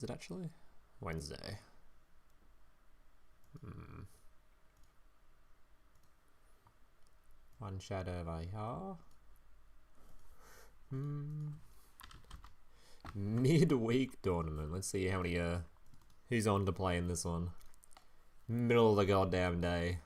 Is it actually? Wednesday. One shadow by here. Midweek tournament. Let's see how many who's on to play in this one. Middle of the goddamn day.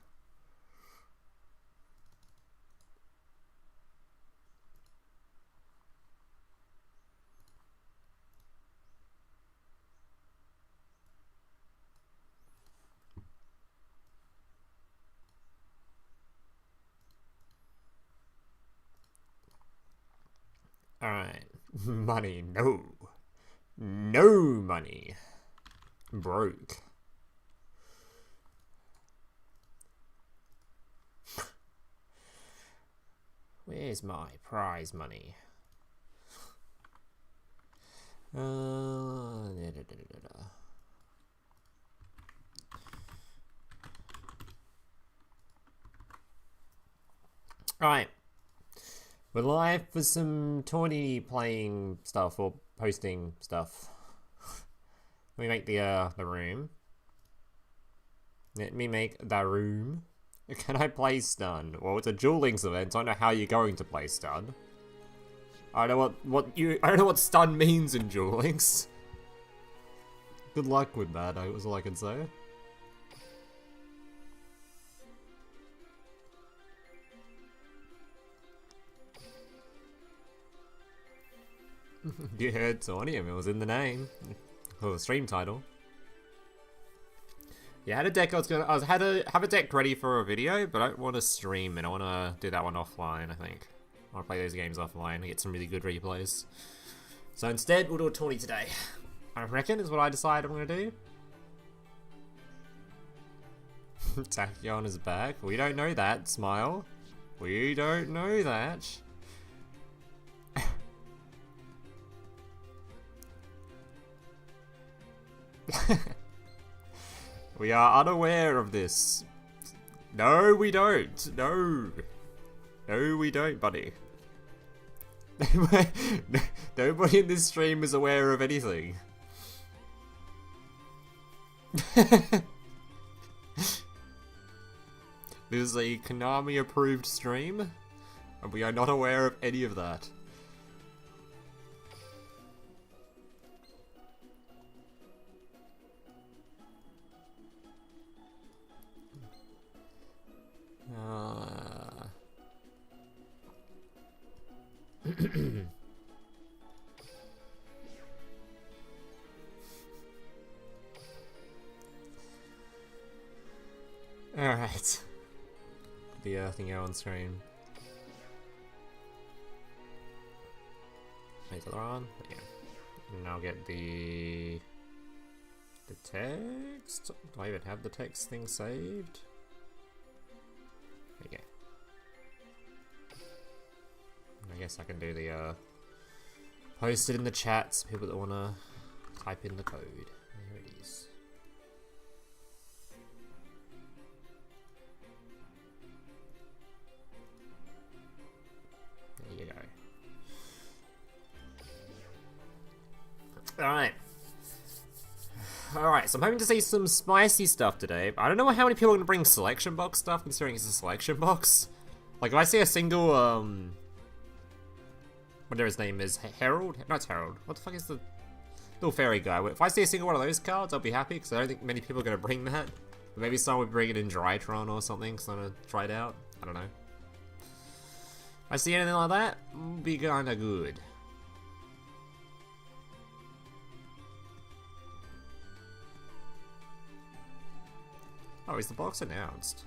Alright. Money, no. No money. Broke. Where's my prize money? Alright. We're live for some tourney playing stuff or posting stuff. Let me make the room. Let me make the room. Can I play stun? Well, it's a Duel Links event, so I don't know how you're going to play stun. I don't know I don't know what stun means in Duel Links. Good luck with that, was all I can say. You heard TOURNEY, it was in the name. Or the stream title. Yeah, I had a deck I had to have a deck ready for a video, but I don't want to stream and I want to do that one offline, I think. I want to play those games offline and get some really good replays. So instead, we'll do a tourney today. I reckon is what I decide I'm going to do. Tachyon is back. We don't know that, Smile. We don't know that. We are unaware of this. No, we don't. No. No, we don't, buddy. Nobody in this stream is aware of anything. This is a Konami approved stream, and we are not aware of any of that. Alright. The thing out on screen. Wait till they're on? Yeah. And I'll get the text? Do I even have the text thing saved? Okay. I guess I can do the post it in the chats, people that wanna type in the code. There it is. There you go. Alright. Alright, so I'm hoping to see some spicy stuff today. I don't know how many people are gonna bring selection box stuff, considering it's a selection box. Like, if I see a single, whatever his name is, Herald? No, it's Herald. What the fuck is the little fairy guy? If I see a single one of those cards, I'll be happy, because I don't think many people are going to bring that. But maybe someone would bring it in Drytron or something, because I'm going to try it out. I don't know. If I see anything like that, it'll be kind of good. Oh, is the box announced?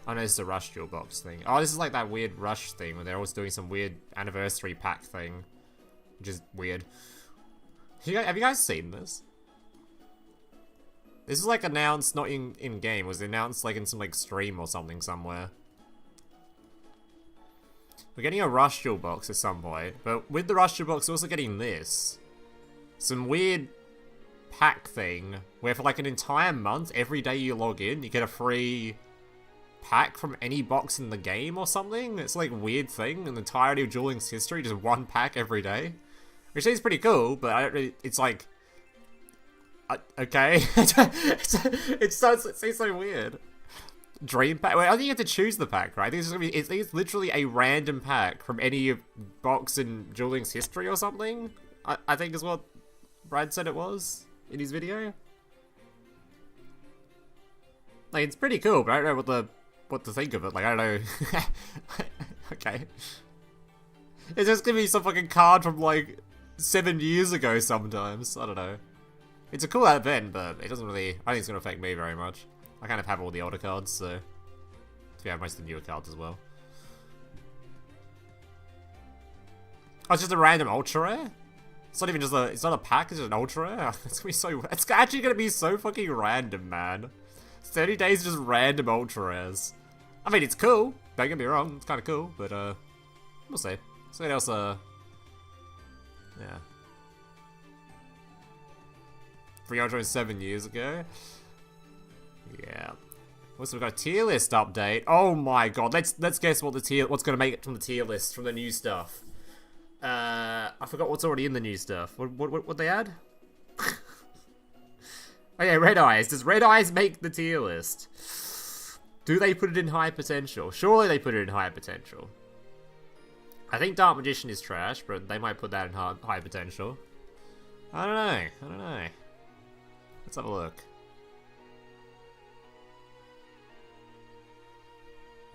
Oh no, this is a Rush Duel box thing. Oh, this is like that weird Rush thing where they're always doing some weird anniversary pack thing. Which is weird. Have you guys seen this? This is like announced, not in game. It was announced like in some like stream or something somewhere. We're getting a Rush Duel box at some point. But with the Rush Duel box, we're also getting this. Some weird pack thing where for like an entire month, every day you log in, you get a free pack from any box in the game or something. It's like a weird thing in the entirety of Duel Links history, just one pack every day. Which is pretty cool, but I don't really, it's like Okay. It seems so weird. Dream pack? Wait, I think you have to choose the pack, right? I think it's literally a random pack from any box in Duel Link's history or something. I think is what Brad said it was in his video. Like, it's pretty cool, but I don't know what to think of it. Like, I don't know. Okay. It's just gonna be some fucking card from like 7 years ago sometimes. I don't know. It's a cool event, but it doesn't really... I don't think it's gonna affect me very much. I kind of have all the older cards, so... we have most of the newer cards as well. Oh, it's just a random ultra rare? It's not even just a... it's not a pack, it's just an ultra rare? It's gonna be so... it's actually gonna be so fucking random, man. 30 days just random ultra rares. I mean, it's cool. Don't get me wrong, it's kind of cool, but we'll see. Something else, yeah. 307 years ago. Yeah. Also, we've got a tier list update. Oh my god, let's guess what's gonna make it from the tier list from the new stuff. I forgot what's already in the new stuff. What they add? Oh yeah, Red Eyes. Does Red Eyes make the tier list? Do they put it in high potential? Surely they put it in high potential. I think Dark Magician is trash, but they might put that in high potential. I don't know. Let's have a look.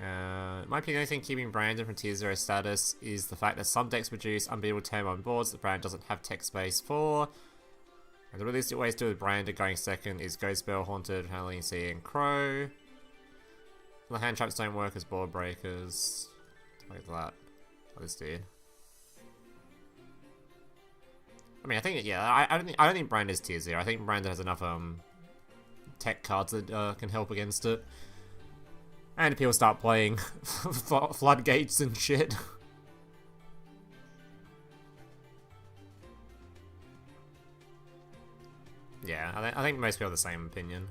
My opinion, the only thing keeping Brandon from tier 0 status is the fact that some decks produce unbeatable term on boards that Brandon doesn't have tech space for. And the realistic ways to do with Brandon going second is Ghost Spell, Haunted, Halloween Sea, and Crow. The hand traps don't work as board breakers. Like that. Oh, this dude. I mean, I think, yeah, I don't think Brandon is tier 0. I think Brandon has enough tech cards that can help against it. And people start playing floodgates and shit. Yeah, I think most people have the same opinion.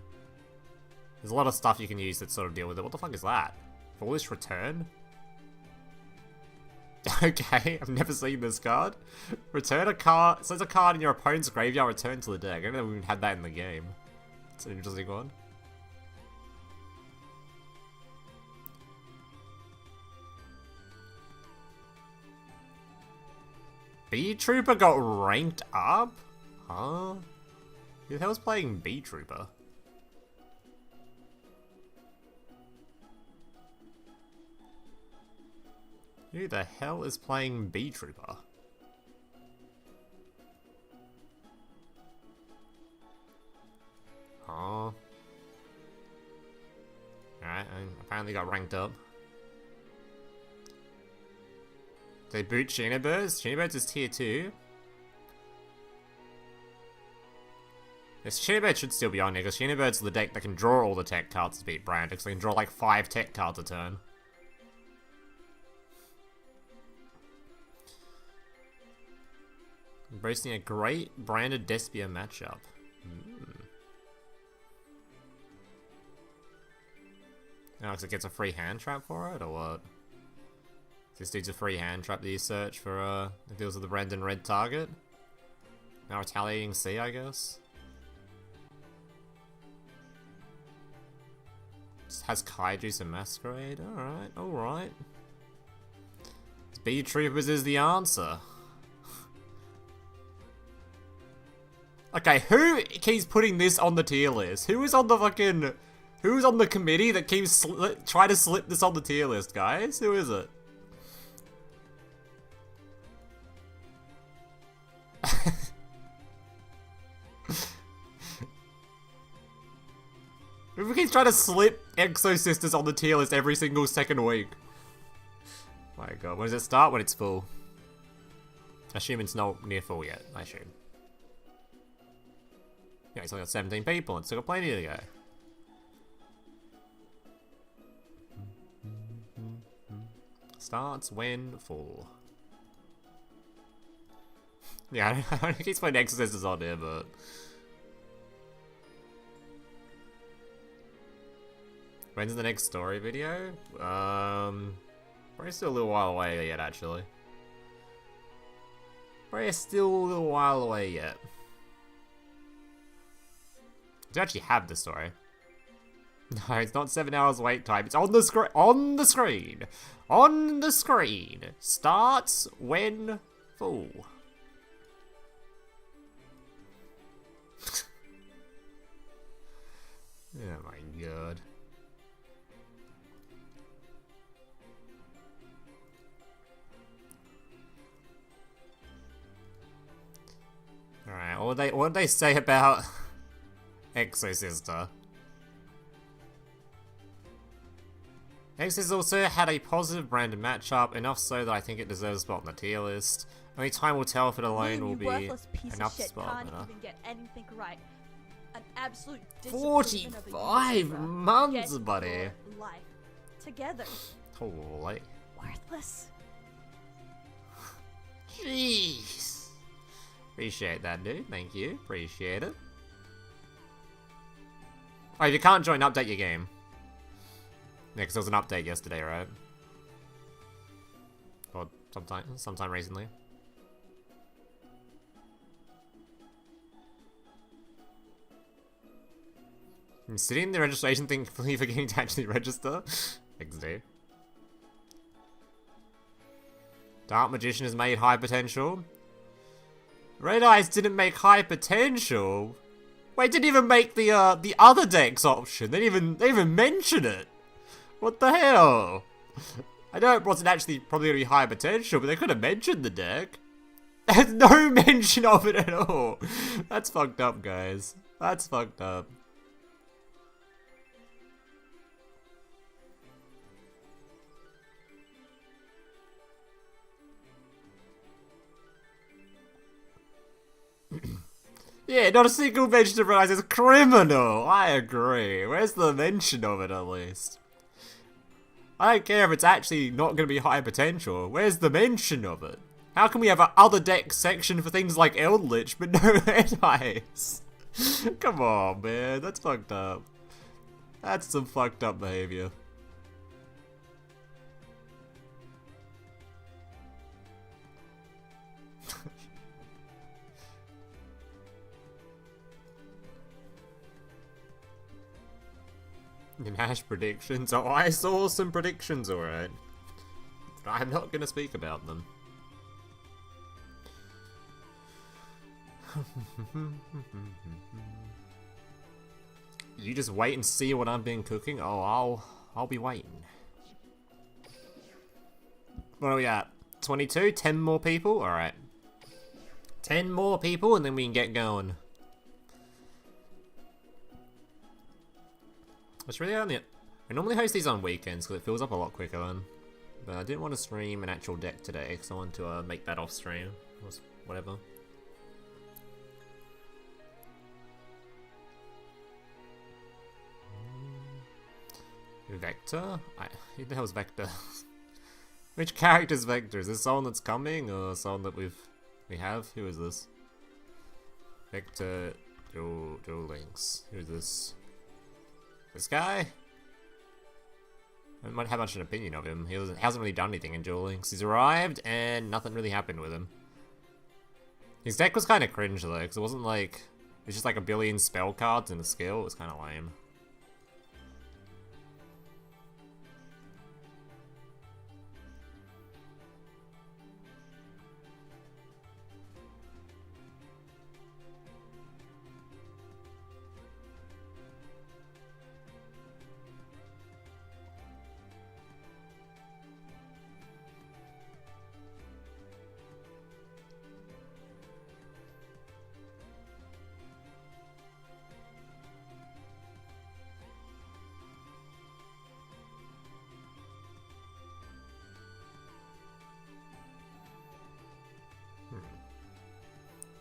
There's a lot of stuff you can use that sort of deal with it. What the fuck is that? Foolish Return? Okay, I've never seen this card. Return a card. So there's a card in your opponent's graveyard, return to the deck. I don't know if we even had that in the game. It's an interesting one. Beetrooper got ranked up? Huh? Who the hell's playing Beetrooper? Who the hell is playing Beetrooper? Huh? Alright, and apparently got ranked up. They boot Generaider? Generaider is tier 2. This Generaider should still be on here, because Generaider's the deck that can draw all the tech cards to beat Brand, because they can draw like 5 tech cards a turn. Boasting a great branded Despia matchup. Alex, it gets a free hand trap for it, or what? This dude's a free hand trap that you search for, if deals with the Brandon red target. Now retaliating C, I guess. Just has Kaiju's and Masquerade. Alright, alright. Beetroopers is the answer. Okay, who keeps putting this on the tier list? Who is on the fucking... who's on the committee that keeps trying to slip this on the tier list, guys? Who is it? Who keeps trying to slip Exo Sisters on the tier list every single second week? My god, when does it start? When it's full. I assume it's not near full yet, I assume. Yeah, it's only got 17 people and still got plenty to go. Starts when full. Yeah, I don't keep playing Exorcisters on here, but... when's the next story video? Probably still a little while away yet, actually. Probably still a little while away yet. Do you actually have the story? No, it's not 7 hours wait time. It's on the screen. On the screen. On the screen. Starts when full. Oh my god. Alright, what did they say about Exo-Sister? Exo also had a positive random matchup, enough so that I think it deserves a spot on the tier list. Only time will tell if it alone will be enough spot. Can't even get anything right. An absolute 45 months, buddy. Life together. Holy. Worthless. Jeez. Appreciate that, dude. Thank you. Appreciate it. Oh, if you can't join, update your game. Yeah, because there was an update yesterday, right? Or sometime recently. I'm sitting in the registration thing, completely forgetting to actually register. XD. Dark Magician has made high potential. Red Eyes didn't make high potential. Wait, didn't even make the other deck's option. They didn't even mention it. What the hell? I know it wasn't actually probably gonna be high potential, but they could have mentioned the deck. There's no mention of it at all. That's fucked up, guys. That's fucked up. Yeah, not a single mention of Red Eyes is criminal. I agree. Where's the mention of it, at least? I don't care if it's actually not going to be high potential. Where's the mention of it? How can we have an other deck section for things like Eldritch, but no Red Eyes? Come on, man. That's fucked up. That's some fucked up behavior. Nash predictions. Oh, I saw some predictions, alright. I'm not gonna speak about them. You just wait and see what I've been cooking? Oh, I'll be waiting. What are we at? 22? 10 more people? Alright. 10 more people and then we can get going. It's really only... I normally host these on weekends because it fills up a lot quicker then. But I didn't want to stream an actual deck today because I wanted to make that off stream. Or whatever. Vector? Who the hell's Vector? Which character's Vector? Is this someone that's coming or someone that we have? Who is this? Vector Duel Links. Who is this? This guy? I might have much an opinion of him. He hasn't really done anything in Duel Links. He's arrived and nothing really happened with him. His deck was kind of cringe though, because it wasn't like... It's just like a billion spell cards and a skill. It was kind of lame.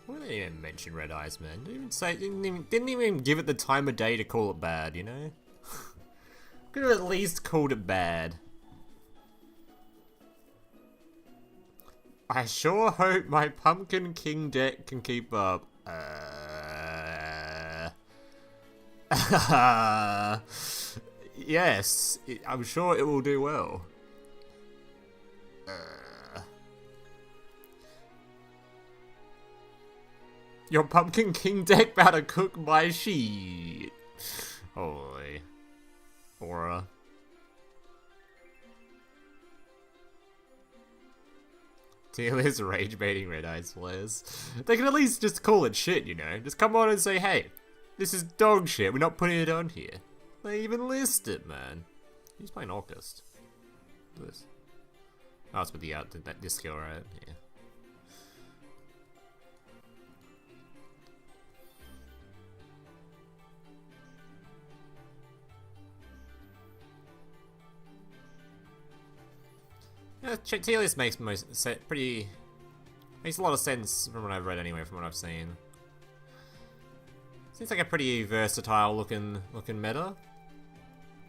Why didn't even mention Red Eyes, man? Didn't even give it the time of day to call it bad, you know? Could have at least called it bad. I sure hope my Pumpkin King deck can keep up. Yes, I'm sure it will do well. Your Pumpkin King deck about to cook my shit. Holy. Aura. Teal is rage baiting Red Eyes players. They can at least just call it shit, you know? Just come on and say, hey, this is dog shit, we're not putting it on here. They even list it, man. Who's playing Orcust? What's this? Oh, it's with the this skill, right? Yeah. Yeah, Tealius makes makes a lot of sense from what I've read anyway, from what I've seen. Seems like a pretty versatile looking meta.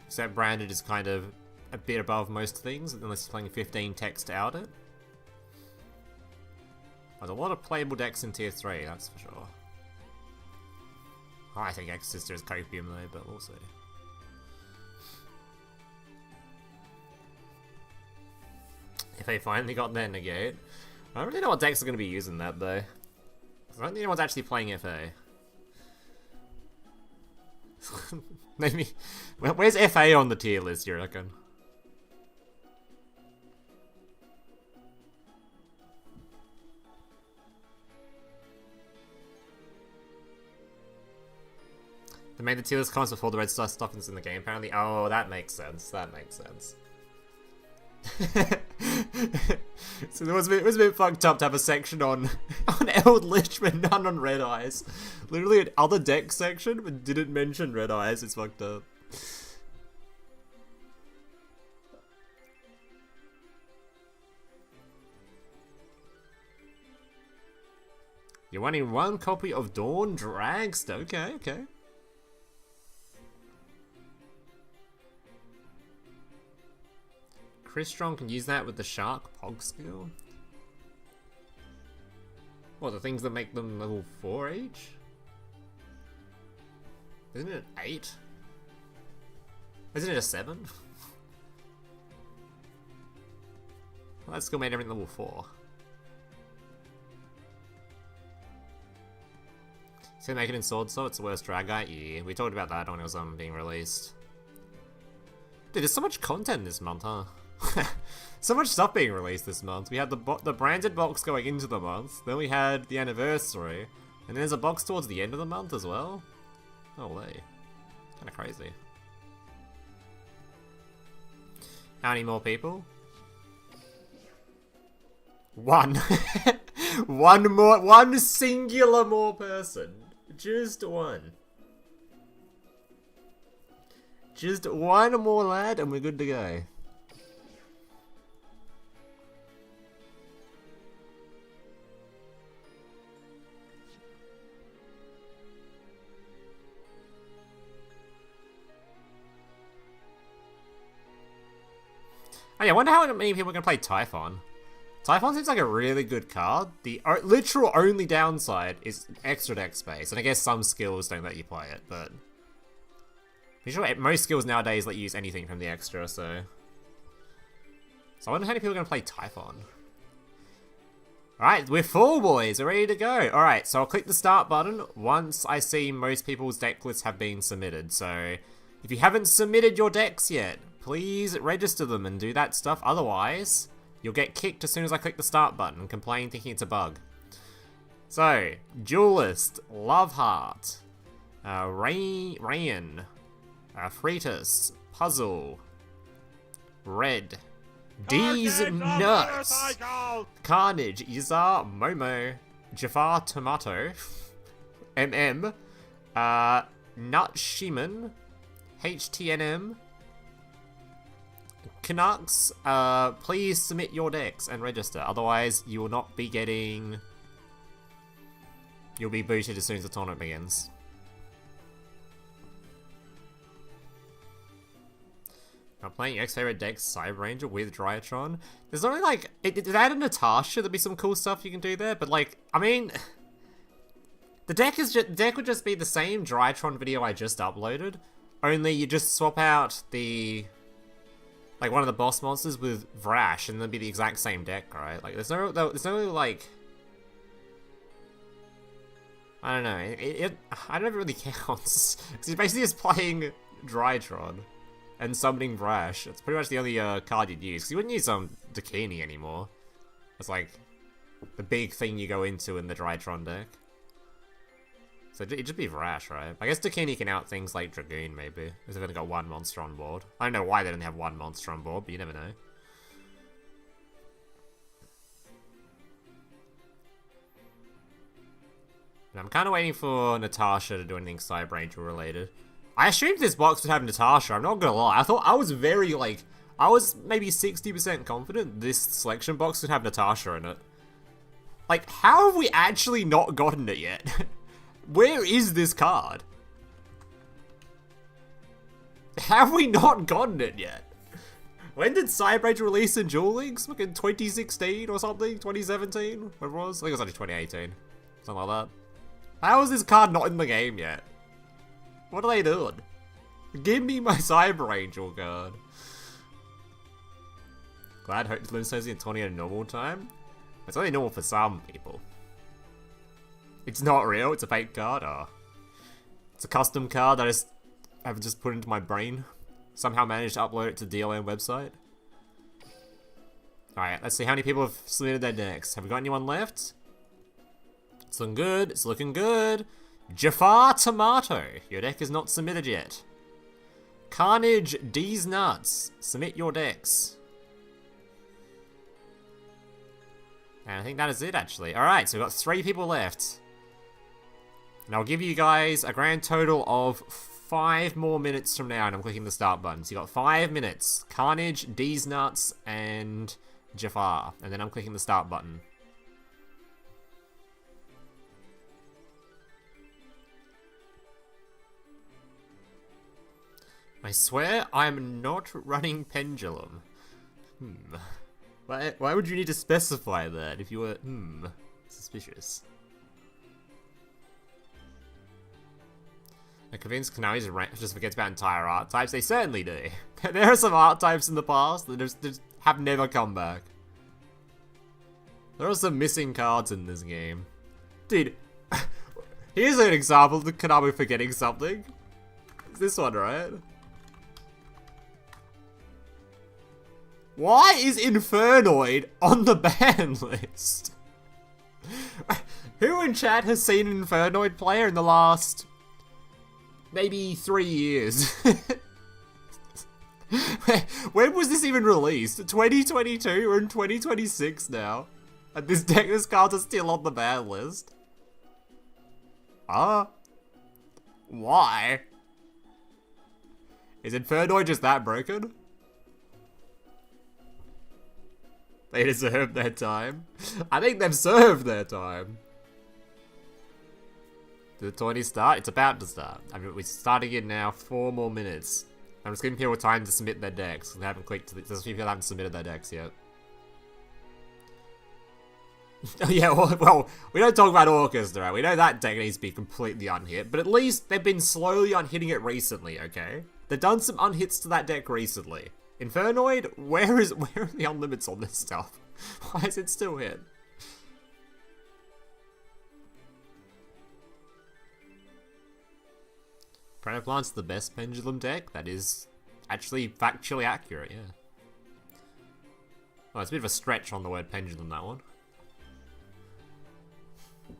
Except branded is kind of a bit above most things, unless you're playing 15 text out it. There's a lot of playable decks in tier 3, that's for sure. Oh, I think X-Sister is copium though, but we'll see. If they finally got their negate. I don't really know what decks are going to be using that though. I don't think anyone's actually playing FA. Maybe. Where's FA on the tier list, you reckon? They made the tier list comments before the red stuff is in the game, apparently. Oh, that makes sense. That makes sense. So it was a bit fucked up to have a section on Eldritch but none on Red Eyes. Literally an other deck section but didn't mention Red Eyes. It's fucked up. You're wanting one copy of Dawn Dragster. Okay, okay. Chris Strong can use that with the Shark Pog skill. What, the things that make them level 4 each? Isn't it 8? Isn't it a 7? Well, that skill made everything level 4. It's gonna make it in Sword Sword, it's the worst drag guy? Yeah, we talked about that when it was being released. Dude, there's so much content this month, huh? So much stuff being released this month. We had the branded box going into the month, then we had the anniversary, and there's a box towards the end of the month as well. Holy. Kinda crazy. How many more people? One. One singular more person. Just one. Just one more lad and we're good to go. Oh yeah, I wonder how many people are going to play Typhon. Typhon seems like a really good card. The literal only downside is extra deck space, and I guess some skills don't let you play it, but I'm sure most skills nowadays let you use anything from the extra, so I wonder how many people are going to play Typhon. Alright, we're full, boys. We're ready to go. Alright, so I'll click the start button once I see most people's deck lists have been submitted. So if you haven't submitted your decks yet, please register them and do that stuff. Otherwise, you'll get kicked as soon as I click the start button and complain thinking it's a bug. So, Duelist, Loveheart, Rayan, Freitas, Puzzle, Red, D's Nuts, Carnage, Izar, Momo, Jafar Tomato, MM, Nut Shiman, HTNM, Canucks, please submit your decks and register, otherwise you will not be getting... You'll be booted as soon as the tournament begins. I'm playing X-Favorite decks Cyber Ranger with Drytron. There's only like... It added Natasha, there'd be some cool stuff you can do there, but like, I mean... The deck would just be the same Drytron video I just uploaded, only you just swap out the... like one of the boss monsters with Vrash, and it'd be the exact same deck, right? Like, there's no like... I don't know. I don't know if it really counts. Because he's basically just playing Drytron and summoning Brash. It's pretty much the only card you'd use. Because you wouldn't use Dakini anymore. It's like the big thing you go into in the Drytron deck. So it'd just be Brash, right? I guess Dakini can out things like Dragoon, maybe. Because they've only got one monster on board. I don't know why they didn't have one monster on board, but you never know. And I'm kind of waiting for Natasha to do anything Cyber Angel related. I assumed this box would have Natasha, I'm not gonna lie. I was very, like, I was maybe 60% confident this selection box would have Natasha in it. Like, how have we actually not gotten it yet? Where is this card? Have we not gotten it yet? When did Cyber Angel release in Duel Links? Like in 2016 or something? 2017? What it was? I think it was only 2018. Something like that. How is this card not in the game yet? What are they doing? Give me my Cyber Angel card. Glad Hope says in 20 at a normal time. It's only normal for some people. It's not real, it's a fake card. Oh. It's a custom card that I've just put into my brain. Somehow managed to upload it to the DLM website. Alright, let's see how many people have submitted their decks. Have we got anyone left? It's looking good, it's looking good. Jafar Tomato, your deck is not submitted yet. Carnage D's Nuts, submit your decks. And I think that is it actually. Alright, so we've got 3 people left. And I'll give you guys a grand total of 5 more minutes from now, and I'm clicking the start button. So you got 5 minutes. Carnage, D's Nuts, and Jafar. And then I'm clicking the start button. I swear I'm not running Pendulum. Why would you need to specify that if you were, suspicious? I'm convinced Konami just forgets about entire art types. They certainly do. There are some art types in the past that just have never come back. There are some missing cards in this game. Dude, here's an example of Konami forgetting something. It's this one, right? Why is Infernoid on the ban list? Who in chat has seen an Infernoid player in the last maybe 3 years? When was this even released? 2022? We're in 2026 now. And this card is still on the ban list. Why? Is Infernoid just that broken? They deserve their time. I think they've served their time. Did the tourney start? It's about to start. I mean, we're starting it now. 4 more minutes. I'm just giving people time to submit their decks. They haven't clicked. There's a few people that haven't submitted their decks yet. Yeah, well, we don't talk about Orchestra. We know that deck needs to be completely unhit, but at least they've been slowly unhitting it recently, okay? They've done some unhits to that deck recently. Infernoid, where are the unlimits on this stuff? Why is it still hit? Plant's the best Pendulum deck. That is actually factually accurate, yeah. Oh, it's a bit of a stretch on the word Pendulum, that one.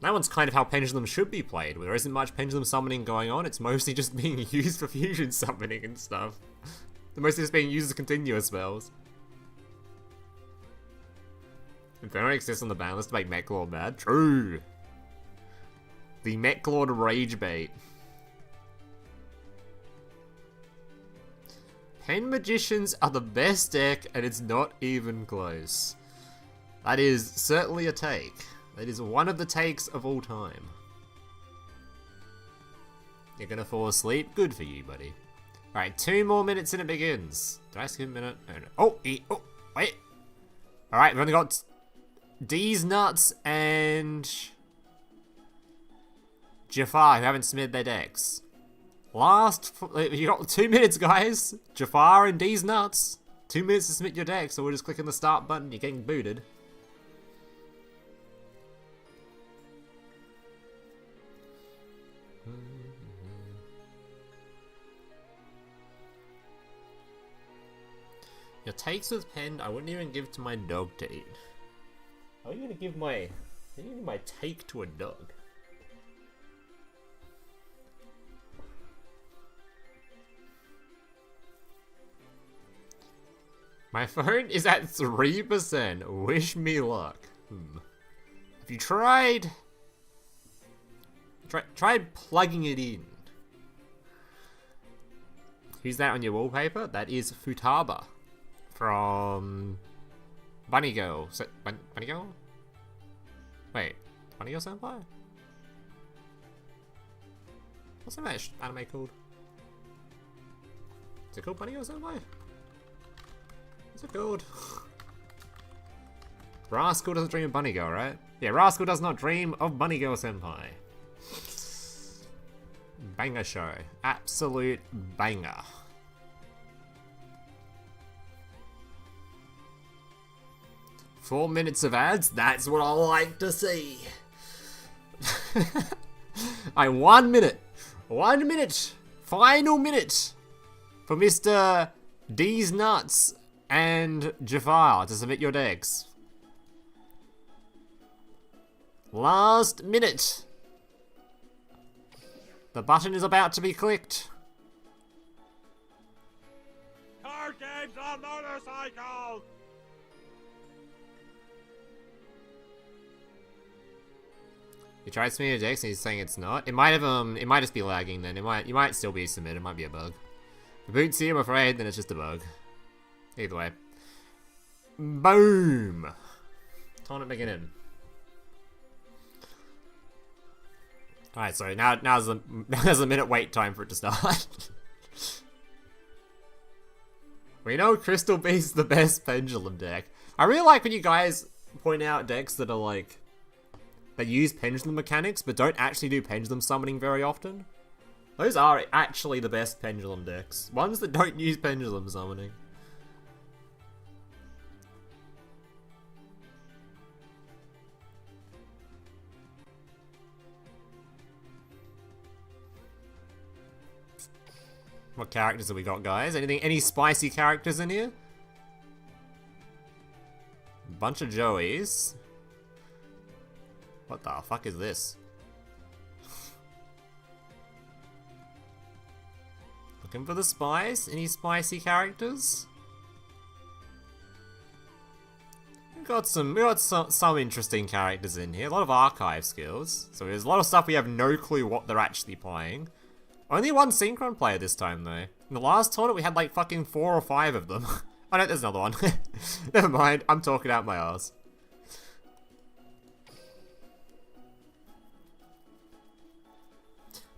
That one's kind of how Pendulum should be played, where there isn't much Pendulum summoning going on. It's mostly just being used for fusion summoning and stuff. They're mostly just being used as continuous spells. Inferno exists on the ban list to make Mechlord mad. True. The Mechlord Rage Bait. Pen Magicians are the best deck, and it's not even close. That is certainly a take. That is one of the takes of all time. You're gonna fall asleep? Good for you, buddy. Alright, 2 more minutes and it begins. Did I skip a minute? No, no. Oh, wait. Alright, we've only got D's Nuts and Jafar, who haven't submitted their decks. You got 2 minutes, guys. Jafar and D's Nuts. 2 minutes to submit your deck, so we're just clicking the start button. You're getting booted. Your takes with pen, I wouldn't even give to my dog to eat. How are you gonna give my take to a dog? My phone is at 3%. Wish me luck. Have you tried? Try plugging it in. Who's that on your wallpaper? That is Futaba from Bunny Girl. Bunny Girl? Wait, Bunny Girl Senpai? What's that anime called? Is it called Bunny Girl Senpai? What's it called? Rascal doesn't dream of Bunny Girl, right? Yeah, Rascal does not dream of Bunny Girl Senpai. Banger show. Absolute banger. Four minutes of ads? That's what I like to see. 1 minute. 1 minute. Final minute. For Mr. D's Nuts and Jafar to submit your decks. Last minute. The button is about to be clicked. Card games on motorcycles! You tried submitting your decks and he's saying it's not. It might have it might just be lagging then. You might still be submitted, it might be a bug. If Boots here, I'm afraid, then it's just a bug. Either way. Boom! Tournament beginning. Alright, so now's a minute wait time for it to start. We know Crystal Beast's the best pendulum deck. I really like when you guys point out decks that are like, that use pendulum mechanics but don't actually do pendulum summoning very often. Those are actually the best pendulum decks. Ones that don't use pendulum summoning. What characters have we got, guys? Any spicy characters in here? Bunch of Joeys. What the fuck is this? Looking for the spice? Any spicy characters? We got some interesting characters in here. A lot of archive skills. So there's a lot of stuff we have no clue what they're actually playing. Only one Synchron player this time, though. In the last tournament, we had like fucking 4 or 5 of them. Oh no, there's another one. Never mind, I'm talking out my ass.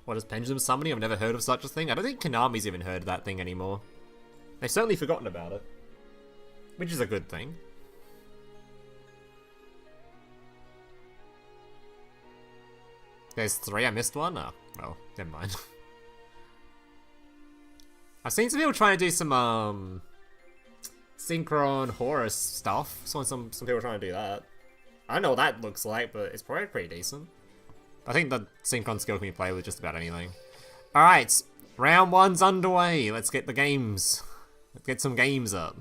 What is pendulum summoning? I've never heard of such a thing. I don't think Konami's even heard of that thing anymore. They've certainly forgotten about it. Which is a good thing. There's 3, I missed one? Oh, well, never mind. I've seen some people trying to do some, Synchron Horus stuff. Saw some people trying to do that. I don't know what that looks like, but it's probably pretty decent. I think the Synchron skill can be played with just about anything. Alright, round 1's underway. Let's get the games. Let's get some games up.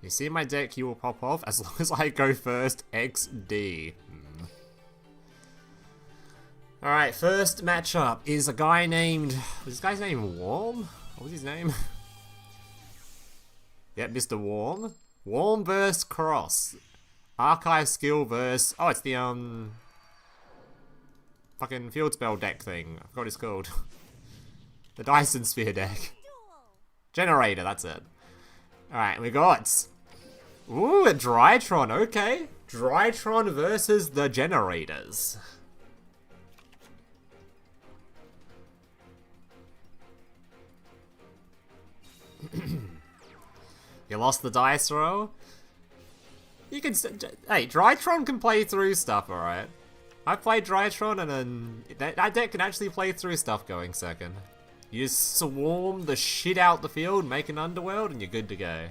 You see my deck, you will pop off as long as I go first. XD. Alright, first matchup is a guy named... Was this guy's name Warm? What was his name? Yep, Mr. Warm. Warm vs. Cross. Archive skill versus... Oh, it's the, fucking field spell deck thing. I forgot what it's called. The Dyson Sphere deck. Generaider, that's it. Alright, we got... Ooh, a Drytron, okay. Drytron versus the Generators. You lost the dice roll? You can... Hey, Drytron can play through stuff, alright? I played Drytron and then... That deck can actually play through stuff going second. You just swarm the shit out the field, make an underworld, and you're good to go.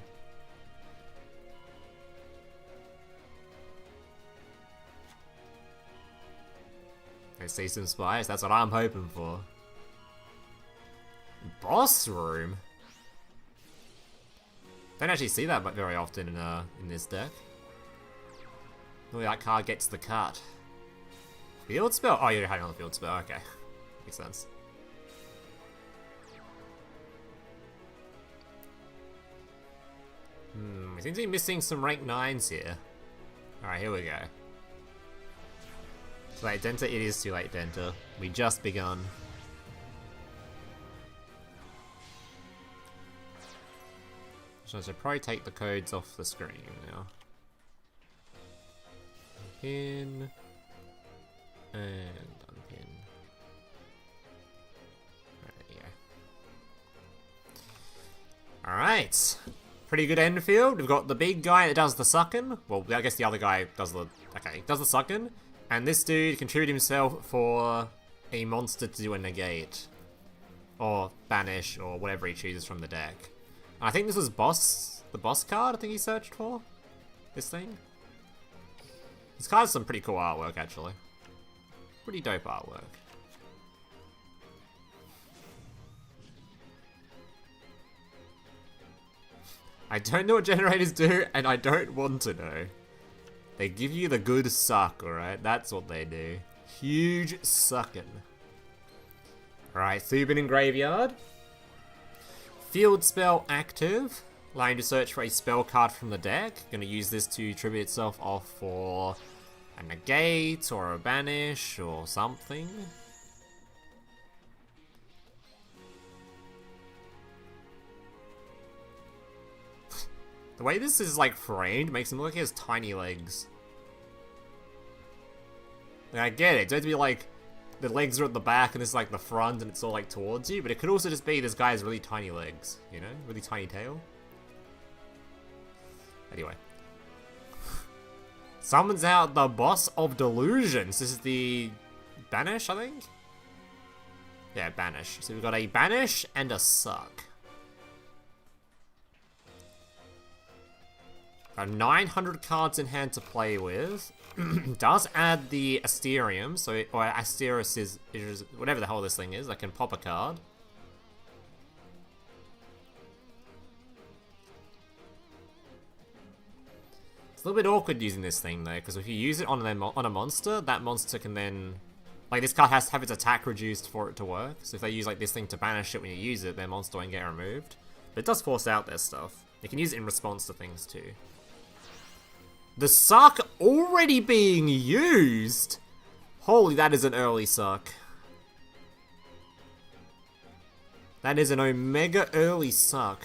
I see some spice, that's what I'm hoping for. Boss room? Don't actually see that very often in this deck. Only that card gets the cut. Field spell? Oh, you're hiding on the field spell. Okay. Makes sense. We seem to be missing some rank 9s here. Alright, here we go. Too late, Denta. It is too late, Denta. We just begun. So I should probably take the codes off the screen now. Pin. And unpin. Right, there you go. Alright. Pretty good end field. We've got the big guy that does the sucking. Well, I guess the other guy does the... Okay, does the sucking. And this dude contributed himself for a monster to do a negate. Or banish, or whatever he chooses from the deck. And I think this was the boss card I think he searched for. This thing. This card has some pretty cool artwork, actually. Pretty dope artwork. I don't know what generators do, and I don't want to know. They give you the good suck, alright? That's what they do. Huge sucking. Alright, Subin in Graveyard. Field spell active. Allowing to search for a spell card from the deck. Gonna use this to tribute itself off for a negate or a banish or something. The way this is like framed makes him look like he has tiny legs. Like, I get it, don't be like the legs are at the back and this is like the front and it's all like towards you, but it could also just be this guy has really tiny legs, you know? Really tiny tail. Anyway. Summons out the Boss of Delusions. This is the Banish, I think? Yeah, Banish. So we've got a Banish and a Suck. 900 cards in hand to play with. Does add the Asterium, so or Asteris is whatever the hell this thing is. I can pop a card. It's a little bit awkward using this thing though, because if you use it on a monster, that monster can then, like, this card has to have its attack reduced for it to work. So if they use like this thing to banish it when you use it, their monster won't get removed. But it does force out their stuff. You can use it in response to things too. The suck already being used? Holy, that is an early suck. That is an omega early suck.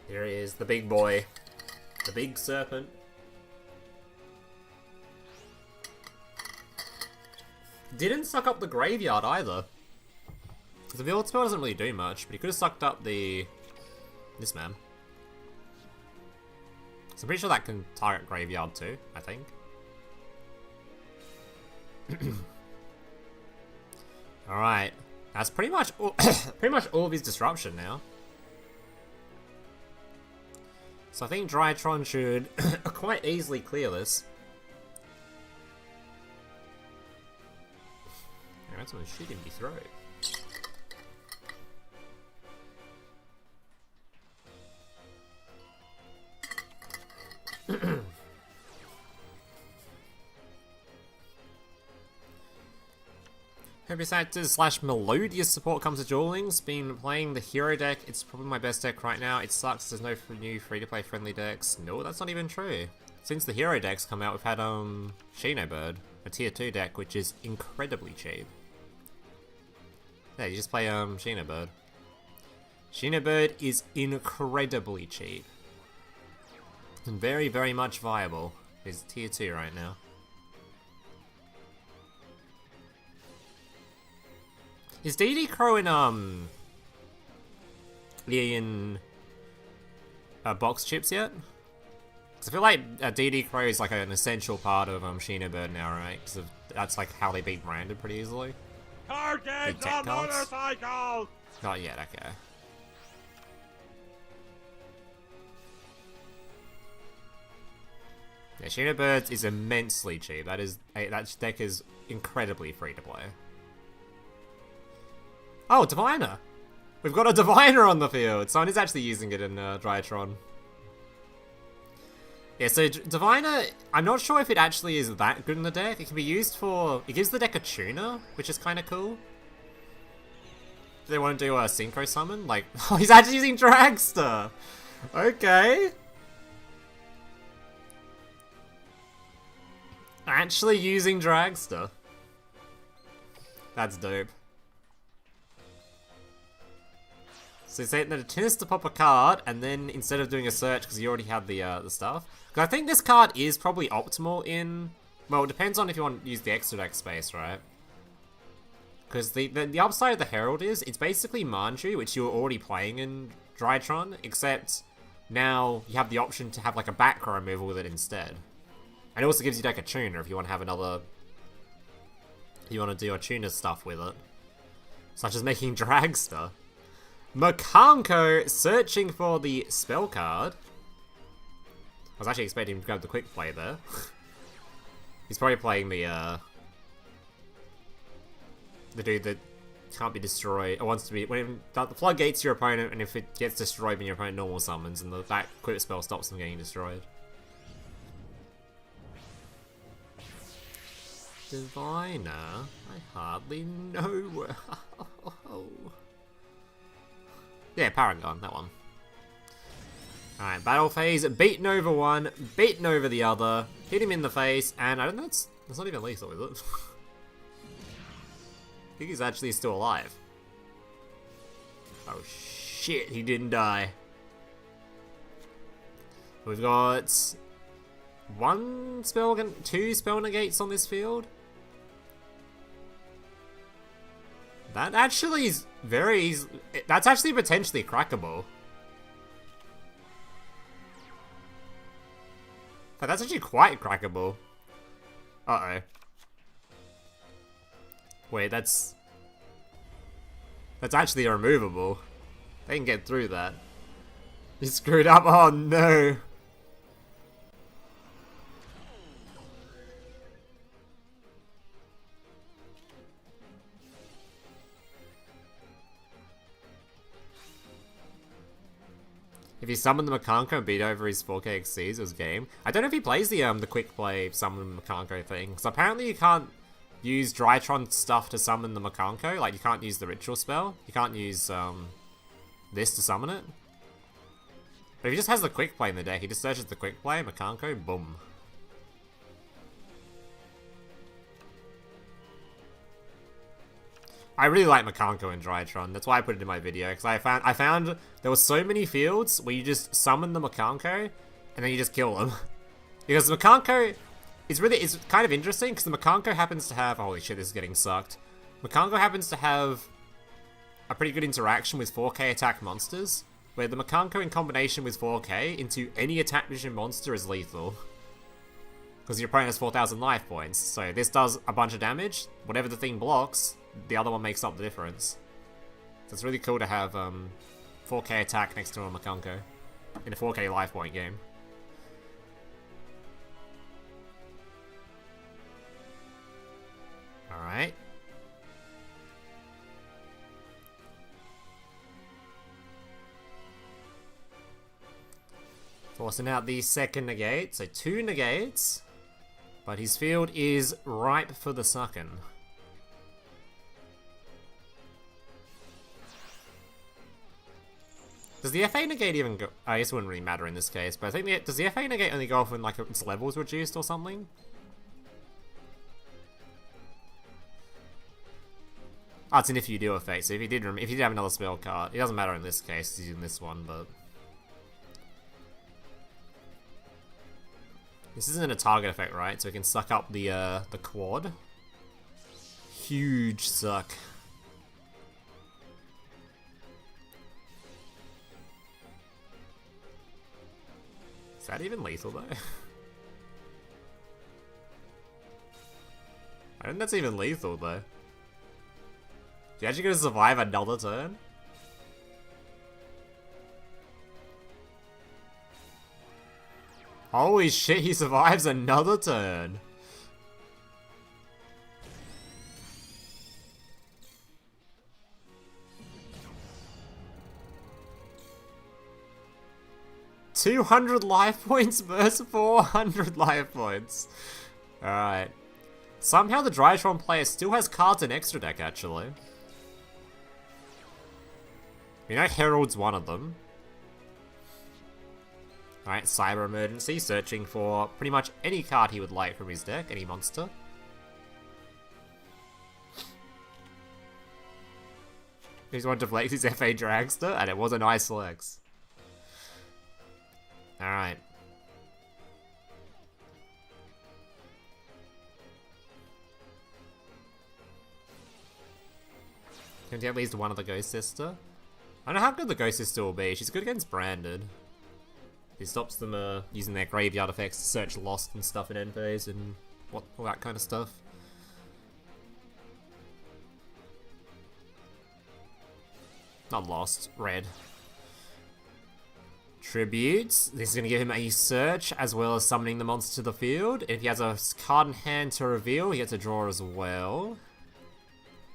Here he is, the big boy. The big serpent. Didn't suck up the graveyard either. The field spell doesn't really do much, but he could have sucked up this man. So I'm pretty sure that can target graveyard too, I think. Alright. That's pretty much all of his disruption now. So I think Drytron should quite easily clear this. That's gonna shoot in the throat. Herbicide / Melodious support comes to duelings. Been playing the hero deck. It's probably my best deck right now. It sucks. There's no new free-to-play friendly decks. No, that's not even true. Since the hero decks come out, we've had Bird, a tier 2 deck, which is incredibly cheap. Yeah, you just play Bird. Bird is incredibly cheap. And very, very much viable. It's tier 2 right now. Is DD Crow in box chips yet? Because I feel like DD Crow is like an essential part of Bird now, right? Because that's like how they beat Branded pretty easily. Card games on motorcycles! Not yet, okay. Yeah, Shooter Birds is immensely cheap. That deck is incredibly free to play. Oh, Diviner! We've got a Diviner on the field! Someone is actually using it in Drytron. Yeah, so Diviner, I'm not sure if it actually is that good in the deck. It can be used for... It gives the deck a tuner, which is kind of cool. Do they want to do a Synchro Summon? Like, oh, he's actually using Dragster! Okay. Actually using Dragster. That's dope. So he's saying that it tends to pop a card, and then instead of doing a search, because you already had the stuff. Because I think this card is probably optimal in... Well, it depends on if you want to use the extra deck space, right? Because the upside of the Herald is, it's basically Manju, which you were already playing in Drytron, except now you have the option to have like a back row removal with it instead. And it also gives you like a tuner if you want to have another... You want to do a tuner stuff with it. Such as making Dragster. Makanko searching for the spell card. I was actually expecting him to grab the quick play there. He's probably playing the dude that can't be destroyed, or wants to be... When the floodgates your opponent, and if it gets destroyed when your opponent normal summons, and that quick spell stops them getting destroyed. Diviner? I hardly know. Yeah, Paragon, that one. Alright, battle phase, beaten over one, beaten over the other, hit him in the face, and I don't know, that's not even lethal, is it? I think he's actually still alive. Oh shit, he didn't die. We've got two spell negates on this field. That actually is that's actually potentially crackable. But that's actually quite crackable. Uh-oh. Wait, that's actually removable. They can get through that. You screwed up. Oh no. If you summon the Makanko and beat over his 4K XCs, it was game. I don't know if he plays the quick play summon Makanko thing, because apparently you can't use Drytron stuff to summon the Makanko. Like, you can't use the ritual spell. You can't use this to summon it. But if he just has the quick play in the deck, he just searches the quick play, Makanko, boom. I really like Makanko in Drytron. That's why I put it in my video, because I found there were so many fields where you just summon the Makanko and then you just kill them. Because the Makanko it's kind of interesting, because the Makanko happens to have... Holy shit, this is getting sucked. Makanko happens to have a pretty good interaction with 4K attack monsters, where the Makanko in combination with 4K into any attack vision monster is lethal. Because your opponent has 4,000 life points, so this does a bunch of damage. Whatever the thing blocks, the other one makes up the difference. So it's really cool to have 4K attack next to a Makanko in a 4K life point game. Alright. Forcing out the second negate, so 2 negates. But his field is ripe for the sucking. Does the FA negate even go... I guess it wouldn't really matter in this case, but I think does the FA negate only go off when like its level's reduced or something? Oh, it's an if you do effect, so if he did have another spell card, it doesn't matter in this case, he's using this one, but... This isn't a target effect, right? So it can suck up the quad. Huge suck. Is that even lethal though? I think that's even lethal though. You actually gonna survive another turn? Holy shit, he survives another turn. $200 life points versus 400 life points. Alright. Somehow the Drytron player still has cards in extra deck, actually. You know Herald's one of them. Alright, Cyber Emergency, searching for pretty much any card he would like from his deck, any monster. He's wanted to flex his FA Dragster, and it was a nice flex. Alright. Can you at least one of the Ghost Sister? I don't know how good the Ghost Sister will be. She's good against Branded. He stops them using their graveyard effects to search Lost and stuff in end phase and all that kind of stuff. Not Lost, Red. Tributes. This is going to give him a search as well as summoning the monster to the field. If he has a card in hand to reveal, he gets a draw as well.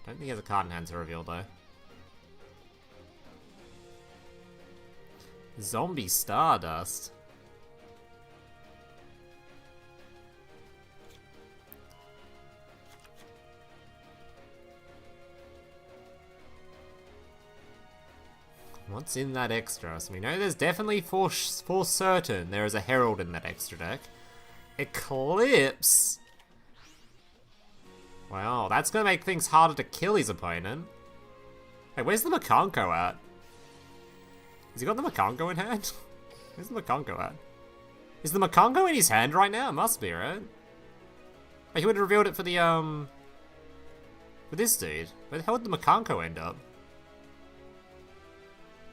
Don't think he has a card in hand to reveal though. Zombie Stardust. What's in that extra? So we know there's definitely for certain there is a Herald in that extra deck. Eclipse. Wow, that's gonna make things harder to kill his opponent. Hey, where's the Makanko at? Has he got the Makanko in hand? Where's the Makanko at? Is the Makanko in his hand right now? It must be, right? Oh, he would have revealed it for the, for this dude. Where the hell would the Makanko end up?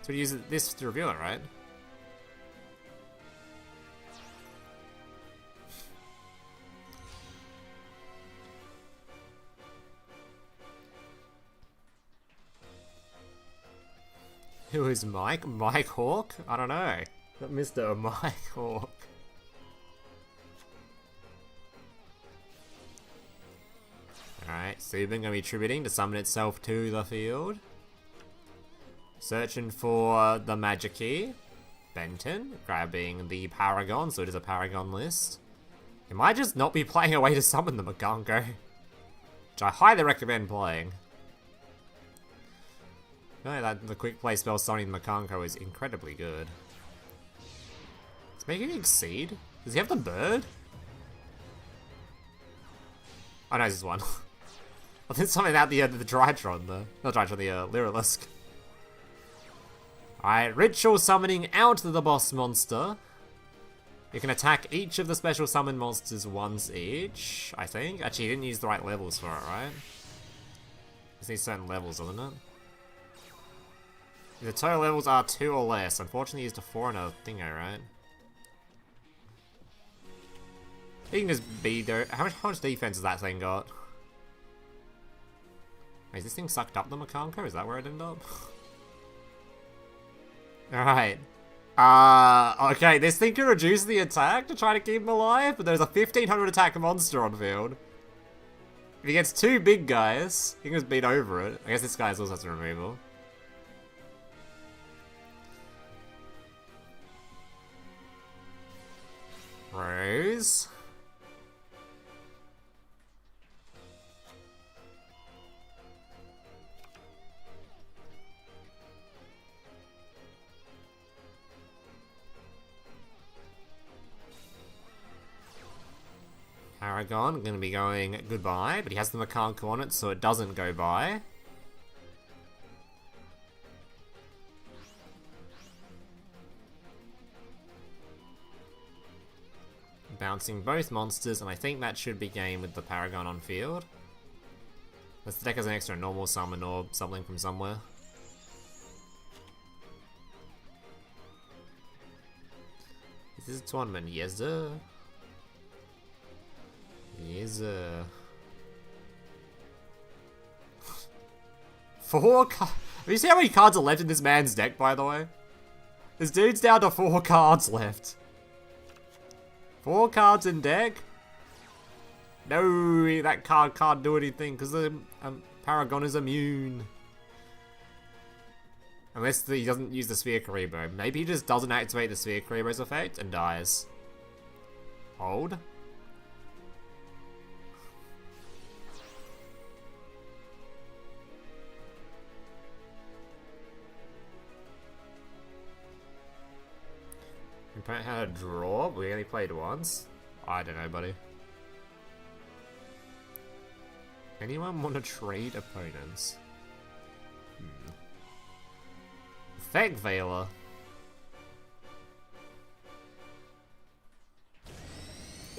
So he uses this to reveal it, right? Who is Mike? Mike Hawk? I don't know. Not Mr. Mike Hawk. Alright, Subin gonna be tributing to summon itself to the field. Searching for the Magic Key. Benton, grabbing the Paragon, so it is a Paragon list. He might just not be playing a way to summon the Makanko, which I highly recommend playing. No, that the quick play spell summoning Makanko is incredibly good. Is making Exceed? Does he have the bird? Oh no, this is one. I think something out the Drytron, the not Drytron, the Lyrilisk. Alright, Ritual Summoning out the boss monster. You can attack each of the special summon monsters once each, I think. Actually, you didn't use the right levels for it, right? It needs certain levels, doesn't it? The total levels are 2 or less. Unfortunately, he used a 4 and a thingo, right? He can just be there. How much defense has that thing got? Wait, is this thing sucked up the Makanko? Is that where it ended up? Alright. Okay, this thing can reduce the attack to try to keep him alive, but there's a 1500 attack monster on field. If he gets 2 big guys, he can just beat over it. I guess this guy also has a removal. Rose. Paragon going to be going goodbye, but he has the Makanko on it, so it doesn't go by. Bouncing both monsters, and I think that should be game with the Paragon on field. Unless the deck has an extra normal summon or something from somewhere. Is this a tournament? Yes, sir. Yes, sir. 4 cards. Have you seen how many cards are left in this man's deck, by the way? This dude's down to 4 cards left. 4 cards in deck? No, that card can't do anything because the Paragon is immune. Unless he doesn't use the Sphere Karibo. Maybe he just doesn't activate the Sphere Karibo's effect and dies. Hold. We don't have a draw, but we only played once. I don't know, buddy. Anyone want to trade opponents? Effect Veiler.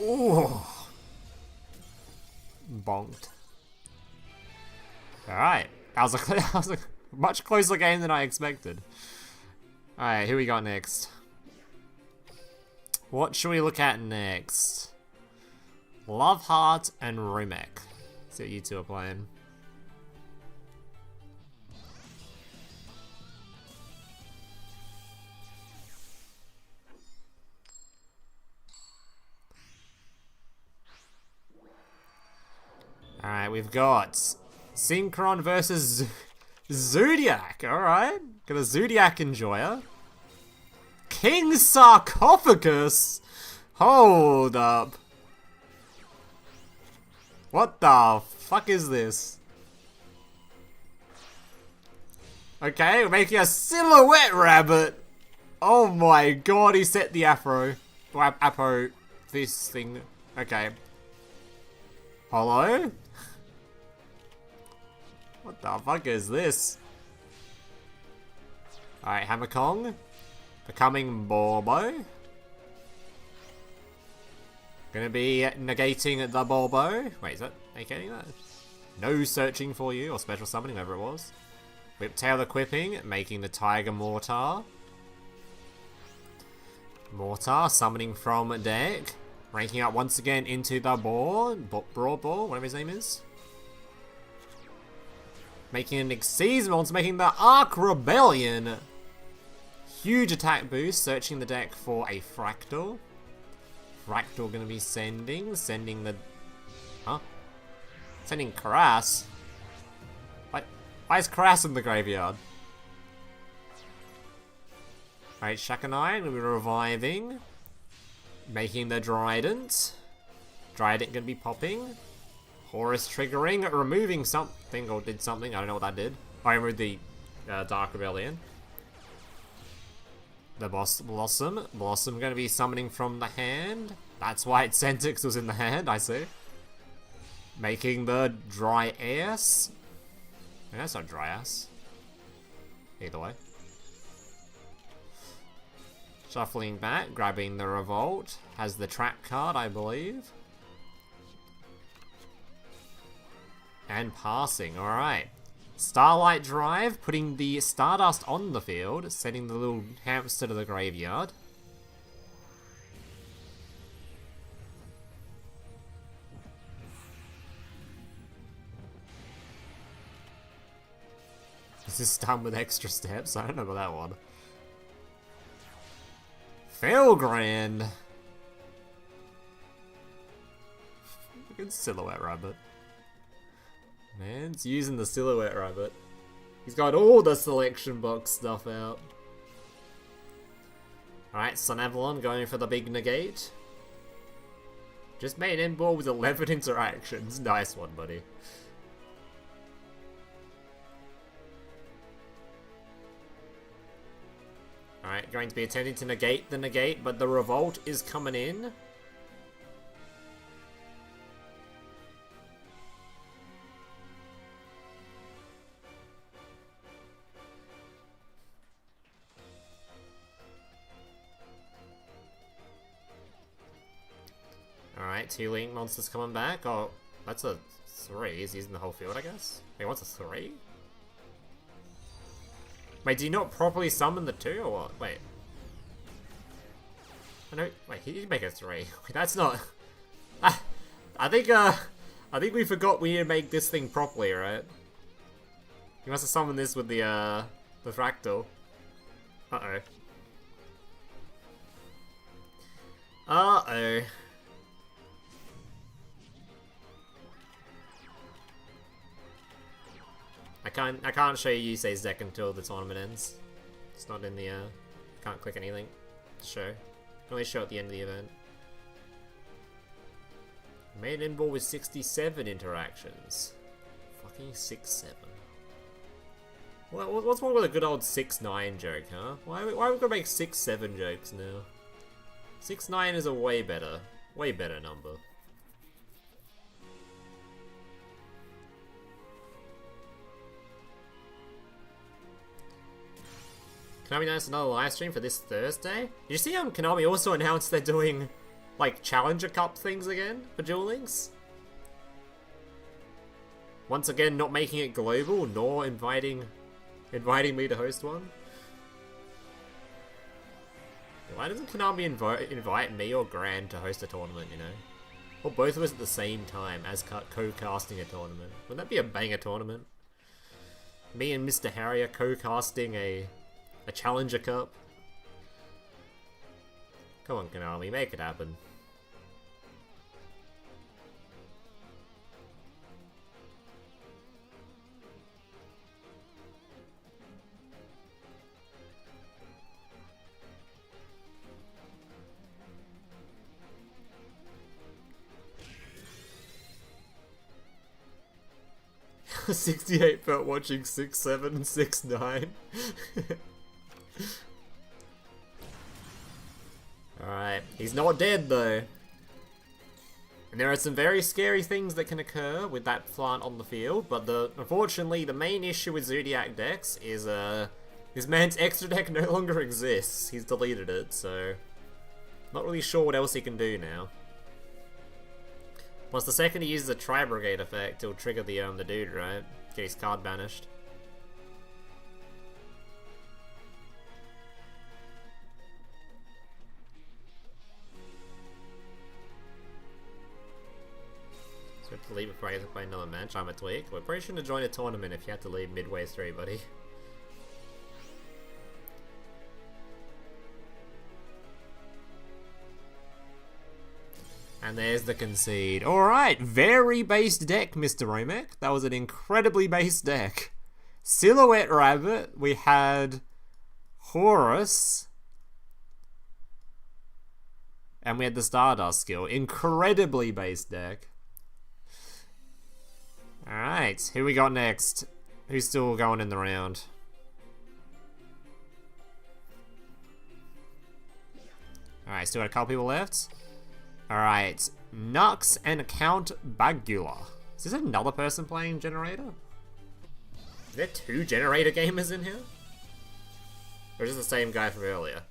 Ooh. Bonked. Alright. That was a much closer game than I expected. Alright, who we got next? What should we look at next? Love Heart and Rumek. See what you two are playing. Alright, we've got Synchron versus Zoodiac. Alright, got a Zoodiac enjoyer. King Sarcophagus! Hold up. What the fuck is this? Okay, we're making a silhouette rabbit. Oh my god, he set the afro. Apo. This thing. Okay. Hello? What the fuck is this? Alright, Hammer Kong. Becoming Borbo. Gonna be negating the Borbo. Wait, is that negating that? No searching for you, or special summoning, whatever it was. Whiptail equipping, making the Tiger Mortar. Mortar, summoning from deck. Ranking up once again into the board. Broad Ball, whatever his name is. Making an Xyz monster, making the Arc Rebellion. Huge attack boost, searching the deck for a Fractal. Fractal gonna be sending the... Huh? Sending Karas? Why is Karas in the graveyard? Alright, Shakanai gonna be reviving. Making the Drytron. Drytron gonna be popping. Horus triggering, removing something, or did something, I don't know what that did. I removed the Dark Rebellion. The Blossom gonna be summoning from the hand. That's why it sent it, 'cause it was in the hand, I see. Making the Dry Ass. Yeah, that's not Dry Ass. Either way. Shuffling back, grabbing the Revolt. Has the Trap card, I believe. And passing, alright. Starlight Drive, putting the Stardust on the field, sending the little hamster to the graveyard. Is this done with extra steps? I don't know about that one. Felgrand! Look at Silhouette Rabbit. Man's using the Silhouette Rabbit. He's got all the selection box stuff out. Alright, Sun Avalon going for the big negate. Just made an end ball with 11 interactions. Nice one, buddy. Alright, going to be attempting to negate the negate, but the Revolt is coming in. Alright, 2 Link monsters coming back. Oh, that's a 3. He's using the whole field, I guess. Wait, what's a 3? Wait, do you not properly summon the 2 or what? Wait. I know. Wait, he did make a 3. Wait, that's not. I think we forgot we need to make this thing properly, right? You must have summoned this with the fractal. Uh-oh. Uh-oh. I can't show you Yusei's deck until the tournament ends. It's not in the can't click anything to show. Can only show at the end of the event. Main in ball with 67 interactions. Fucking 6-7. What's wrong with a good old 6-9 joke, huh? Why are we gonna make 6-7 jokes now? 6-9 is a way better number. Konami announced another live stream for this Thursday. Did you see Konami also announced they're doing like Challenger Cup things again for Duel Links? Once again, not making it global, nor inviting me to host one. Why doesn't Konami invite me or Grand to host a tournament, you know? Or both of us at the same time as co-casting a tournament. Wouldn't that be a banger tournament? Me and Mr. Harry are co-casting a Challenger Cup. Come on, Konami, make it happen. $68 for watching 6-7 and 6-9. Alright, he's not dead though. And there are some very scary things that can occur with that plant on the field, but unfortunately the main issue with Zoodiac decks is this man's extra deck no longer exists. He's deleted it, so not really sure what else he can do now. Plus the second he uses a Tri-Brigade effect, he'll trigger the dude, right? Get his card banished. So we have to leave before I get to play another match. I'm a tweak. We're probably shouldn't have joined a tournament if you had to leave midway through, buddy. And there's the concede. Alright, very based deck, Mr. Romek. That was an incredibly based deck. Silhouette Rabbit, we had Horus, and we had the Stardust skill. Incredibly based deck. Alright, who we got next? Who's still going in the round? Alright, still got a couple people left. Alright, Nux and Count Bagula. Is this another person playing Generaider? Is there two Generaider gamers in here? Or is this the same guy from earlier?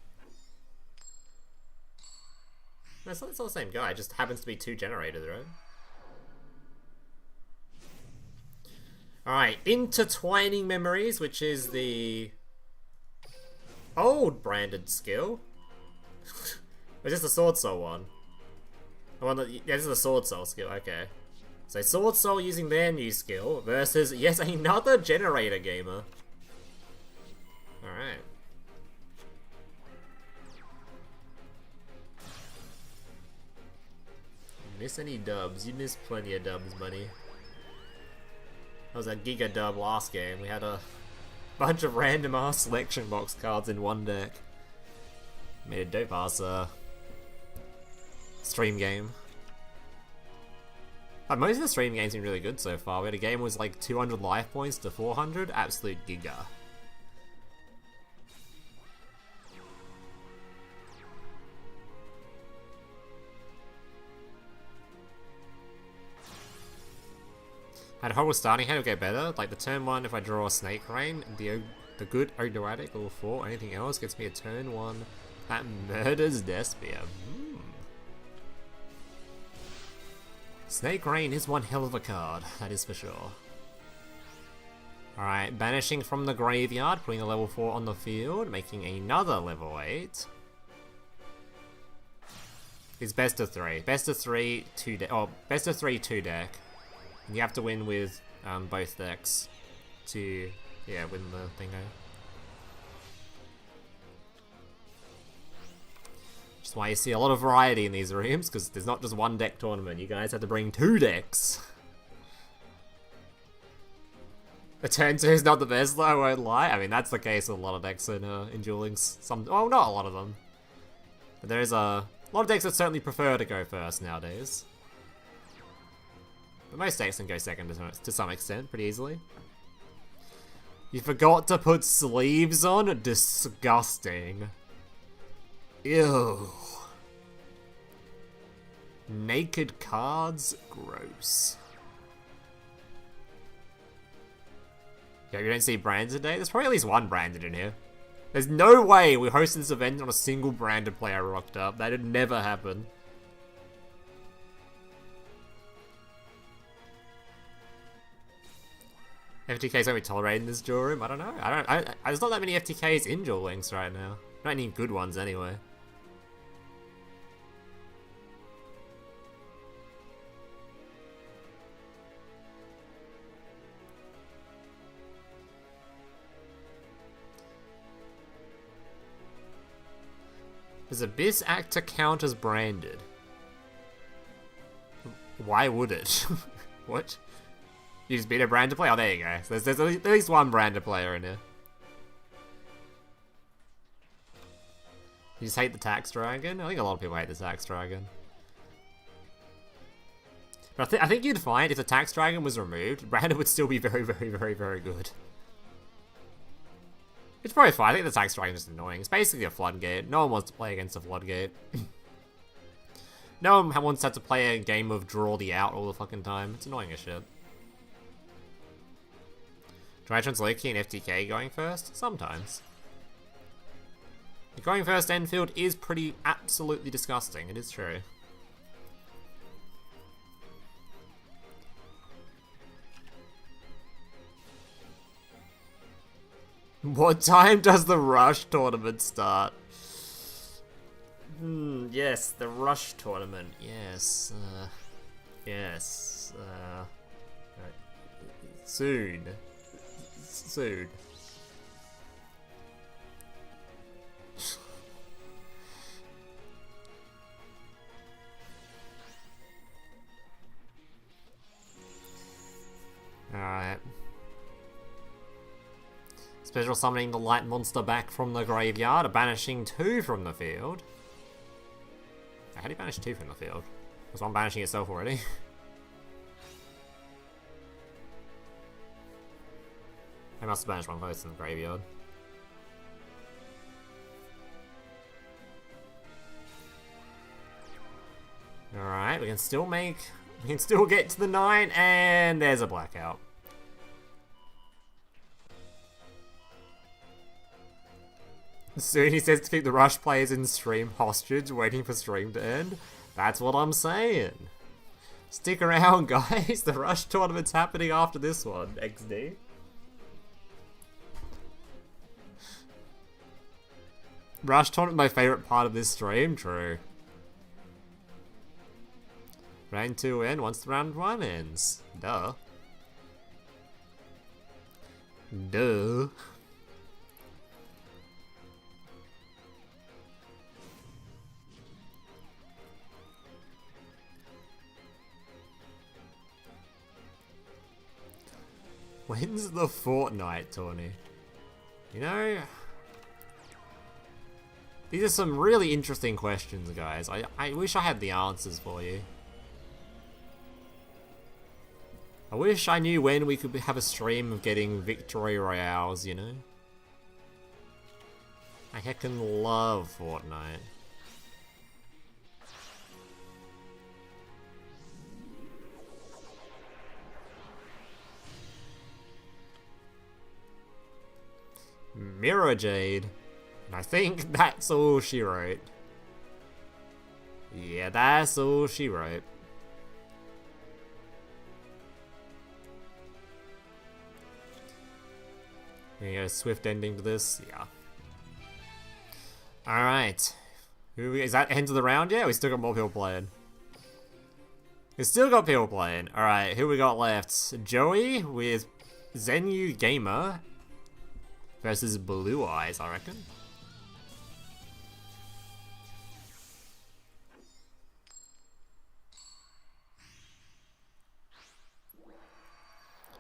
No, it's not the same guy, it just happens to be two Generators, right? Alright, Intertwining Memories, which is the old branded skill. Or just the Sword Soul one? The one that, yeah, this is the Sword Soul skill, okay. So Sword Soul using their new skill versus, yes, another Generaider gamer. Alright. You miss any dubs? You missed plenty of dubs, buddy. That was a Giga dub last game. We had a bunch of random ass selection box cards in one deck. Made a dope ass stream game. But most of the stream games have been really good so far. We had a game was like 200 life points to 400. Absolute Giga. Had horrible starting hand will get better. Like the turn 1, if I draw a Snake Rain, the good Odoatic level 4, anything else gets me a turn 1 that murders Despia. Snake Rain is one hell of a card, that is for sure. Alright, banishing from the graveyard, putting a level 4 on the field, making another level 8. It's best of 3. Best of 3, 2 deck. Oh, best of 3, 2 deck. And you have to win with both decks to, yeah, win the thingo. That's why you see a lot of variety in these rooms, because there's not just one deck tournament. You guys have to bring 2 decks. The turn 2 is not the best though, I won't lie. I mean, that's the case with a lot of decks in dueling. Well, not a lot of them. But there's a lot of decks that certainly prefer to go first nowadays. But most decks can go second to some extent, pretty easily. You forgot to put sleeves on? Disgusting. Ew. Naked cards? Gross. Yeah, you don't see brands today? There's probably at least one branded in here. There's no way we hosted this event on a single branded player rocked up. That would never happen. FTK's gonna be tolerated in this duel room? I don't know. There's not that many FTKs in Duel Links right now. Not any good ones anyway. Does Abyss Actor count as branded? Why would it? What? You just beat a branded player? Oh, there you go. So there's at least one branded player in here. You just hate the Tax Dragon? I think a lot of people hate the Tax Dragon. But I think you'd find if the Tax Dragon was removed, branded would still be very, very, very, very good. It's probably fine. I think the Tax Dragon is just annoying. It's basically a floodgate. No one wants to play against a floodgate. No one wants to have to play a game of draw the out all the fucking time. It's annoying as shit. Drytron's Loki and FTK going first? Sometimes. The going first Enfield is pretty absolutely disgusting. It is true. What time does the Rush tournament start? Yes, the Rush tournament. Yes. Yes. Soon. Soon. Alright. Special summoning the light monster back from the graveyard, banishing 2 from the field. How do you banish 2 from the field? Was one banishing itself already? I must have banished one close in the graveyard. Alright, we can still get to the 9, and there's a blackout. Soon he says to keep the Rush players in stream hostage, waiting for stream to end. That's what I'm saying. Stick around, guys. The Rush tournament's happening after this one, XD. Rush tournament, my favorite part of this stream, true. Round 2 in once round 1 ends. Duh. Duh. When's the Fortnite tourney? You know, these are some really interesting questions, guys. I wish I had the answers for you. I wish I knew when we could have a stream of getting victory royales, you know? I heckin' love Fortnite. Mirror Jade. And I think that's all she wrote. Yeah, that's all she wrote. Gonna go swift ending to this? Yeah. Alright. Is that end of the round yet? We still got more people playing. We still got people playing. Alright, who we got left? Joey with Zenu Gamer versus Blue Eyes, I reckon.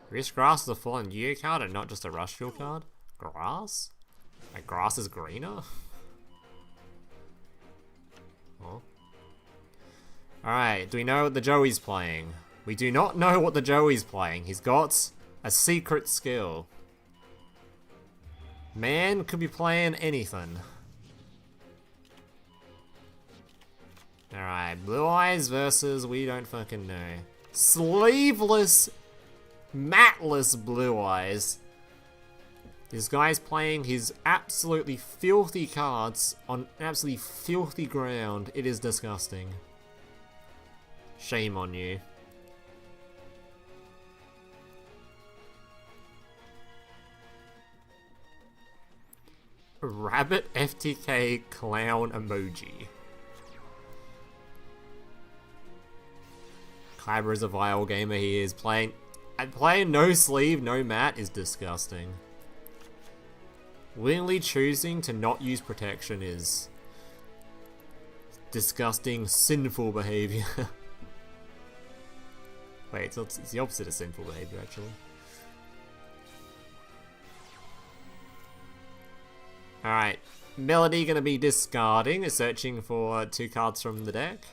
Risk Grass is a full on Yu card and not just a Rush Fuel card? Grass? Like grass is greener? Oh. Alright, do we know what the Joey's playing? We do not know what the Joey's playing. He's got a secret skill. Man could be playing anything. Alright, Blue Eyes versus we don't fucking know. Sleeveless, matless Blue Eyes. This guy's playing his absolutely filthy cards on absolutely filthy ground. It is disgusting. Shame on you. Rabbit FTK clown emoji. Kyber is a vile gamer, he is. Playing no sleeve, no mat is disgusting. Willingly choosing to not use protection is disgusting, sinful behavior. Wait, it's the opposite of sinful behavior, actually. Alright, Melody gonna be discarding, searching for 2 cards from the deck.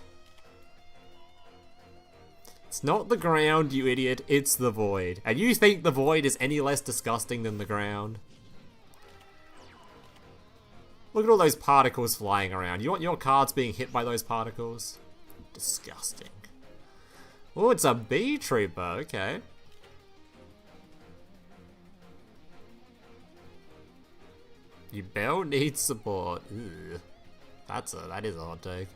It's not the ground, you idiot, it's the void. And you think the void is any less disgusting than the ground? Look at all those particles flying around. You want your cards being hit by those particles? Disgusting. Oh, it's a Beetrooper, okay. Your bell needs support. Ugh. That is a hot take.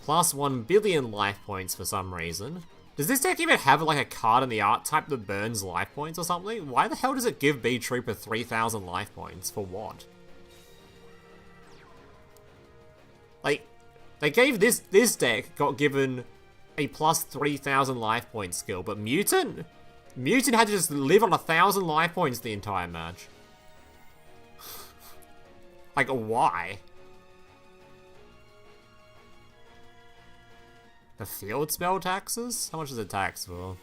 Plus 1 billion life points for some reason. Does this deck even have like a card in the art type that burns life points or something? Why the hell does it give Beetrooper 3,000 life points? For what? Like, they gave this deck got given a plus 3,000 life point skill, but Mutant had to just live on 1,000 life points the entire match. Like, why? The field spell taxes? How much does it tax for?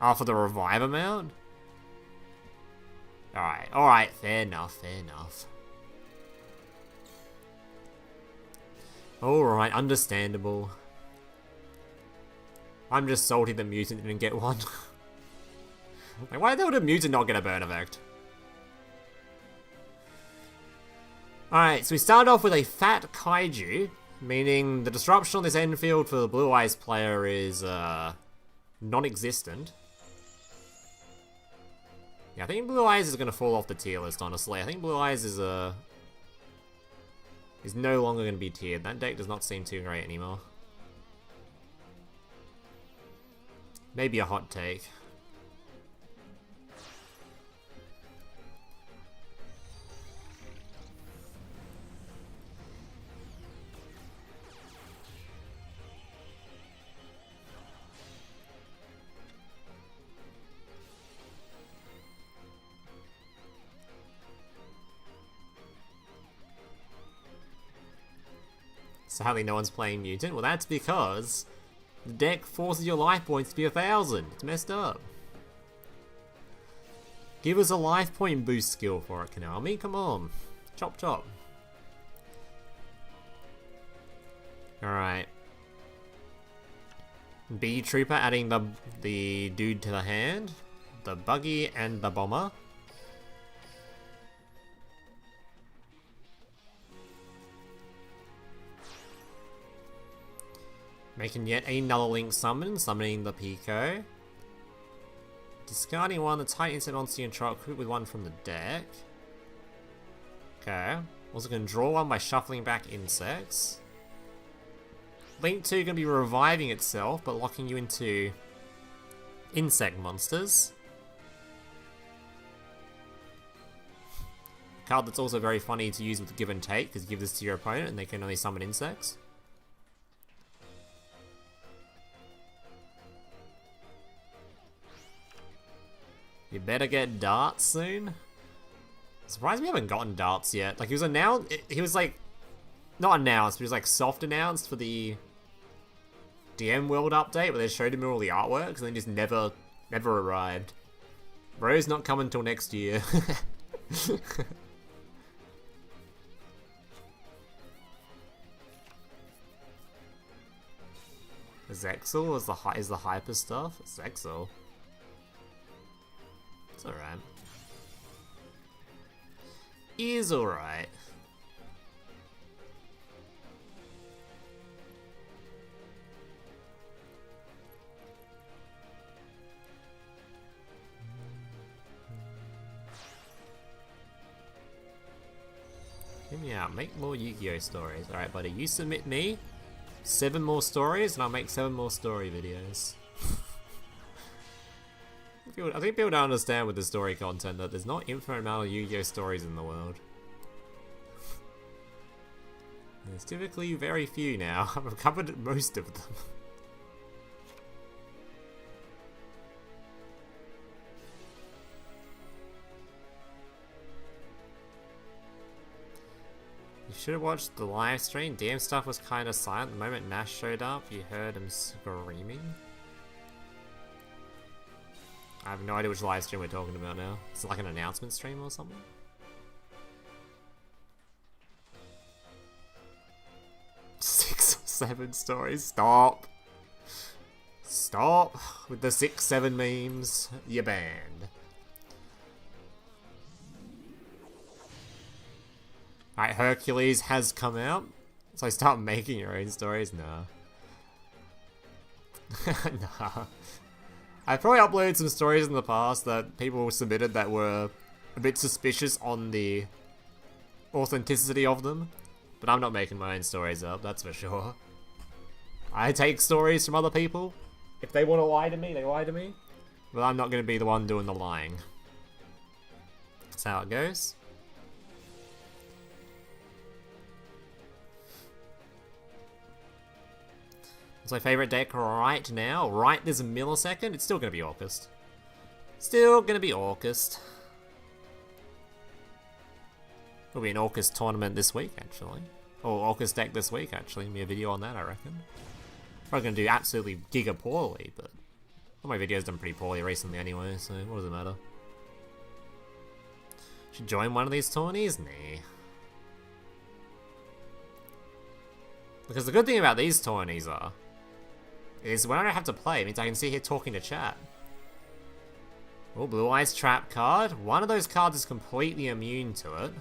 Oh, for the revive amount? Alright, fair enough. Alright, understandable. I'm just salty that Mutant didn't get one. Like, why the hell did Mutant not get a burn effect? Alright, so we start off with a fat kaiju, meaning the disruption on this end field for the Blue Eyes player is non-existent. Yeah, I think Blue Eyes is going to fall off the tier list, honestly. I think Blue Eyes is no longer going to be tiered. That deck does not seem too great anymore. Maybe a hot take. Sadly, no one's playing Mutant. Well, that's because the deck forces your life points to be 1,000. It's messed up. Give us a life point boost skill for it, Konami. Come on. Chop chop. Alright. Beetrooper adding the dude to the hand. The buggy and the bomber. Making yet another link summon, summoning the Pico. Discarding one, the Titan instant onto your control, equipped with one from the deck. Okay. Also going to draw one by shuffling back insects. Link 2 going to be reviving itself, but locking you into insect monsters. A card that's also very funny to use with the give and take, because you give this to your opponent and they can only summon insects. You better get darts soon. Surprised we haven't gotten darts yet. Like, he was announced. He was like not announced, but it was like soft announced for the DM World update where they showed him all the artworks and then just never arrived. Bro's not coming till next year. Zexal is the hyper stuff? Zexal. It's alright. Is alright. Hear me out, make more Yu-Gi-Oh stories. Alright buddy, you submit me 7 more stories and I'll make 7 more story videos. I think people don't understand with the story content that there's not infinite amount of Yu-Gi-Oh stories in the world. There's typically very few now. I've covered most of them. You should have watched the live stream. DM stuff was kind of silent. The moment Nash showed up, you heard him screaming. I have no idea which live stream we're talking about now. Is it like an announcement stream or something? Six or 7 stories. Stop. Stop with the 6, 7 memes. You're banned. Alright, Hercules has come out. So start making your own stories? Nah. Nah. I've probably uploaded some stories in the past that people submitted that were a bit suspicious on the authenticity of them. But I'm not making my own stories up, that's for sure. I take stories from other people. If they want to lie to me, they lie to me. But I'm not going to be the one doing the lying. That's how it goes. What's my favourite deck right now? Right this millisecond? It's still going to be Orcust. Still going to be Orcust. There'll be an Orcust tournament this week, actually. Or Orcust deck this week, actually. Be a video on that, I reckon. Probably going to do absolutely giga poorly, but all my videos done pretty poorly recently anyway, so what does it matter? Should join one of these tourneys? Nah. Because the good thing about these tourneys is when I don't have to play, it means I can sit here talking to chat. Oh, Blue Eyes Trap card. One of those cards is completely immune to it.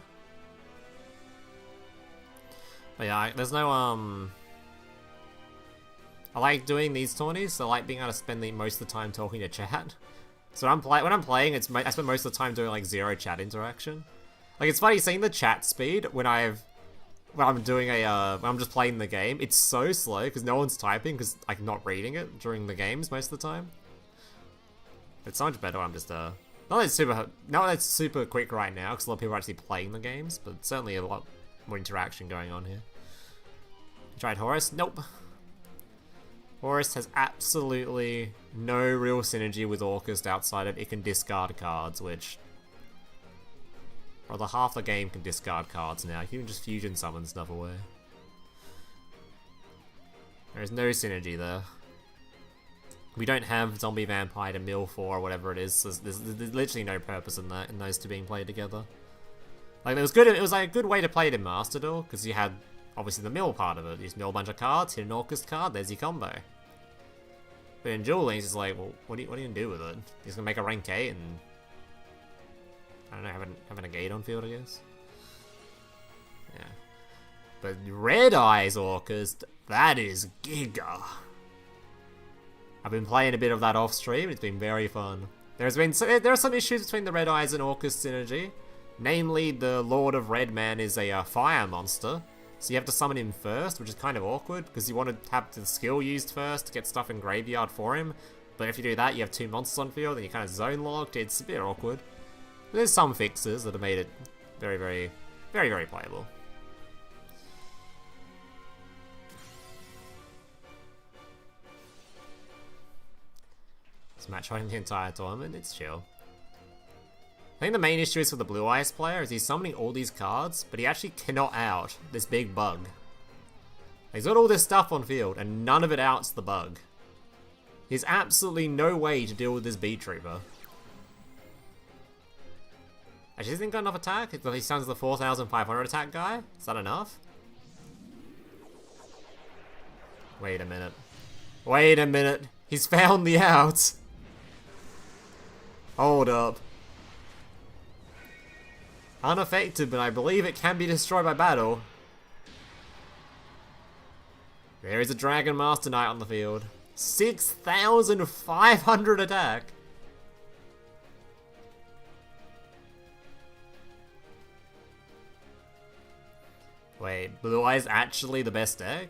But yeah, there's no, I like doing these tourneys, so I like being able to spend most of the time talking to chat. So when I'm playing, I spend most of the time doing like 0 chat interaction. Like, it's funny seeing the chat speed when I'm doing when I'm just playing the game. It's so slow because no one's typing because I'm not reading it during the games most of the time. It's so much better when I'm just not that it's super quick right now because a lot of people are actually playing the games, but certainly a lot more interaction going on here. Tried Horus? Nope. Horus has absolutely no real synergy with Orcust outside of it can discard cards, which rather half the game can discard cards now. You can just fusion summon stuff away. There is no synergy there. We don't have Zombie Vampire to mill for or whatever it is. So there's literally no purpose in that, in those two being played together. Like it was good. It was like a good way to play it in Master Duel because you had obviously the mill part of it. You just mill a bunch of cards, hit an Orcust card, there's your combo. But in Duel Links, it's like, well, what are you gonna do with it? You're just gonna make a rank 8 and I don't know, having a gate on field, I guess. Yeah. But Red Eyes Orcust, that is giga. I've been playing a bit of that off stream. It's been very fun. There are some issues between the Red Eyes and Orcust synergy. Namely, the Lord of Red Man is a fire monster. So you have to summon him first, which is kind of awkward, because you want to have the skill used first to get stuff in graveyard for him. But if you do that, you have 2 monsters on field, and you're kind of zone locked. It's a bit awkward. But there's some fixes that have made it very, very, very, very playable. It's match fighting the entire tournament, it's chill. I think the main issue is for the Blue Eyes player is he's summoning all these cards, but he actually cannot out this big bug. He's got all this stuff on field, and none of it outs the bug. There's absolutely no way to deal with this Beetrooper. Actually, isn't he got enough attack? He sounds the 4,500 attack guy? Is that enough? Wait a minute. Wait a minute. He's found the out. Hold up. Unaffected, but I believe it can be destroyed by battle. There is a Dragon Master Knight on the field. 6,500 attack. Wait, Blue Eye's actually the best deck?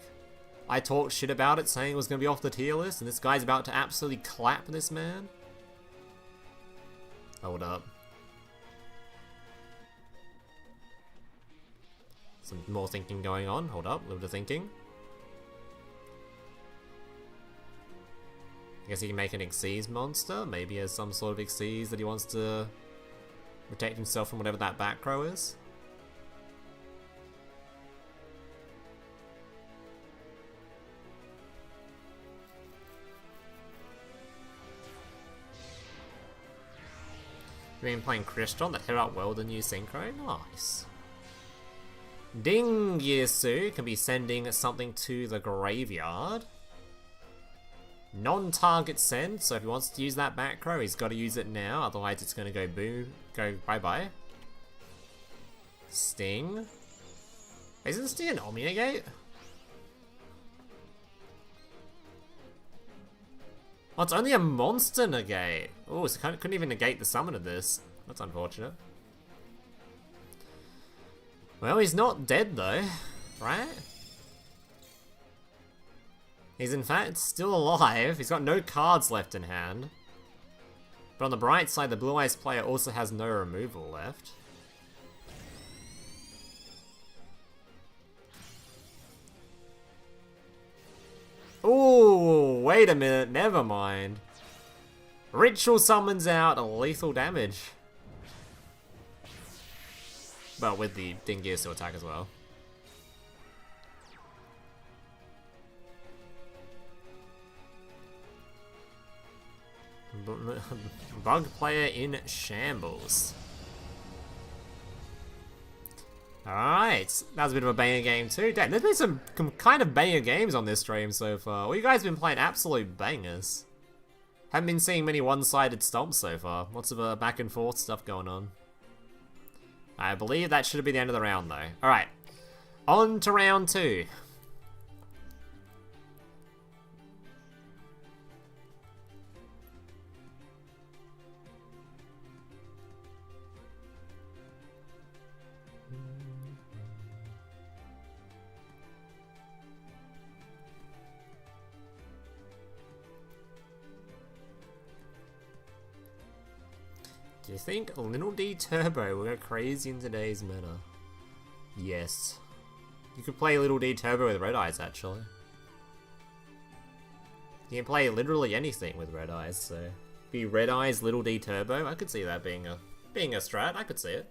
I talked shit about it, saying it was going to be off the tier list, and this guy's about to absolutely clap this man? Hold up. Some more thinking going on. Hold up, a little bit of thinking. I guess he can make an Xyz monster. Maybe he has some sort of Xyz that he wants to protect himself from whatever that back row is. You've been playing Crystron that hit out well the new Synchron? Nice. Ding Yesu can be sending something to the graveyard. Non-target send, so if he wants to use that back row, he's got to use it now, otherwise it's going to go boom, go bye-bye. Sting. Isn't Sting an Omni negate? Oh, it's only a monster negate. Oh, so couldn't even negate the summon of this. That's unfortunate. Well, he's not dead though, right? He's in fact still alive. He's got no cards left in hand. But on the bright side, the Blue Eyes player also has no removal left. Ooh, wait a minute, never mind. Ritual summons out a lethal damage. But with the Dingears to attack as well. Bug player in shambles. Alright, that was a bit of a banger game too. Damn, there's been some kind of banger games on this stream so far. Well, you guys have been playing absolute bangers. Haven't been seeing many one-sided stomps so far. Lots of back and forth stuff going on. I believe that should be the end of the round though. Alright, on to round 2. Do you think Little D Turbo will go crazy in today's meta? Yes. You could play Little D Turbo with Red Eyes, actually. You can play literally anything with Red Eyes, so... Be Red Eyes, Little D Turbo, I could see that being a strat, I could see it.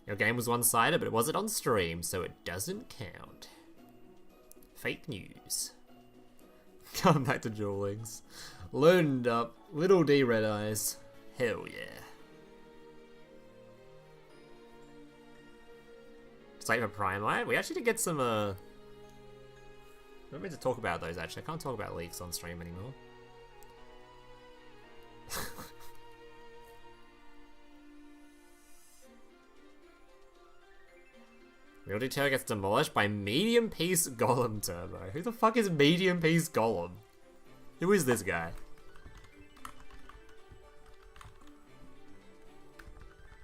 Your game was one-sided, but it wasn't on stream, so it doesn't count. Fake news. Come back to Duel Links. Loaded up. Little D Red Eyes. Hell yeah. Save for Primite. We actually did get some, I don't mean to talk about those actually. I can't talk about leaks on stream anymore. Real Turbo gets demolished by Medium Piece Golem Turbo. Who the fuck is Medium Piece Golem? Who is this guy?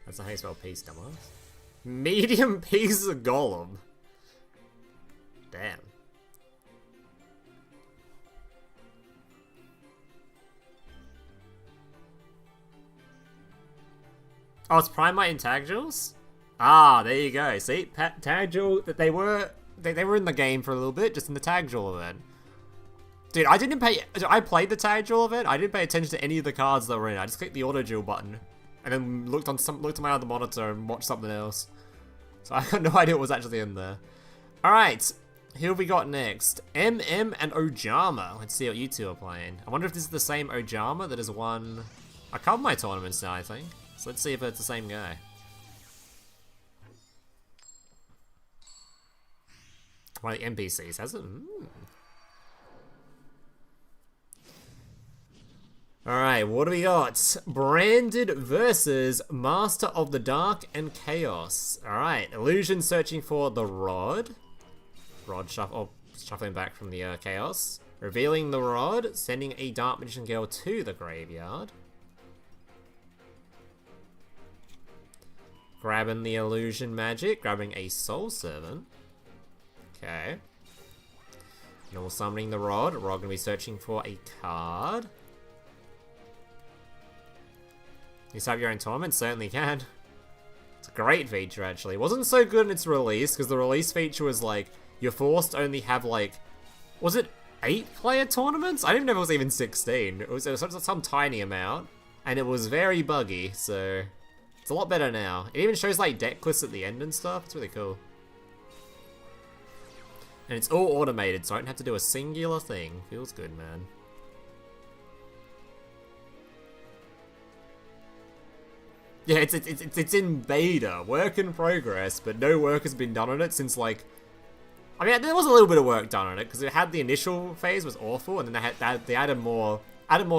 That's not how you spell peace, dumbass. Medium Piece Golem. Damn. Oh, it's Primite and Tag Jewels? Ah, there you go. See, Tag Jewel, that they were in the game for a little bit, just in the Tag Jewel event. Dude, I played the Tag Jewel event. I didn't pay attention to any of the cards that were in. I just clicked the Auto Jewel button, and then looked at my other monitor and watched something else. So I got no idea what was actually in there. Alright, who have we got next? MM and Ojama. Let's see what you two are playing. I wonder if this is the same Ojama that has won a couple of my tournaments now, I think. So let's see if it's the same guy. One of the NPCs has it? Alright, what do we got? Branded versus Master of the Dark and Chaos. Alright, Illusion searching for the Rod. Rod shuffling back from the Chaos. Revealing the Rod, sending a Dark Magician Girl to the graveyard. Grabbing the Illusion Magic, grabbing a Soul Servant. Okay. Normal summoning the Rod. Rod gonna be searching for a card. You have your own tournament? Certainly can. It's a great feature, actually. It wasn't so good in its release, because the release feature was like, you're forced to only have like, was it 8-player tournaments? I didn't even know if it was even 16. It was some tiny amount, and it was very buggy, so it's a lot better now. It even shows like deck lists at the end and stuff. It's really cool. And it's all automated, so I don't have to do a singular thing. Feels good, man. Yeah, it's in beta, work in progress, but no work has been done on it since like, I mean, there was a little bit of work done on it because it had the initial phase was awful, and then they added more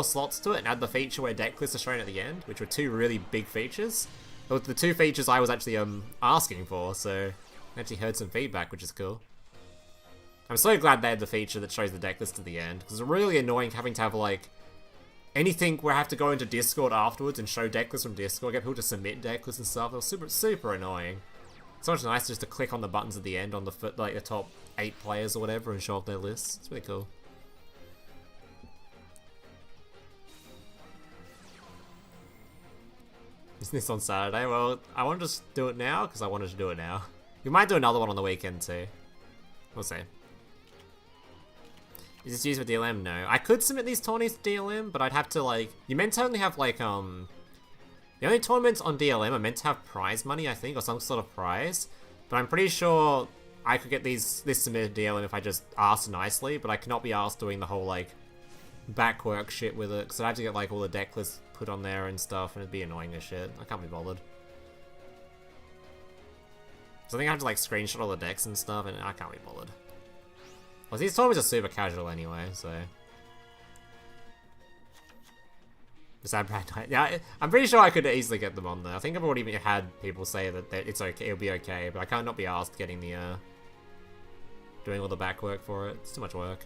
slots to it and added the feature where deck lists are shown at the end, which were two really big features. Those were the two features I was actually asking for, so I actually heard some feedback, which is cool. I'm so glad they had the feature that shows the deck list at the end because it's really annoying having to have like anything where I have to go into Discord afterwards and show deck lists from Discord, get people to submit deck lists and stuff. It was super annoying. It's so much nicer just to click on the buttons at the end on the like the top 8 players or whatever and show off their lists. It's really cool. Isn't this on Saturday? Well, I want to just do it now because I wanted to do it now. We might do another one on the weekend too. We'll see. Is this used for DLM? No. I could submit these tourneys to DLM, but I'd have to like... You meant to only have like, the only tournaments on DLM are meant to have prize money, I think, or some sort of prize. But I'm pretty sure I could get this submitted to DLM if I just asked nicely, but I cannot be asked doing the whole like, backwork shit with it, because I'd have to get like all the deck lists put on there and stuff, and it'd be annoying as shit. I can't be bothered. So I think I have to like screenshot all the decks and stuff, and I can't be bothered. Well, these tournaments are super casual anyway, so... Yeah, I'm pretty sure I could easily get them on there. I think I've already had people say that it's okay, it'll be okay, but I can't not be asked getting the, doing all the back work for it. It's too much work.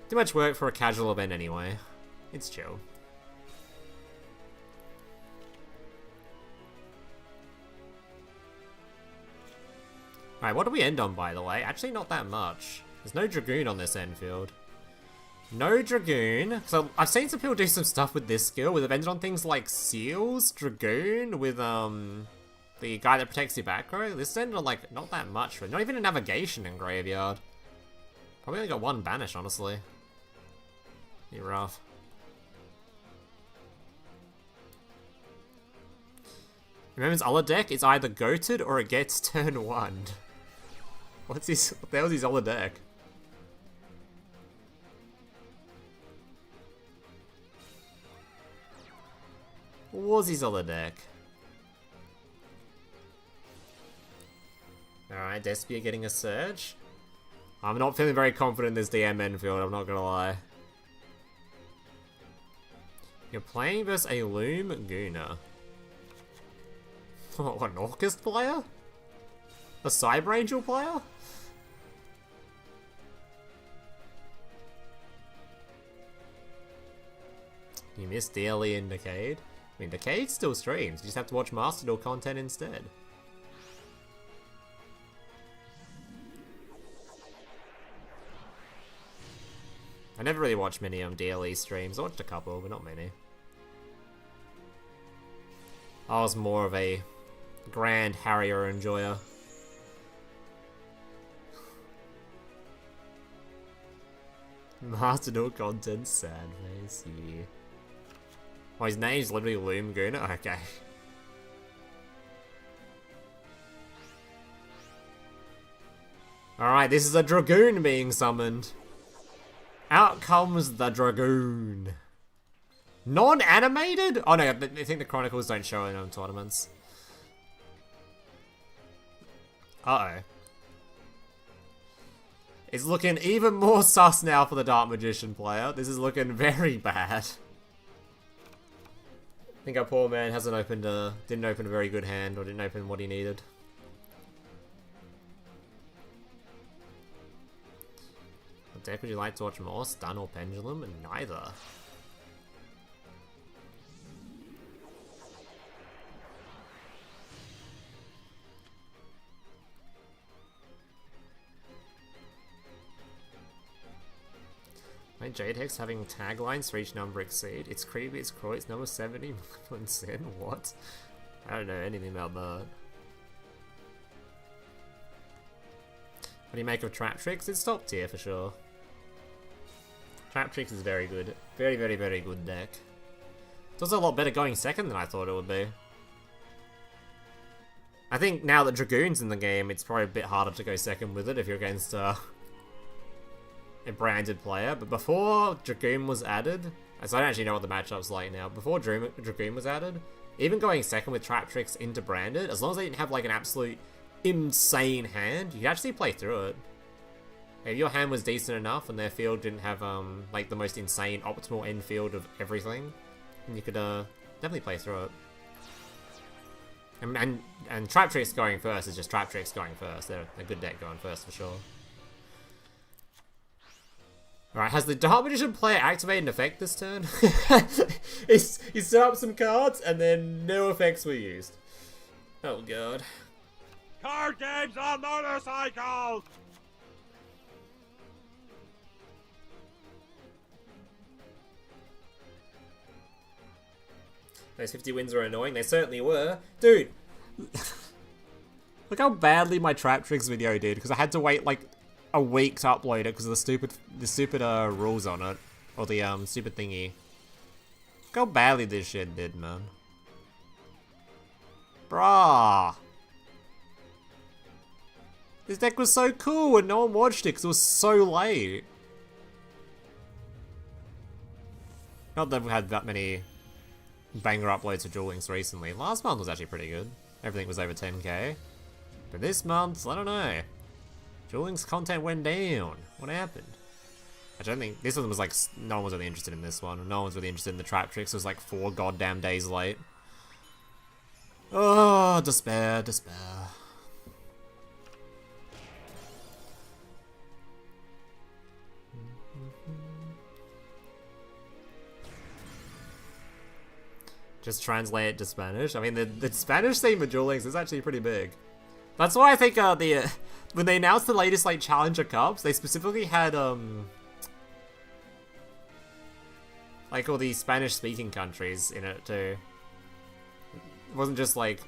Too much work for a casual event anyway. It's chill. Alright, what do we end on, by the way? Actually, not that much. There's no Dragoon on this end field. No Dragoon. So I've seen some people do some stuff with this skill, where they've ended on things like Seals, Dragoon, with, the guy that protects your back row. This ended on, like, not that much. Not even a Navigation in Graveyard. Probably only got one Banish, honestly. Be rough. Remember his other deck? It's either Goated or it gets turn 1. What's his... What the hell's his other deck? What was his other deck? Alright, Despia getting a Surge. I'm not feeling very confident in this DMN field, I'm not gonna lie. You're playing versus a Loom Gooner. What, an Orcust player? A Cyber Angel player? You missed DLE and Decade? I mean, Decade still streams, you just have to watch Master Duel content instead. I never really watched many DLE streams, I watched a couple, but not many. I was more of a Grand Harrier enjoyer. Master Duel content, sad face, yeah. Oh, his name's literally Loom Gooner? Okay. Alright, this is a Dragoon being summoned. Out comes the Dragoon. Non-animated? Oh no, I think the Chronicles don't show in tournaments. Uh-oh. It's looking even more sus now for the Dark Magician player. This is looking very bad. I think our poor man hasn't opened didn't open a very good hand, or didn't open what he needed. What deck would you like to watch more? Stun or Pendulum? And neither. My JTEX having taglines for each number exceed. It's creepy, it's cruel, it's number 70, malevolent sin. What? I don't know anything about that. What do you make of Trap Tricks? It's top tier for sure. Trap Tricks is very good. Very, very, very good deck. It's also a lot better going second than I thought it would be. I think now that Dragoon's in the game, it's probably a bit harder to go second with it if you're against a branded player, but before Dragoon was added, so I don't actually know what the matchup's like now, before Dragoon was added, even going second with Trap Tricks into branded, as long as they didn't have like an absolute insane hand, you could actually play through it. If your hand was decent enough and their field didn't have like the most insane optimal end field of everything, then you could definitely play through it. And Trap Tricks going first is just Trap Tricks going first. They're a good deck going first for sure. Alright, has the Dark Magician player activated an effect this turn? he set up some cards and then no effects were used. Oh god. Card games on motorcycles! Those 50 wins were annoying. They certainly were. Dude! Look how badly my Trap Tricks video did, because I had to wait like a week to upload it because of the stupid rules on it, or the stupid thingy. Look how badly this shit did, man. Bruh. This deck was so cool and no one watched it because it was so late. Not that we've had that many banger uploads for Duel Links recently. Last month was actually pretty good. Everything was over 10k. But this month, I don't know. Duel Links content went down. What happened? I don't think this one was like, no one was really interested in this one. No one was really interested in the Trap Tricks. It was like 4 goddamn days late. Oh, despair, despair. Just translate it to Spanish. I mean, the Spanish theme of Duel Links is actually pretty big. That's why I think when they announced the latest like Challenger Cups, they specifically had like all these Spanish-speaking countries in it too. It wasn't just like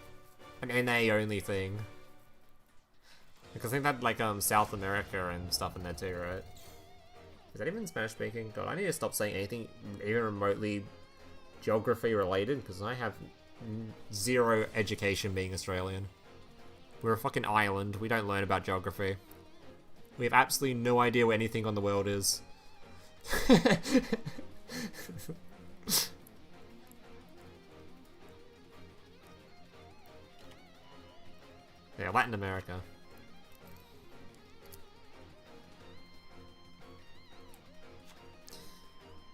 an NA only thing. Because I think that like South America and stuff in there too, right? Is that even Spanish-speaking? God, I need to stop saying anything even remotely geography related, because I have zero education being Australian. We're a fucking island. We don't learn about geography. We have absolutely no idea where anything on the world is. Yeah, Latin America.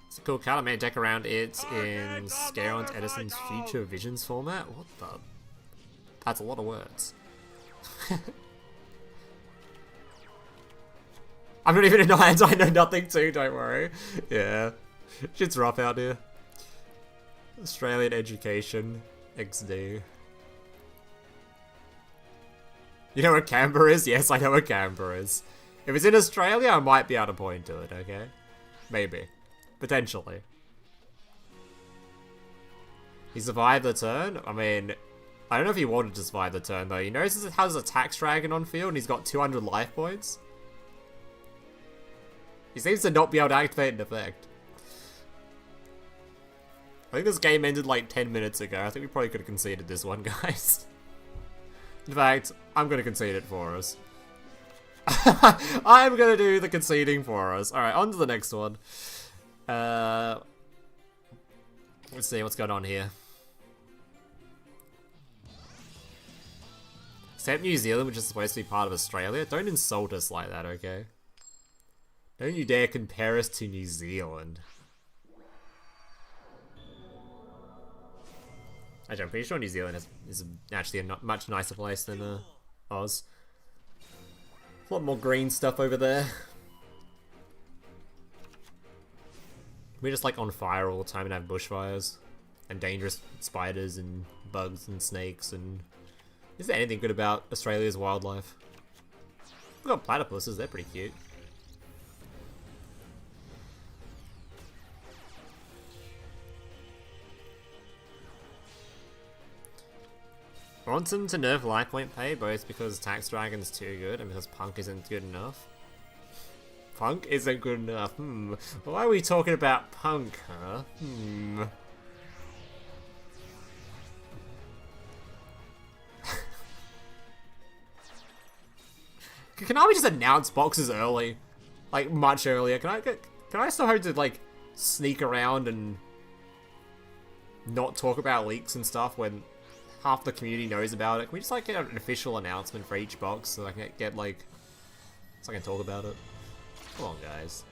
It's a cool card. I made a deck around it in Scaron's Edison's Future Visions format. What the? That's a lot of words. I'm not even in Irons, I know nothing too, don't worry. Yeah. Shit's rough out here. Australian education. XD. You know what Canberra is? Yes, I know what Canberra is. If it's in Australia, I might be able to point to it, okay? Maybe. Potentially. He survived the turn? I mean, I don't know if he wanted to survive the turn though. You notice it has a tax dragon on field and he's got 200 life points? He seems to not be able to activate an effect. I think this game ended like 10 minutes ago. I think we probably could have conceded this one, guys. In fact, I'm going to concede it for us. I'm gonna do the conceding for us. Alright, on to the next one. Let's see what's going on here. Except New Zealand, which is supposed to be part of Australia. Don't insult us like that, okay? Don't you dare compare us to New Zealand. Actually, I'm pretty sure New Zealand is actually a much nicer place than Oz. A lot more green stuff over there. We're just like on fire all the time and have bushfires. And dangerous spiders and bugs and snakes and... Is there anything good about Australia's wildlife? We've got platypuses, they're pretty cute. I want them to nerf life point pay, both because Tax Dragon's too good and because Punk isn't good enough. Punk isn't good enough, Why are we talking about Punk, huh? Can I just announce boxes early? Like, much earlier? Can I still hope to, like, sneak around and not talk about leaks and stuff when half the community knows about it? Can we just, like, get an official announcement for each box so I can get, like... so I can talk about it? Come on, guys.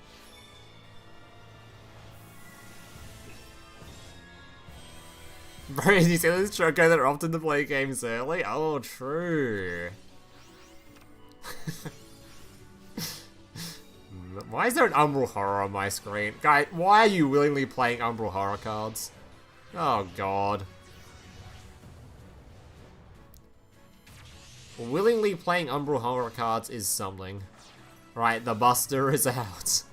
Bro, New Zealand's Choco that are often to play games early? Oh, true. Why is there an Umbral Horror on my screen? Guy, why are you willingly playing Umbral Horror cards? Oh god. Willingly playing Umbral Horror cards is something. Right, the Buster is out.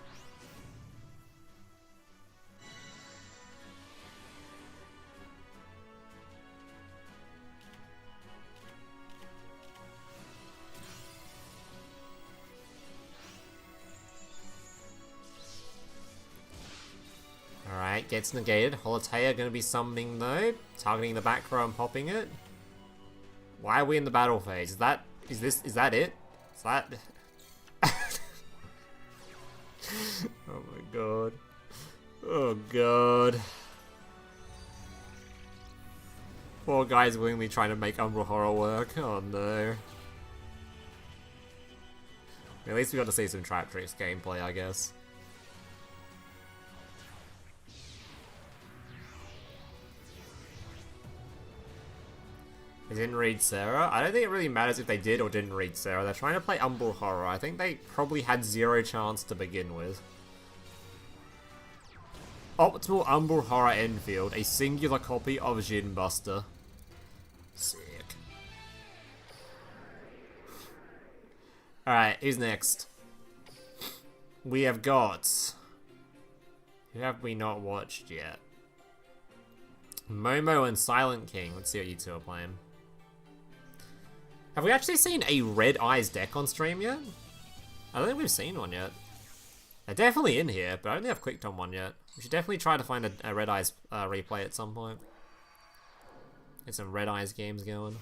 Alright, gets negated. Holotea gonna be summoning though. Targeting the back row and popping it. Why are we in the battle phase? Is that it? Is that... oh my god. Oh god. Poor guy's willingly trying to make Umbral Horror work. Oh no. At least we got to see some Trap Tricks gameplay, I guess. They didn't read Sarah? I don't think it really matters if they did or didn't read Sarah. They're trying to play Umbral Horror. I think they probably had zero chance to begin with. Optimal Umbral Horror Enfield, a singular copy of Jin Buster. Sick. Alright, who's next? We have got... Who have we not watched yet? Momo and Silent King. Let's see what you two are playing. Have we actually seen a Red Eyes deck on stream yet? I don't think we've seen one yet. They're definitely in here, but I don't think I've clicked on one yet. We should definitely try to find a Red Eyes replay at some point. Get some Red Eyes games going.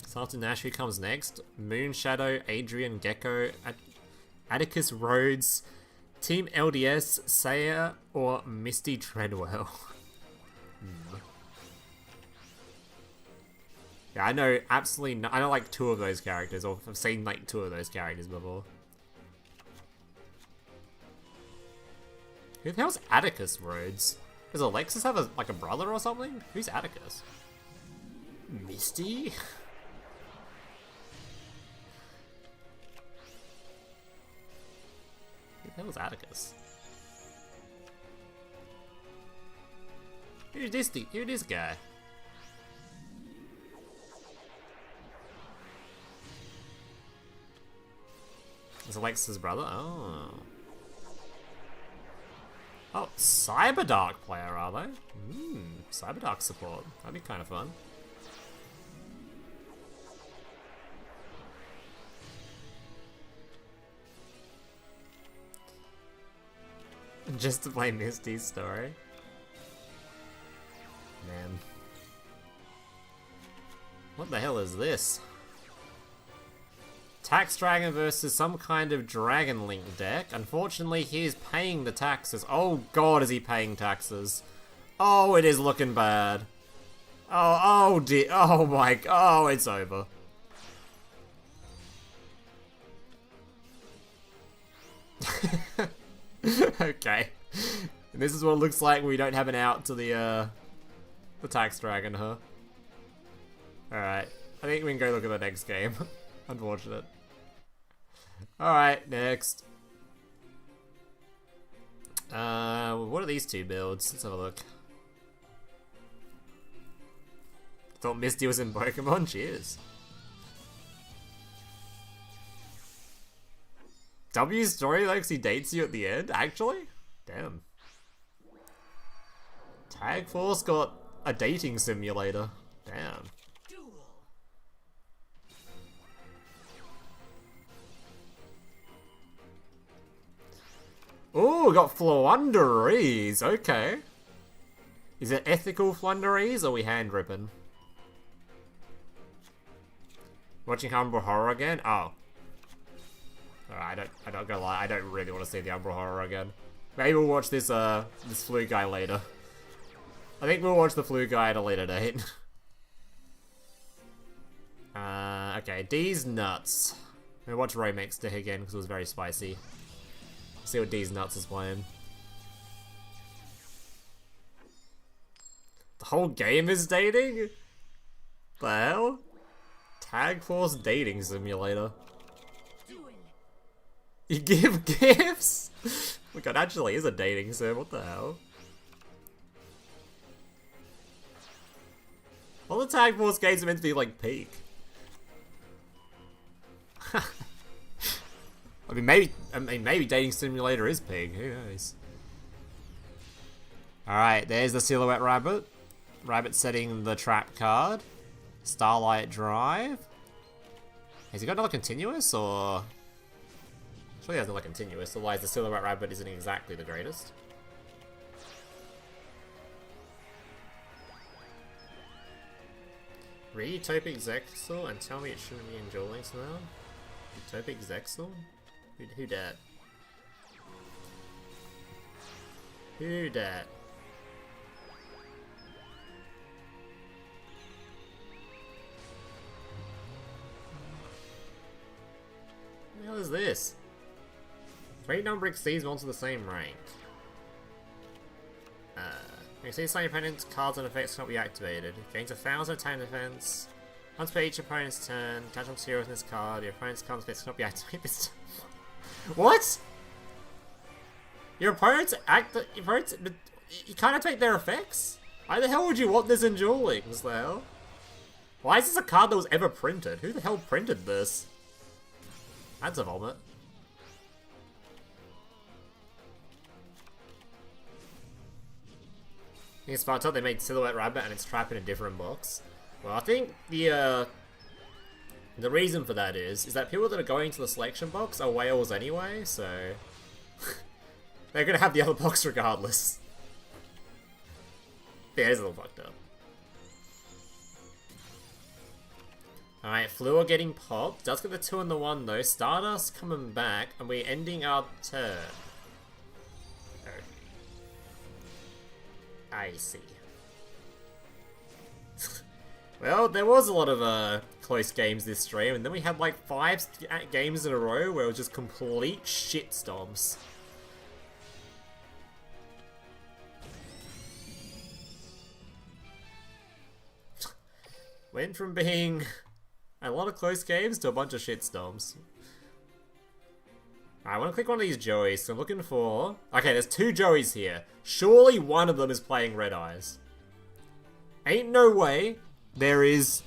Sultan Nash, who comes next? Moon Shadow, Adrian Gecko, Atticus Rhodes, Team LDS, Saya, or Misty Treadwell? Yeah, I know absolutely I know like two of those characters, or I've seen like two of those characters before. Who the hell's Atticus Rhodes? Does Alexis have like a brother or something? Who's Atticus? Misty? Who the hell is Atticus? Who's this guy? Is Alexis' brother? Oh. Oh, Cyberdark player, are they? Cyberdark support. That'd be kind of fun. Just to play Misty's story. Man. What the hell is this? Tax Dragon versus some kind of Dragon Link deck. Unfortunately, he is paying the taxes. Oh god, is he paying taxes? Oh, it is looking bad. Oh dear. Oh my. Oh, it's over. Okay. And this is what it looks like when we don't have an out to the Tax Dragon, huh? Alright. I think we can go look at the next game. Unfortunate. Alright, next. What are these two builds? Let's have a look. Thought Misty was in Pokemon? She is. W's story actually dates you at the end? Actually? Damn. Tag Force got a dating simulator. Damn. Ooh, got Flunderies. Okay. Is it ethical Flunderies or are we hand ripping? Watching Umbra Horror again? Oh. Alright, I don't gonna lie, I don't really want to see the Umbra Horror again. Maybe we'll watch this this flu guy later. I think we'll watch the flu guy at a later date. Okay, D's nuts. I'm gonna watch Romex deck again because it was very spicy. See what D's nuts is playing. The whole game is dating? The hell? Tag Force dating simulator. You give gifts? Oh god, actually is a dating sim, what the hell? All the Tag Force games are meant to be like peak. I mean, maybe Dating Simulator is pig. Who knows? Alright, there's the Silhouette Rabbit. Rabbit setting the trap card. Starlight Drive. Has he got another continuous, or... Surely he has another continuous, otherwise the Silhouette Rabbit isn't exactly the greatest. Read Utopic Zexal and tell me it shouldn't be in Duel Links now? Utopic Zexal? Who dat? Who dat? What the hell is this? 3 number exceeds onto the same rank. You see some opponent's cards and effects cannot be activated. Gains 1,000 attack defense. Once per each opponent's turn, attach on zeros in this card. Your opponent's cards and effects cannot be activated this turn. What? Your opponents you can't activate their effects? Why the hell would you want this in Duel Links, the hell? Why is this a card that was ever printed? Who the hell printed this? That's a vomit. I think it's fun. I thought they made Silhouette Rabbit and it's trapped in a different box. Well, I think the reason for that is that people that are going to the selection box are whales anyway, so they're gonna have the other box regardless. Yeah, it's a little fucked up. Alright, Fleur getting popped. Does get the 2 and the 1 though. Stardust coming back, and we're ending our turn. I see. Well, there was a lot of close games this stream, and then we had like 5 games in a row where it was just complete shitstorms. Went from being a lot of close games to a bunch of shitstorms. I want to click one of these Joeys, so I'm looking for... Okay, there's 2 Joeys here. Surely one of them is playing Red Eyes. Ain't no way there is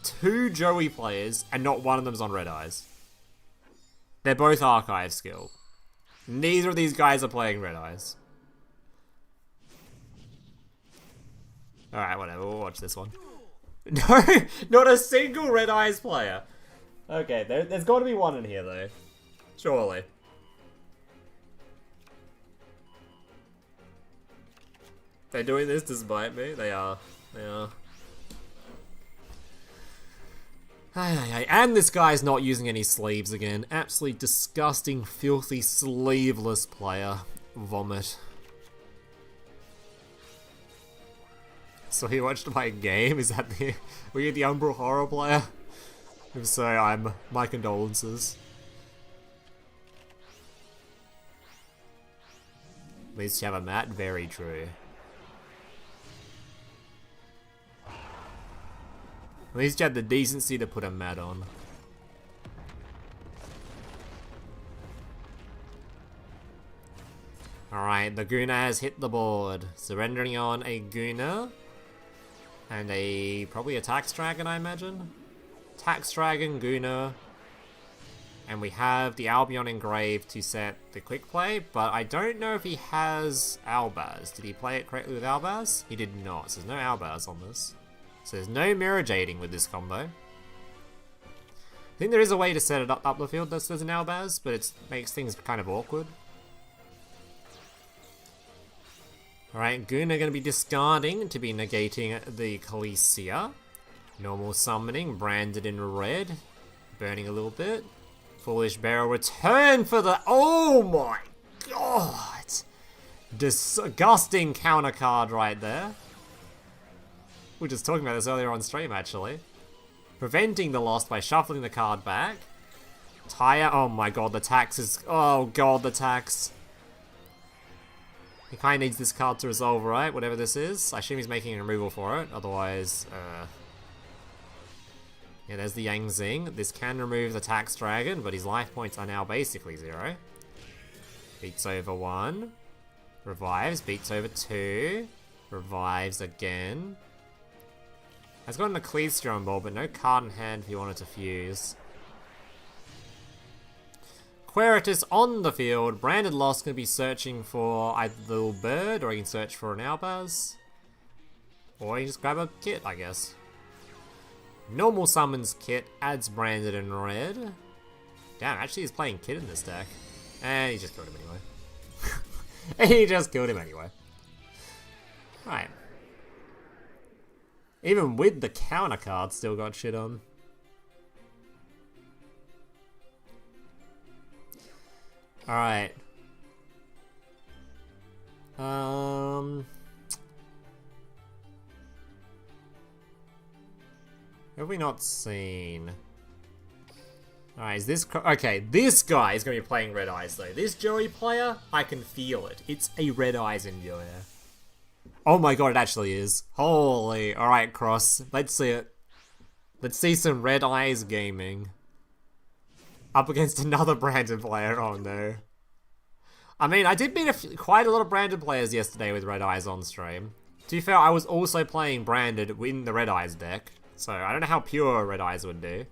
2 Joey players and not one of them's on Red Eyes. They're both Archive skill. Neither of these guys are playing Red Eyes. Alright, whatever, we'll watch this one. No, not a single Red Eyes player. Okay, there's got to be one in here though. Surely. They're doing this to spite me? They are. They are. And this guy's not using any sleeves again. Absolutely disgusting, filthy, sleeveless player. Vomit. So he watched my game? Is that the... Were you the Umbral Horror player? If so, my condolences. At least you have a mat? Very true. At least you had the decency to put a mat on. Alright, the Guna has hit the board. Surrendering on a Guna. And probably a Tax Dragon, I imagine. Tax Dragon, Guna. And we have the Albion engraved to set the quick play, but I don't know if he has Albaz. Did he play it correctly with Albaz? He did not, so there's no Albaz on this. So there's no mirror jading with this combo. I think there is a way to set it up the field that says an Albaz, but it makes things kind of awkward. Alright, Guna going to be discarding to be negating the Khaleesi. Normal summoning, branded in red. Burning a little bit. Foolish Barrel return for the... Oh my god! Disgusting counter card right there. We were just talking about this earlier on stream, actually. Preventing the loss by shuffling the card back. Tire, oh my god, the tax is... Oh god, the tax. He kind of needs this card to resolve, right? Whatever this is. I assume he's making a removal for it. Otherwise, yeah, there's the Yang Zing. This can remove the Tax Dragon, but his life points are now basically 0. Beats over 1. Revives. Beats over 2. Revives again. Has gotten a Cleavester on board, but no card in hand if he wanted to fuse. Queritus on the field. Branded Lost going to be searching for either the little bird, or he can search for an Albaz. Or he can just grab a kit, I guess. Normal summons kit, adds branded in red. Damn, actually he's playing kit in this deck. And he just killed him anyway. He just killed him anyway. Right. Even with the counter card, still got shit on. Alright. Have we not seen? Alright, is this... Okay, this guy is going to be playing Red Eyes, though. This Joey player, I can feel it. It's a Red Eyes enjoyer. Oh my god, it actually is. Holy... Alright, Cross. Let's see it. Let's see some Red Eyes gaming. Up against another branded player. Oh no. I mean, I did beat quite a lot of branded players yesterday with Red Eyes on stream. To be fair, I was also playing branded in the Red Eyes deck. So, I don't know how pure Red Eyes would do.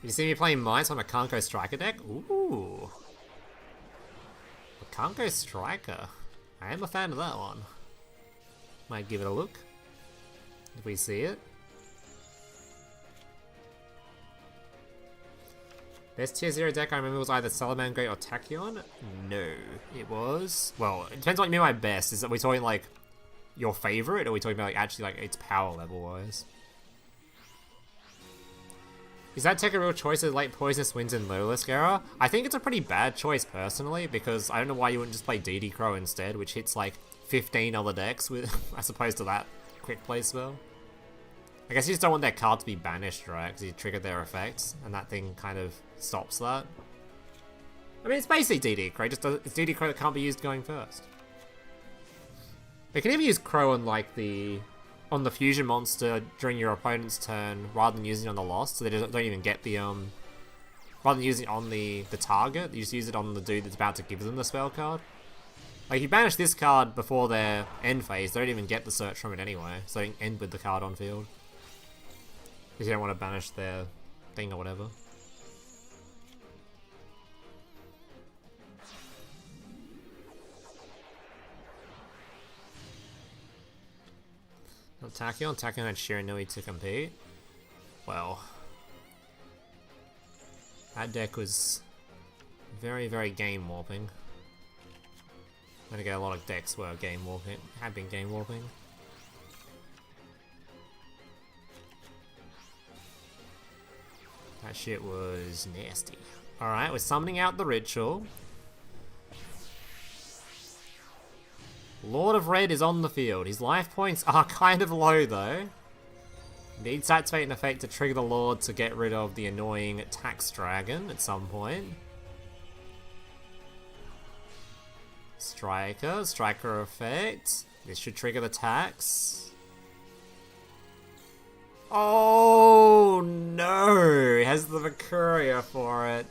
You see me playing Mice on a Kanko Striker deck? Ooh. A Kanko Striker. I am a fan of that one. Might give it a look. If we see it. Best tier 0 deck I remember was either Salamangreat or Tachyon? No. It was... Well, it depends on what you mean by best. Is that we talking like your favorite, or are we talking about like actually like its power level wise? Is that tech a real choice of like Poisonous Winds and Lowlisk era? I think it's a pretty bad choice personally, because I don't know why you wouldn't just play DD Crow instead, which hits like 15 other decks with as opposed to that quick play spell. I guess you just don't want that card to be banished, right? Because you triggered their effects, and that thing kind of stops that. I mean, it's basically DD Crow, just it's DD Crow that can't be used going first. They can even use Crow on like on the fusion monster during your opponent's turn, rather than using it on the lost, so they don't even get the rather than using it on the target, you just use it on the dude that's about to give them the spell card. Like, if you banish this card before their end phase, they don't even get the search from it anyway, so they can end with the card on field. Because you don't want to banish their thing or whatever. Tachyon had Shiranui to compete. Well, that deck was very, very game warping. gonna get a lot of decks where game warping have been game warping. That shit was nasty. Alright, we're summoning out the ritual. Lord of Red is on the field. His life points are kind of low though. Needs to activate an effect to trigger the Lord to get rid of the annoying tax dragon at some point. Striker effect. This should trigger the tax. Oh no! It has the Mercuria for it.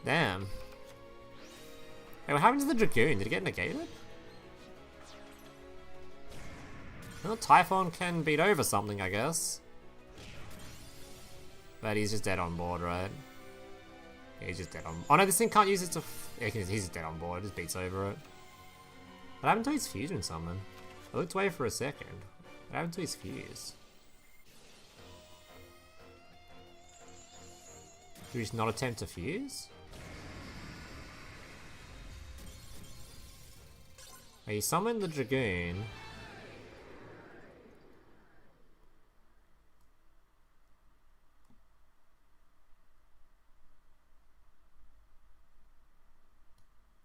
Damn. Hey, what happened to the Dragoon? Did it get negated? Well, Typhon can beat over something, I guess. But he's just dead on board, right? Yeah, he's just dead on... Oh no, this thing can't use it to... Yeah, he's just dead on board, it just beats over it. What happened to his fusion summon? I looked away for a second. What happened to his fuse? Did he just not attempt to fuse? Oh, he summoned the Dragoon.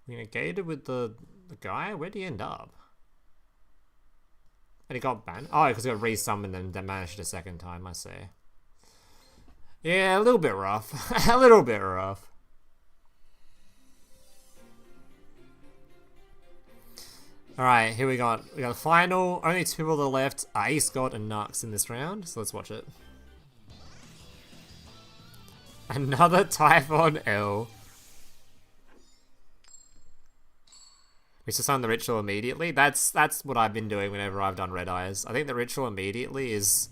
He negated with the guy? Where'd he end up? And he got banned? Oh, because he got resummoned and then managed a second time, I see. Yeah, a little bit rough. A little bit rough. Alright, here we got the final. Only two people left. Ace God and Nux in this round, so let's watch it. Another Typhon L. We should summon the ritual immediately. That's what I've been doing whenever I've done Red Eyes. I think the ritual immediately is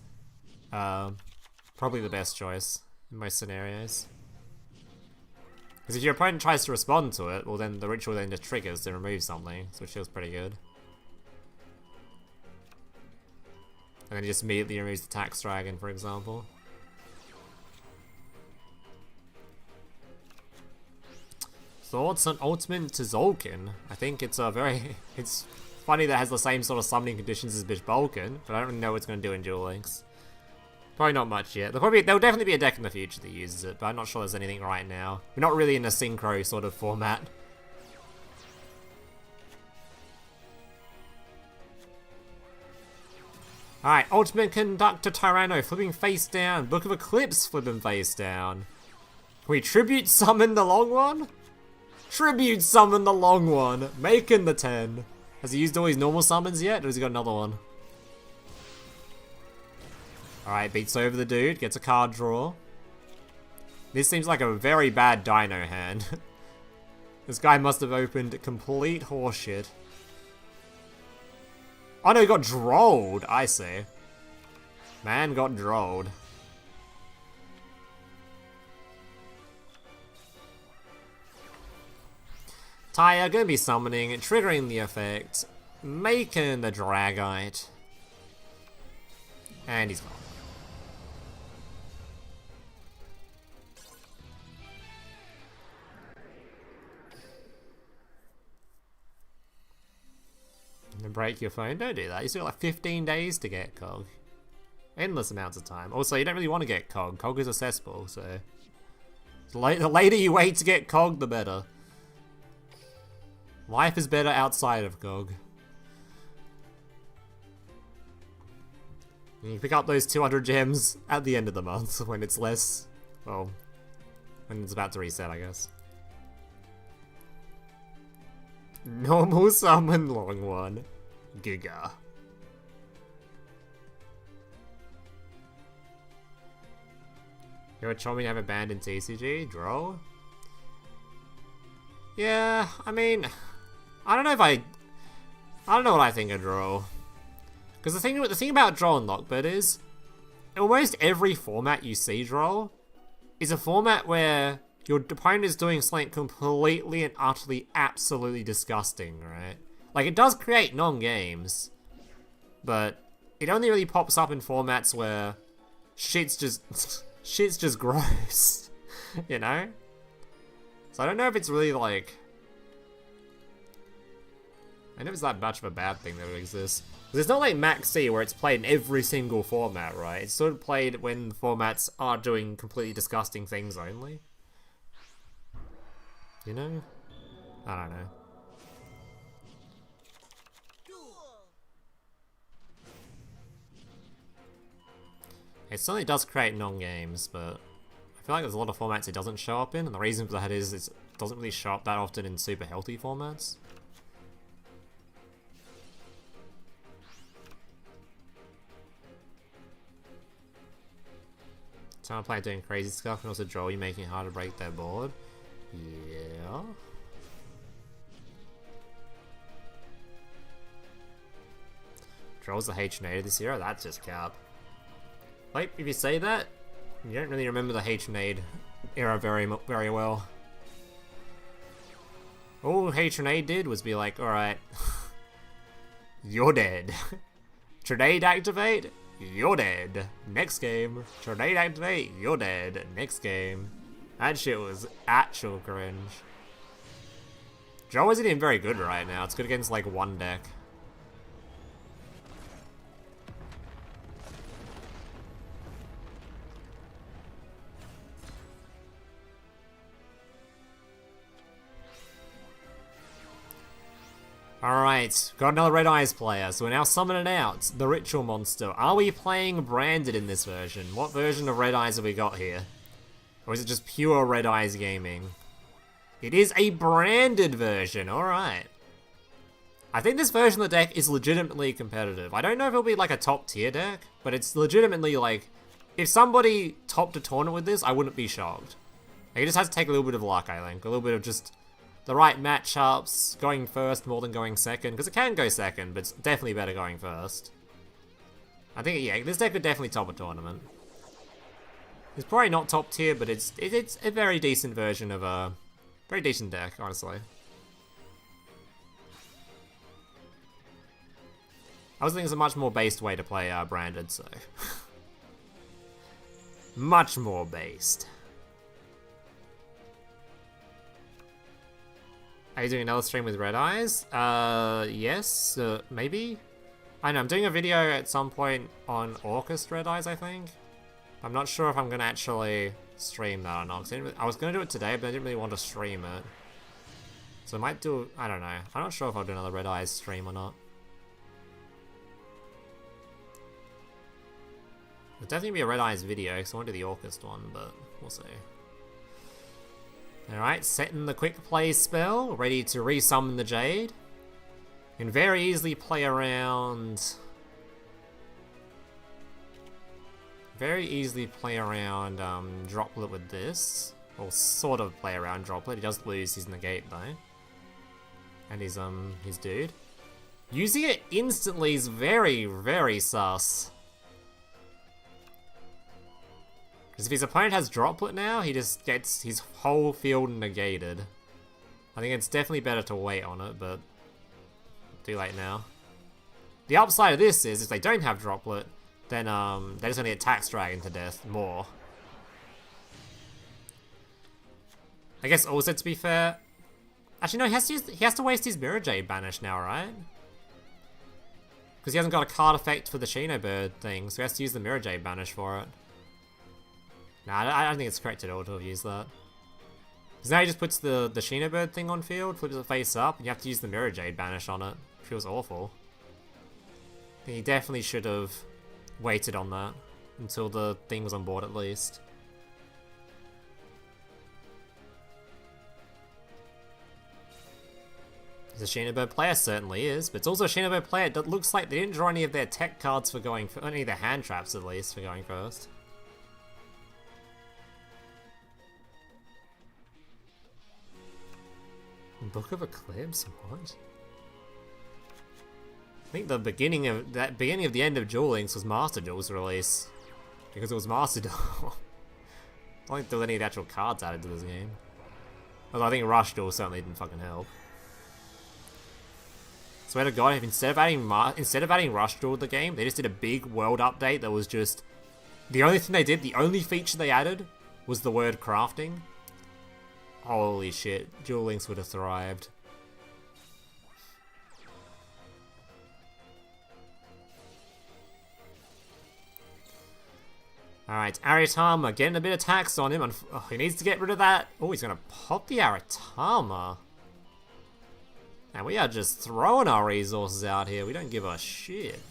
probably the best choice in most scenarios. Because if your opponent tries to respond to it, well then the ritual then just triggers to remove something, which feels pretty good. And then he just immediately removes the tax dragon, for example. Thoughts on Ultimate to Zolkin? I think it's a very... It's funny that it has the same sort of summoning conditions as Bish Vulcan, but I don't really know what it's going to do in Duel Links. Probably not much yet. There'll definitely be a deck in the future that uses it, but I'm not sure there's anything right now. We're not really in a synchro sort of format. Alright, Ultimate Conductor Tyranno flipping face down. Book of Eclipse flipping face down. Can we Tribute Summon the long one? Tribute Summon the long one. Making the 10. Has he used all his normal summons yet, or has he got another one? Alright, beats over the dude, gets a card draw. This seems like a very bad dino hand. This guy must have opened complete horseshit. Oh no, he got drolled, I see. Man got drolled. Taya gonna be summoning, triggering the effect, making the Dragite. And he's gone. And break your phone? Don't do that. You still got like 15 days to get Cog. Endless amounts of time. Also, you don't really want to get Cog. Cog is a cesspool, so... The later you wait to get Cog, the better. Life is better outside of Cog. You can pick up those 200 gems at the end of the month when it's less... Well, when it's about to reset, I guess. Normal summon long one. Giga. You would tell me to have abandoned TCG? Draw? Yeah, I mean... I don't know what I think of draw. Because the thing about draw and Lockbird is... almost every format you see draw is a format where your opponent is doing something completely and utterly absolutely disgusting, right? Like, it does create non-games, but it only really pops up in formats where shit's just gross, you know? So I don't know if it's really, like... I know it's that much of a bad thing that it exists. Because it's not like Max C where it's played in every single format, right? It's sort of played when the formats are doing completely disgusting things only. You know? I don't know. It certainly does create non-games, but I feel like there's a lot of formats it doesn't show up in, and the reason for that is it doesn't really show up that often in super healthy formats. Someone playing doing crazy stuff, and also Joey making it hard to break their board. Yeah. Joel's the H-Nader this year? That's just cap. Like, if you say that, you don't really remember the H-Nade era very well. All H-Nade did was be like, alright, you're dead. Tornade activate, you're dead. Next game. Tornade activate, you're dead. Next game. That shit was actual cringe. Joel isn't even very good right now. It's good against like one deck. Alright, got another Red Eyes player, so we're now summoning out the Ritual Monster. Are we playing branded in this version? What version of Red Eyes have we got here? Or is it just pure Red Eyes gaming? It is a branded version, alright. I think this version of the deck is legitimately competitive. I don't know if it'll be like a top tier deck, but it's legitimately like, if somebody topped a tournament with this, I wouldn't be shocked. Like, it just has to take a little bit of luck, I think. A little bit of just the right matchups, going first more than going second, because it can go second, but it's definitely better going first. I think, yeah, this deck could definitely top a tournament. It's probably not top tier, but it's a very decent version of a very decent deck, honestly. I was thinking it's a much more based way to play branded, so much more based. Are you doing another stream with Red Eyes? Yes, maybe? I know, I'm doing a video at some point on Orcust Red Eyes, I think. I'm not sure if I'm going to actually stream that or not. I was going to do it today, but I didn't really want to stream it. So I might do, I don't know. I'm not sure if I'll do another Red Eyes stream or not. There'll definitely be a Red Eyes video, because I want to do the Orcust one, but we'll see. Alright, setting the quick play spell, ready to resummon the Jade. Can very easily play around... Droplet with this. Or sort of play around Droplet. He does lose his negate though. And his dude. Using it instantly is very, very sus. Because if his opponent has Droplet now, he just gets his whole field negated. I think it's definitely better to wait on it, but too late now. The upside of this is, if they don't have Droplet, then they're just going to get Tax Dragon to death more. I guess also, to be fair... Actually, no, he has to waste his Mirror Jade Banish now, right? Because he hasn't got a card effect for the Shino Bird thing, so he has to use the Mirror Jade Banish for it. Nah, I don't think it's correct at all to have used that. Because now he just puts the Shino Bird thing on field, flips it face up, and you have to use the Mirror Jade Banish on it. It feels awful. I think he definitely should have waited on that until the thing was on board at least. The Shino Bird player certainly is, but it's also a Shino Bird player that looks like they didn't draw any of their tech cards for going for any of their hand traps at least for going first. Book of Eclipse? What? I think the beginning of the end of Duel Links was Master Duel's release. Because it was Master Duel. I don't think there were any of the actual cards added to this game. Although I think Rush Duel certainly didn't fucking help. Swear to God, if instead of adding Rush Duel to the game, they just did a big world update that was just... The only thing they did, the only feature they added, was the word crafting. Holy shit, Duel Links would have thrived. Alright, Aratama, getting a bit of tax on him. Oh, he needs to get rid of that. Oh, he's going to pop the Aratama. And we are just throwing our resources out here. We don't give a shit.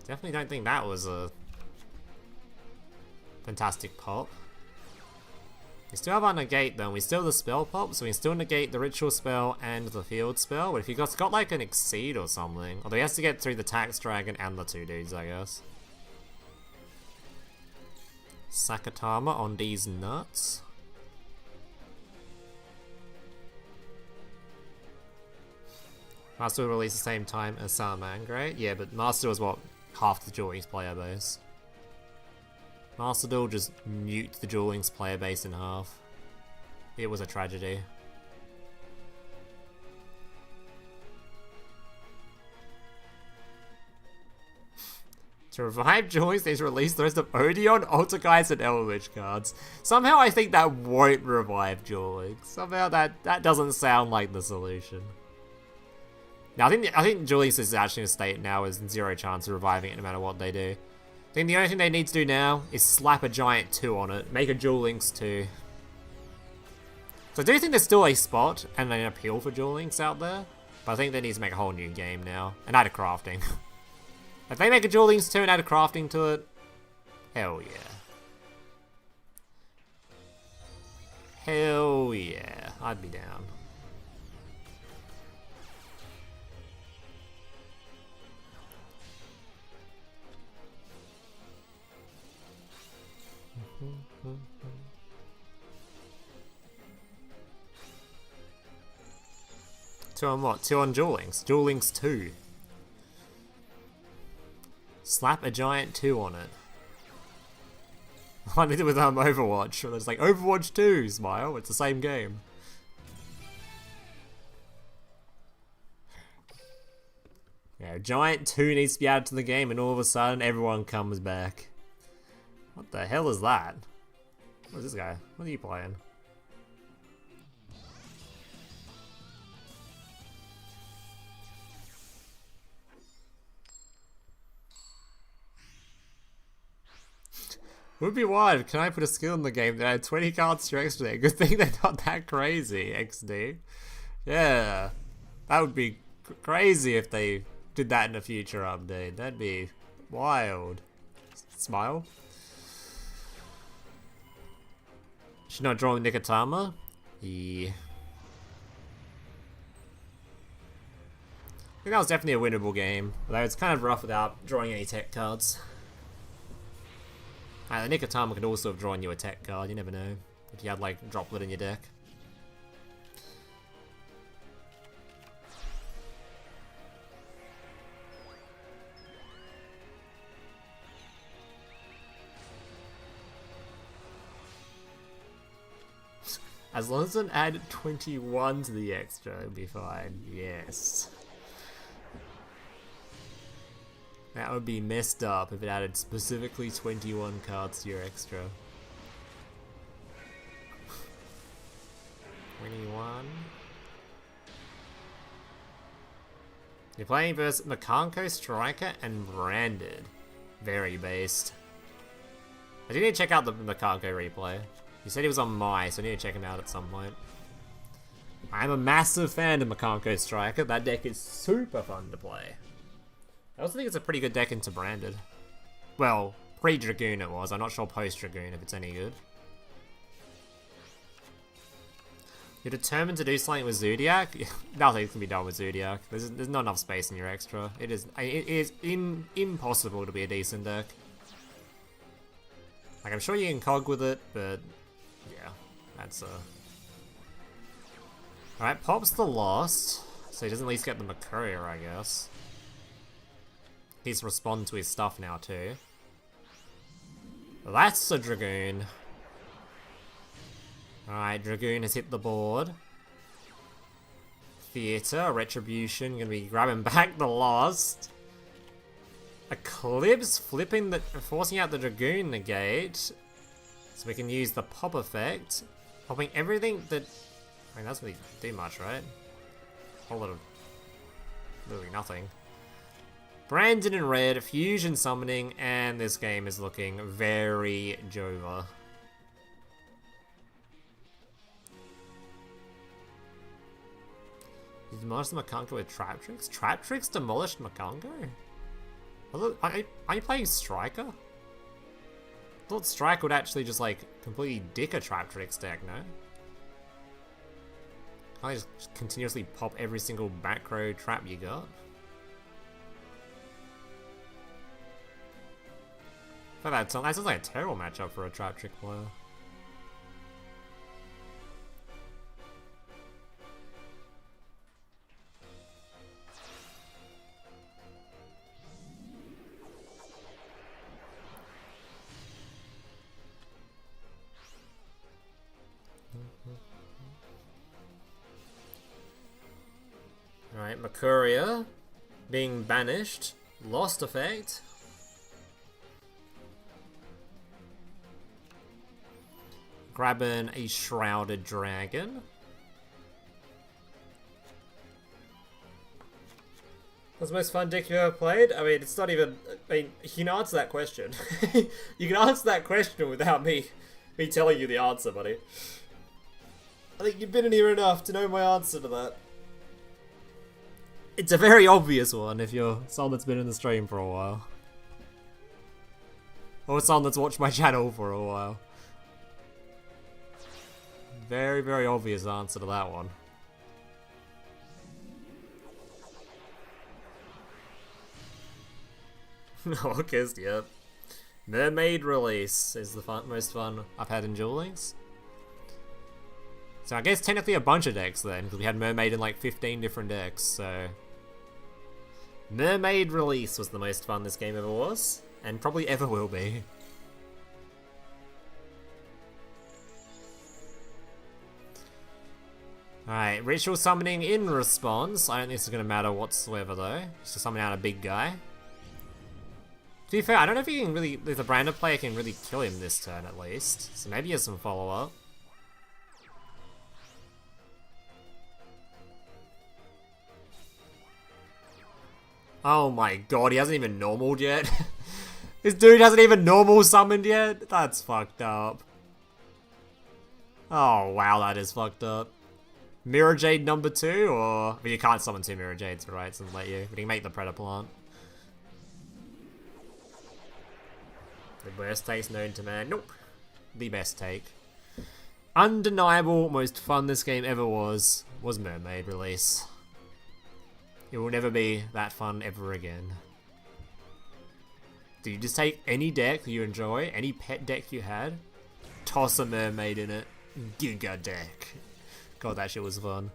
Definitely don't think that was a fantastic pop. We still have our negate though, we still have the spell pop, so we can still negate the ritual spell and the field spell, but if he got like an exceed or something, although he has to get through the tax dragon and the 2 dudes, I guess. Sakatama on these nuts. Master will release the same time as Salamangre. Yeah, but Master was what, half the Duel Links player base. Master Duel just nuked the Duel Links player base in half. It was a tragedy. To revive Duel Links, they should release the rest of Odeon, Altergeist, and Elvish cards. Somehow I think that won't revive Duel Links. Somehow that doesn't sound like the solution. Now I think Duel Links is actually in a state now with 0 chance of reviving it no matter what they do. I think the only thing they need to do now is slap a giant 2 on it, make a Duel Links 2. So I do think there's still a spot and an appeal for Duel Links out there, but I think they need to make a whole new game now, and add a crafting. If they make a Duel Links 2 and add a crafting to it, hell yeah. Hell yeah, I'd be down. Two on what? 2 on Duel Links. Duel Links 2. Slap a giant 2 on it. I did it with Overwatch. It's like Overwatch 2, smile. It's the same game. Yeah, giant 2 needs to be added to the game, and all of a sudden everyone comes back. What the hell is that? What is this guy? What are you playing? Would be wild. Can I put a skill in the game that had 20 cards to your extra deck? Good thing they're not that crazy, XD. Yeah. That would be crazy if they did that in a future update. That'd be wild. Smile. She's not drawing Nikotama? Yeah. I think that was definitely a winnable game. Although it's kind of rough without drawing any tech cards. The Nikotama could also have drawn you a tech card, you never know. If you had like Droplet in your deck. As long as it add 21 to the extra, it'll be fine. Yes. That would be messed up if it added specifically 21 cards to your extra. 21. You're playing versus Makanko, Striker, and Branded. Very based. I do need to check out the Makanko replay. He said he was on my, so I need to check him out at some point. I'm a massive fan of Makanko Striker. That deck is super fun to play. I also think it's a pretty good deck into Branded. Well, pre-Dragoon it was. I'm not sure post-Dragoon if it's any good. You're determined to do something with Zoodiac? Nothing can be done with Zoodiac. There's not enough space in your extra. It is impossible to be a decent deck. Like, I'm sure you can cog with it, but yeah, that's Alright, Pop's the Lost, so he doesn't at least get the Mercurier, I guess. He's respond to his stuff now too. That's a Dragoon. Alright, Dragoon has hit the board. Theater, Retribution, gonna be grabbing back the Lost. Eclipse, forcing out the Dragoon negate. So we can use the pop effect. Popping everything that... I mean, that's really do much, right? A whole lot of... literally nothing. Branded in red, fusion summoning, and this game is looking very Jova. You demolished the Makango with Trap Tricks? Trap Tricks demolished Makango? Are you playing Striker? I thought Strike would actually just like completely dick a Trap Tricks deck, no? Can't I just continuously pop every single macro trap you got? That sounds like a terrible matchup for a Trap Trick player. Alright, Mercuria being banished. Lost effect. Grabbing a Shrouded Dragon. What's the most fun deck you ever played? I mean, it's not even... I mean, you can answer that question. You can answer that question without me telling you the answer, buddy. I think you've been in here enough to know my answer to that. It's a very obvious one if you're someone that's been in the stream for a while. Or someone that's watched my channel for a while. Very, very obvious answer to that one. August, yep. Mermaid release is the most fun I've had in Duel Links. So I guess technically a bunch of decks then, because we had Mermaid in like 15 different decks, so... Mermaid release was the most fun this game ever was, and probably ever will be. Alright, ritual summoning in response. I don't think this is going to matter whatsoever though. Just to summon out a big guy. To be fair, I don't know if he can really, if the Brander player can really kill him this turn at least. So maybe he has some follow-up. Oh my god, he hasn't even normaled yet. This dude hasn't even normal summoned yet? That's fucked up. Oh wow, that is fucked up. Mirror Jade number 2, or... Well, you can't summon 2 Mirror Jades, right? It doesn't let you. But you can make the Predator Plant. The worst take known to man. Nope. The best take. Undeniable, most fun this game ever was Mermaid release. It will never be that fun ever again. Do you just take any deck you enjoy, any pet deck you had, toss a Mermaid in it, Giga deck. God, that shit was fun.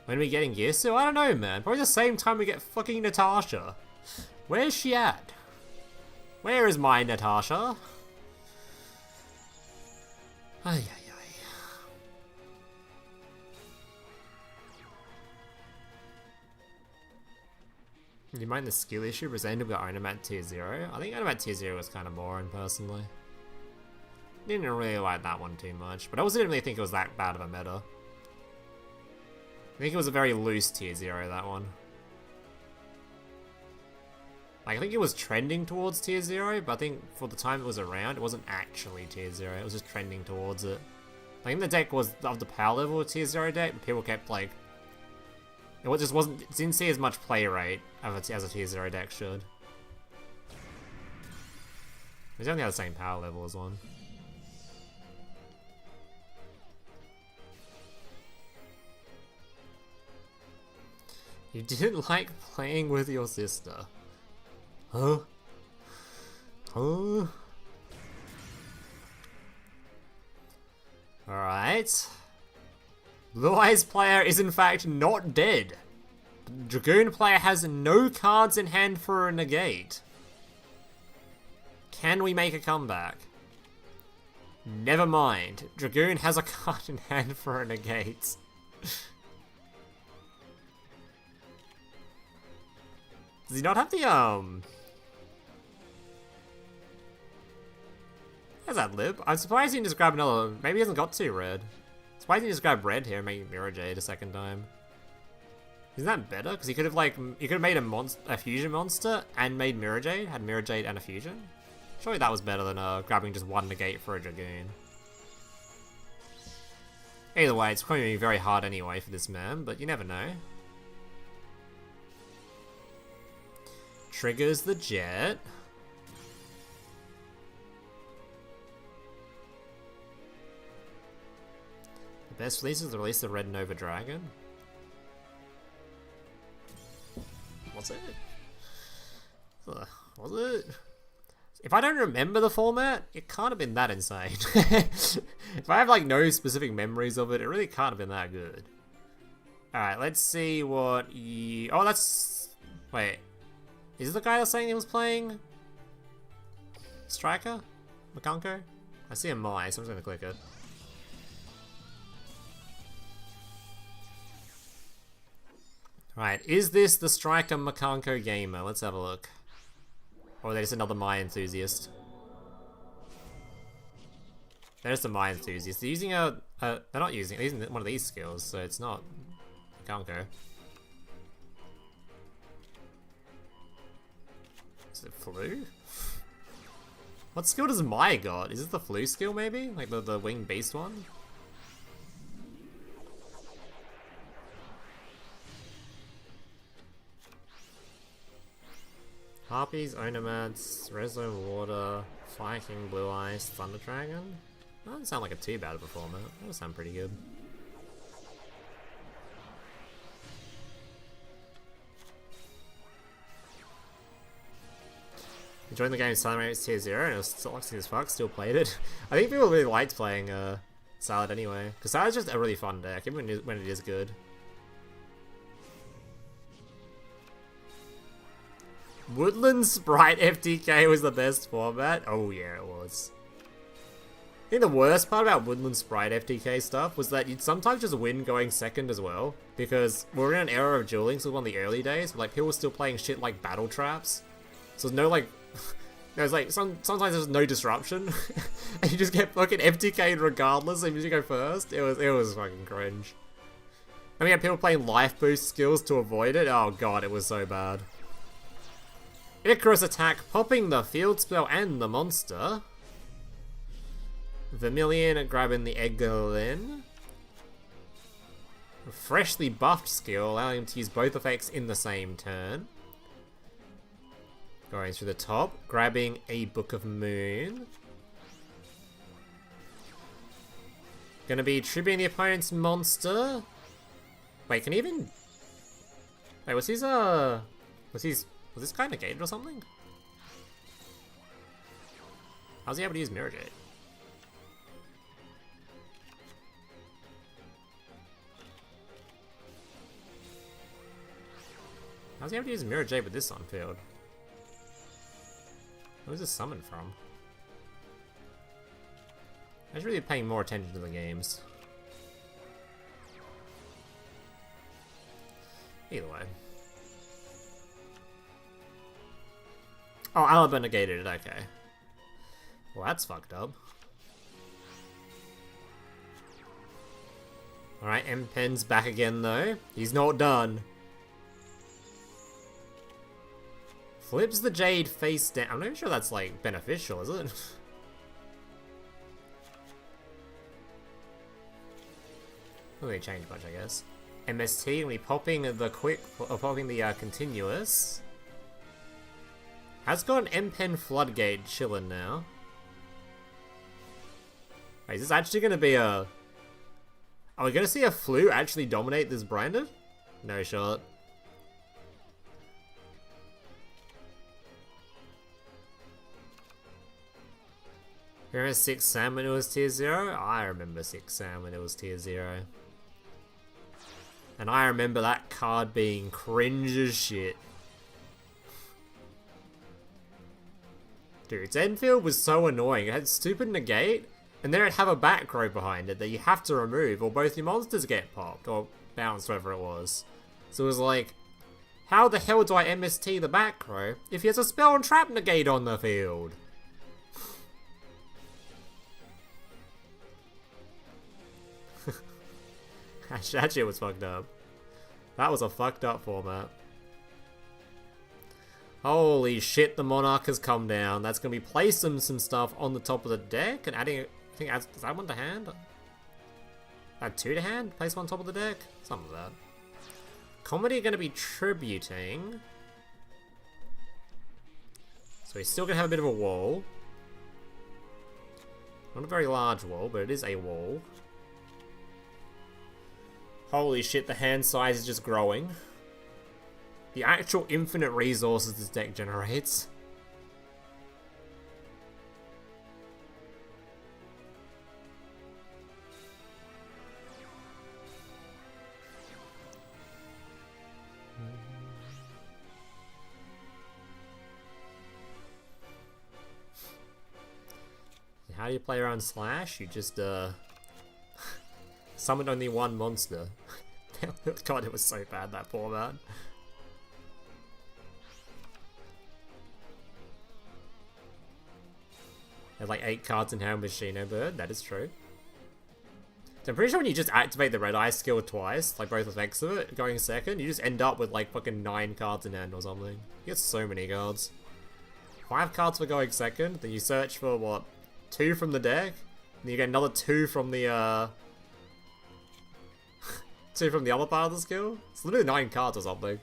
When are we getting Yesu? I don't know, man. Probably the same time we get fucking Natasha. Where's she at? Where is my Natasha? Ay, ay, ay. You mind the skill issue presented with Onomat tier 0? I think Onomat tier 0 was kind of boring, personally. Didn't really like that one too much, but I also didn't really think it was that bad of a meta. I think it was a very loose tier 0, that one. Like, I think it was trending towards tier 0, but I think for the time it was around, it wasn't actually tier 0, it was just trending towards it. I think the deck was of the power level of tier 0 deck, but people kept like... It just wasn't, it didn't see as much play rate as a tier 0 deck should. It's only had the same power level as one. You didn't like playing with your sister. Huh? Huh? Alright. Blue Eyes player is in fact not dead. Dragoon player has no cards in hand for a negate. Can we make a comeback? Never mind. Dragoon has a card in hand for a negate. Does he not have the, How's that lib? I'm surprised he didn't just grab another... Maybe he hasn't got 2 red. Surprised he just grabbed red here and make Mirror Jade a second time. Isn't that better? Because he could have like you could have made a fusion monster and made Mirror Jade, had Mirror Jade and a fusion. Surely that was better than grabbing just one negate for a Dragoon. Either way, it's going to be very hard anyway for this man, but you never know. Triggers the jet. The best release is the release of Red Nova Dragon. Was it? Was it? If I don't remember the format, it can't have been that insane. If I have like no specific memories of it, it really can't have been that good. Alright, let's see what you... Oh, that's... Wait. Is this the guy that's saying he was playing... Striker? Makanko? I see a Mai, so I'm just gonna click it. Right, is this the Striker Makanko gamer? Let's have a look. Or they're just another Mai enthusiast. They're just a Mai enthusiast. They're using they're not using, they're using one of these skills, so it's not Makanko. Is it Flu? What skill does Mai got? Is it the Flu skill maybe? Like the winged beast one? Harpies, Onomads, Reslow Water, Fire King, Blue Eyes, Thunder Dragon? That doesn't sound like a too bad a performer. That does sound pretty good. I joined the game Silent Rates Tier 0 and it was toxic as fuck, still played it. I think people really liked playing Salad anyway, because Salad's just a really fun deck, even when it is good. Woodland Sprite FTK was the best format? Oh yeah, it was. I think the worst part about Woodland Sprite FTK stuff was that you'd sometimes just win going second as well, because we're in an era of dueling, so it was one of the early days, but like people were still playing shit like Battle Traps, so there's no like, there's like, sometimes there's no disruption, and you just get fucking FTK'd regardless if you go first. It was fucking cringe. And we had people playing life boost skills to avoid it. Oh god, it was so bad. Icarus attack, popping the field spell and the monster. Vermilion grabbing the Eglin. A freshly buffed skill, allowing him to use both effects in the same turn. Going through the top, grabbing a Book of Moon. Gonna be tributing the opponent's monster. Wait, can he even... Wait, was this guy negated or something? How's he able to use Mirror Jade? How's he able to use Mirror Jade with this on field? Where's this summoned from? I should really be paying more attention to the games. Either way. Oh, Alaba negated it, okay. Well, that's fucked up. Alright, M-Pen's back again though. He's not done. Flips the Jade face down. I'm not even sure that's like beneficial, is it? Doesn't really change much, I guess. MST, and we popping the continuous. Has got an M-Pen Floodgate chillin' now. Wait, is this actually gonna be a... Are we gonna see a Flu actually dominate this branded? No shot. Remember 6 Sam when it was tier 0? I remember 6 Sam when it was tier 0. And I remember that card being cringe as shit. Dude, its Enfield was so annoying. It had stupid negate, and then it'd have a back row behind it that you have to remove, or both your monsters get popped, or bounced, whatever it was. So it was like, how the hell do I MST the back row if he has a spell and trap negate on the field? That shit was fucked up. That was a fucked up format. Holy shit, the Monarch has come down. That's going to be placing some stuff on the top of the deck and adding, I think, does that one to hand? Add 2 to hand? Place one on top of the deck? Something like that. Comedy are going to be tributing. So he's still going to have a bit of a wall. Not a very large wall, but it is a wall. Holy shit, the hand size is just growing. The actual infinite resources this deck generates. How do you play around Slash? You just, summon only one monster. God, it was so bad, that format. Had like 8 cards in hand with Shino Bird, that is true. So I'm pretty sure when you just activate the Red Eye skill twice, like both effects of it, going second, you just end up with like fucking 9 cards in hand or something. You get so many cards. 5 cards for going second, then you search for what? 2 from the deck, and you get another 2 from the 2 from the other part of the skill. It's literally 9 cards or something.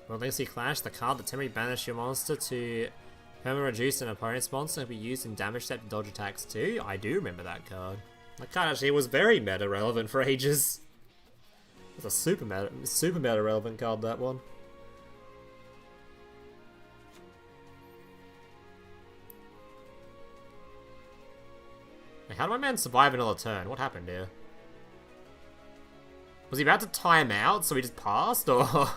Well, Legacy Clash, the card that temporarily banish your monster to perma-reduce an opponent's monster can be used in damage step to dodge attacks too. I do remember that card. That card actually was very meta relevant for ages. It's a super meta relevant card, that one. Hey, how did my man survive another turn? What happened here? Was he about to time out so he just passed, or...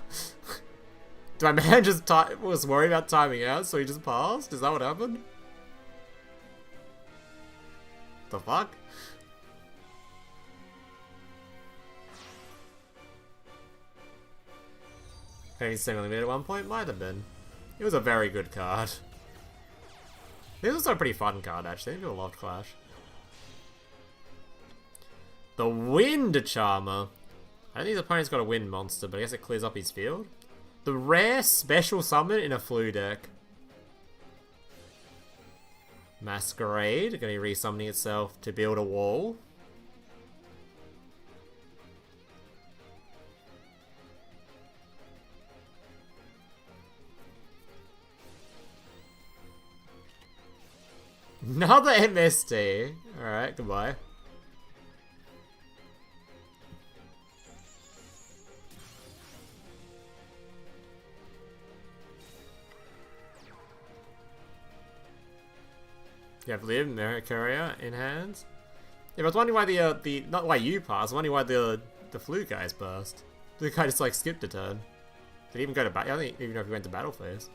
Did my man just was worried about timing out, so he just passed? Is that what happened? The fuck? Maybe semi-limited at one point? Might have been. It was a very good card. This was a pretty fun card, actually. People loved Clash. The Wind Charmer. I don't think his opponent's got a wind monster, but I guess it clears up his field. The rare special summon in a Flu deck. Masquerade, going to be resummoning itself to build a wall. Another MST. Alright, goodbye. You have Liv, Mercuria in hand. Yeah, but I was wondering why the not why you passed, I was wondering why the Flu guys passed. The guy just like skipped a turn. Did he even go to battle? I don't even know if he went to battle phase.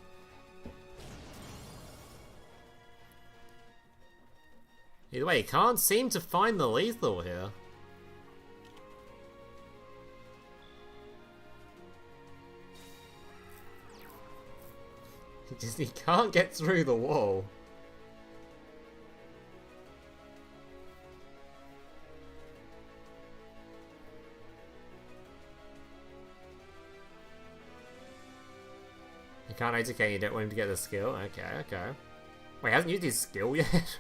Either way, he can't seem to find the lethal here. He can't get through the wall. You can't educate, you don't want him to get the skill? Okay, okay. Wait, he hasn't used his skill yet?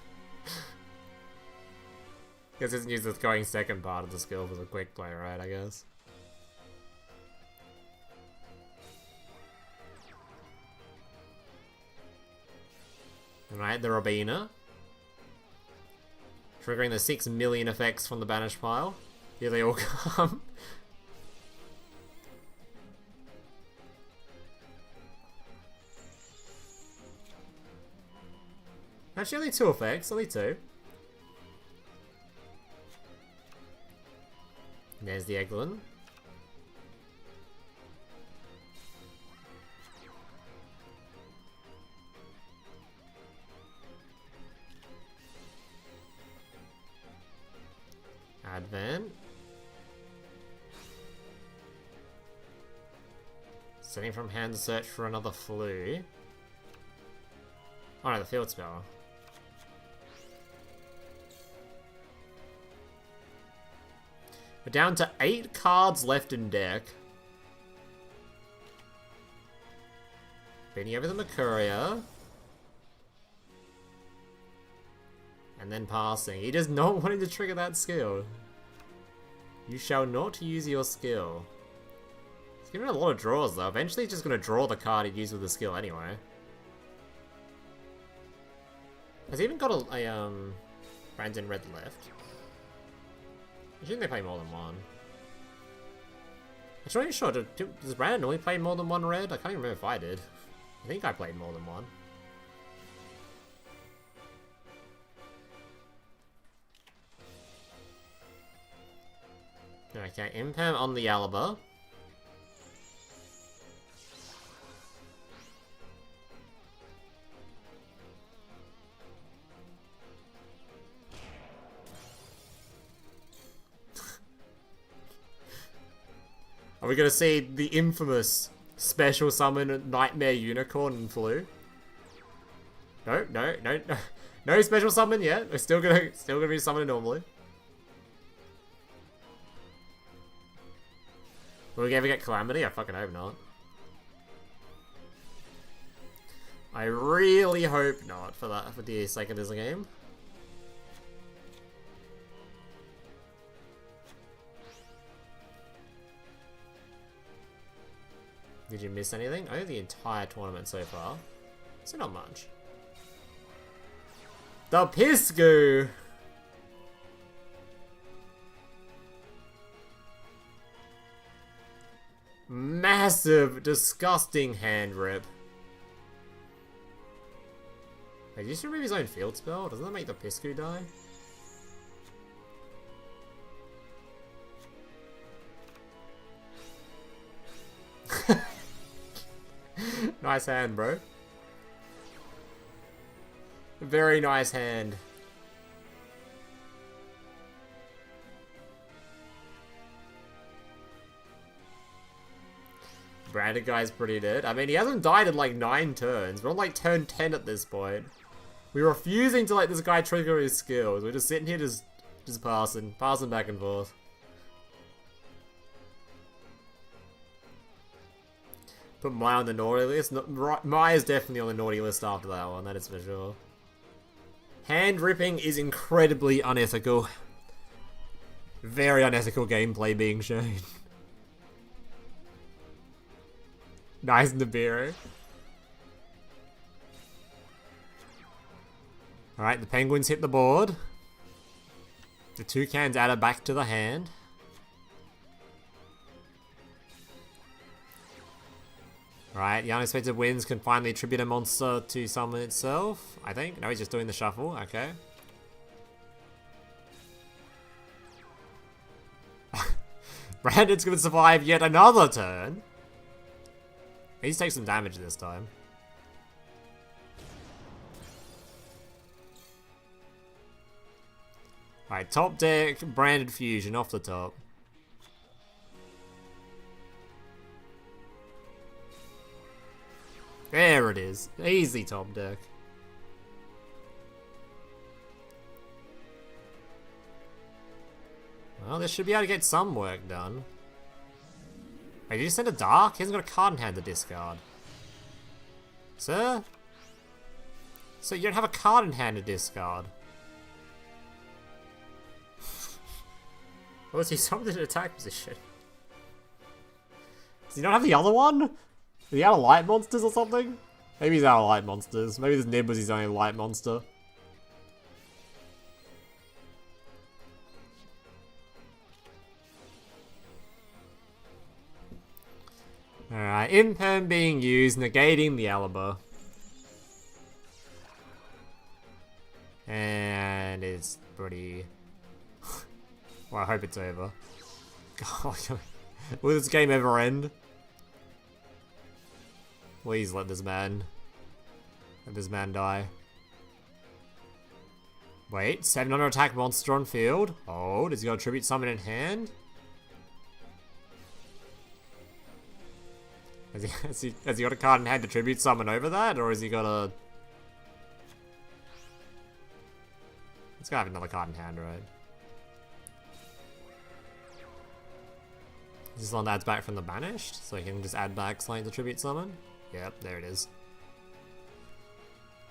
Guess he hasn't used the going second part of the skill for the quick play, right, I guess. Alright, the Robina. Triggering the 6 million effects from the banish pile. Here they all come. Actually, only 2 effects, only 2. There's the Eglin. Advent. Setting from hand to search for another flu. Oh no, the field spell. We're down to 8 cards left in deck. Beating over the Mercuria. And then passing. He does not want to trigger that skill. You shall not use your skill. He's giving a lot of draws though. Eventually he's just going to draw the card he'd use with the skill anyway. Has he even got a Brandon red left? Shouldn't they play more than one? I'm not really sure. Does Brandon normally play more than one red? I can't even remember if I did. I think I played more than one. Okay, Impam on the Alaba. Are we gonna see the infamous special summon Nightmare Unicorn and Flu? No, no, no, no, no special summon yet. We're still gonna be summoning normally. Will we ever get Calamity? I fucking hope not. I really hope not for the sake of this game. Did you miss anything? Only the entire tournament so far. So not much. The Piscu! Massive, disgusting hand rip. Wait, did he just remove his own field spell? Doesn't that make the Piscu die? Nice hand, bro. Very nice hand. Branded guy's pretty dead. I mean, he hasn't died in like 9 turns. We're on like turn 10 at this point. We're refusing to let this guy trigger his skills. We're just sitting here just passing back and forth. Put Maya on the naughty list. Maya's definitely on the naughty list after that one, that is for sure. Hand ripping is incredibly unethical. Very unethical gameplay being shown. Nice Nibiru. Alright, the penguins hit the board. The toucans add it back to the hand. Right, the unexpected wins can finally attribute a monster to summon itself, I think. No, he's just doing the shuffle, okay. Brandon's gonna survive yet another turn. He needs to take some damage this time. Alright, top deck, Branded Fusion off the top. There it is. Easy top deck. Well, this should be able to get some work done. Wait, did you send a dark? He hasn't got a card in hand to discard. Sir? So you don't have a card in hand to discard. Or is he summoned in attack position? Does he not have the other one? Is he out of light monsters or something? Maybe he's out of light monsters. Maybe this Nib was his only light monster. Alright, Imperm being used, negating the Alaba. And it's pretty... well, I hope it's over. God, will this game ever end? Please let this man die. Wait, 700 attack monster on field. Oh, does he got a tribute summon in hand? Has he got a card in hand to tribute summon over that, or has he got a... He's gotta have another card in hand, right? Is this one that adds back from the banished? So he can just add back Slain to tribute summon? Yep, there it is.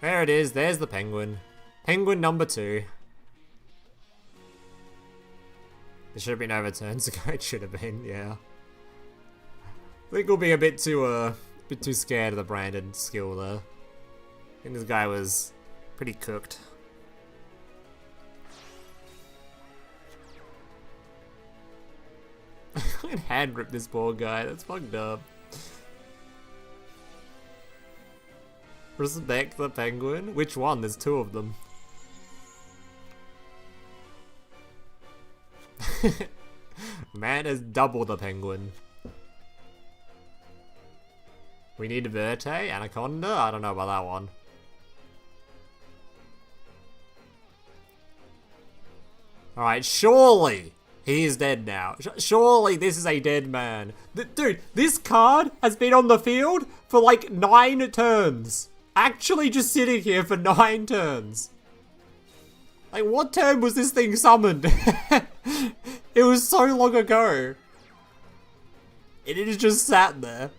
There it is, there's the penguin. Penguin number 2. It should have been overturned, so it should have been, yeah. I think we'll be a bit too scared of the branded skill there. I think this guy was pretty cooked. I can hand rip this poor guy, that's fucked up. Respect the penguin? Which one? There's 2 of them. Man has double the penguin. We need Verte, Anaconda? I don't know about that one. Alright, surely he is dead now. Surely this is a dead man. Dude, this card has been on the field for like 9 turns. Actually just sitting here for 9 turns. Like, what turn was this thing summoned? It was so long ago. And it is just sat there.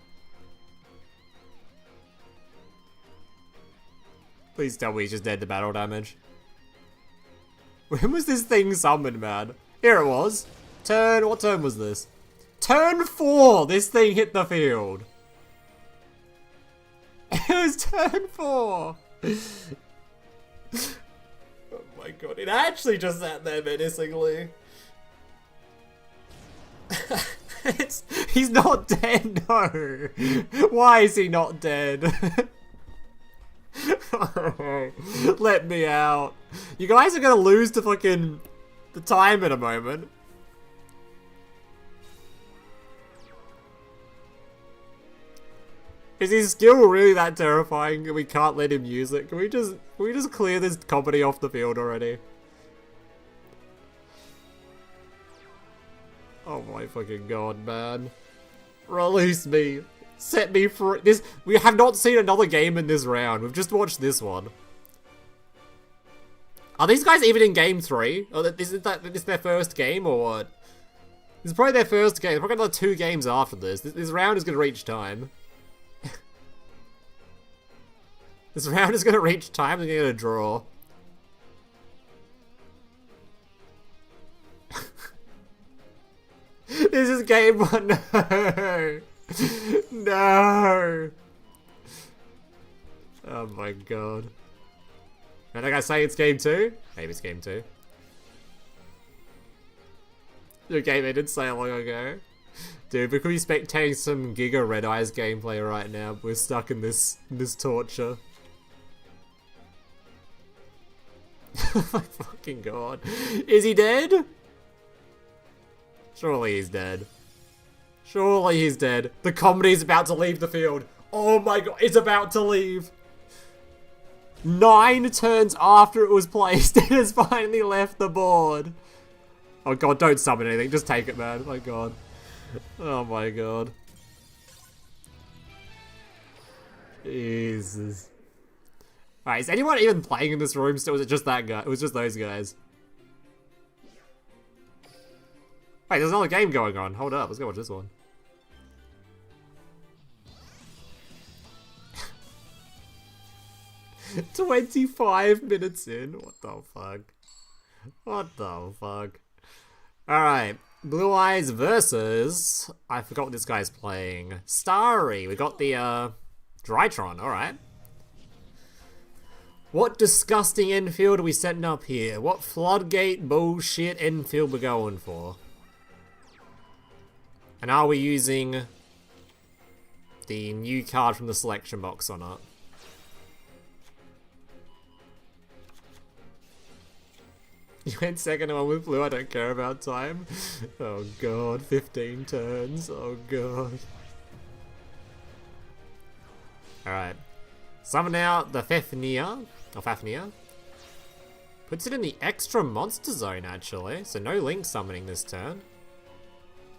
Please tell me he's just dead to battle damage. When was this thing summoned, man? Here it was. What turn was this? Turn 4, this thing hit the field. It was turn 4. Oh my god, it actually just sat there menacingly. He's not dead, no. Why is he not dead? Let me out. You guys are gonna lose to fucking the time in a moment. Is his skill really that terrifying? We can't let him use it. Can we just clear this comedy off the field already? Oh my fucking god, man. Release me. Set me free. We have not seen another game in this round. We've just watched this one. Are these guys even in game 3? Or is this their first game or what? This is probably their first game. They're probably another 2 games after this. This round is gonna reach time. This round is gonna reach time. They're gonna draw. This is game 1. No. No. Oh my god. And like I say, it's game 2? Maybe it's game 2. The game ended so long ago. Dude, we could be spectating some Giga Red Eyes gameplay right now. We're stuck in this torture. Oh my fucking god. Is he dead? Surely he's dead. Surely he's dead. The comedy's about to leave the field. Oh my god, it's about to leave. 9 turns after it was placed, it has finally left the board. Oh god, don't summon anything. Just take it, man. Oh my god. Oh my god. Jesus. Alright, is anyone even playing in this room still? Was it just that guy? It was just those guys. Wait, there's another game going on. Hold up, let's go watch this one. "25 minutes in? What the fuck? What the fuck?" Alright, Blue Eyes versus... I forgot what this guy's playing. Starry. We got the, Drytron, alright. What disgusting infield are we setting up here? What floodgate bullshit infield we're going for? And are we using the new card from the selection box or not? You went second one with blue, I don't care about time. Oh god, 15 turns, oh god. Alright. Summon out the Fafnir, or Fafnir. Puts it in the extra monster zone actually, so no link summoning this turn.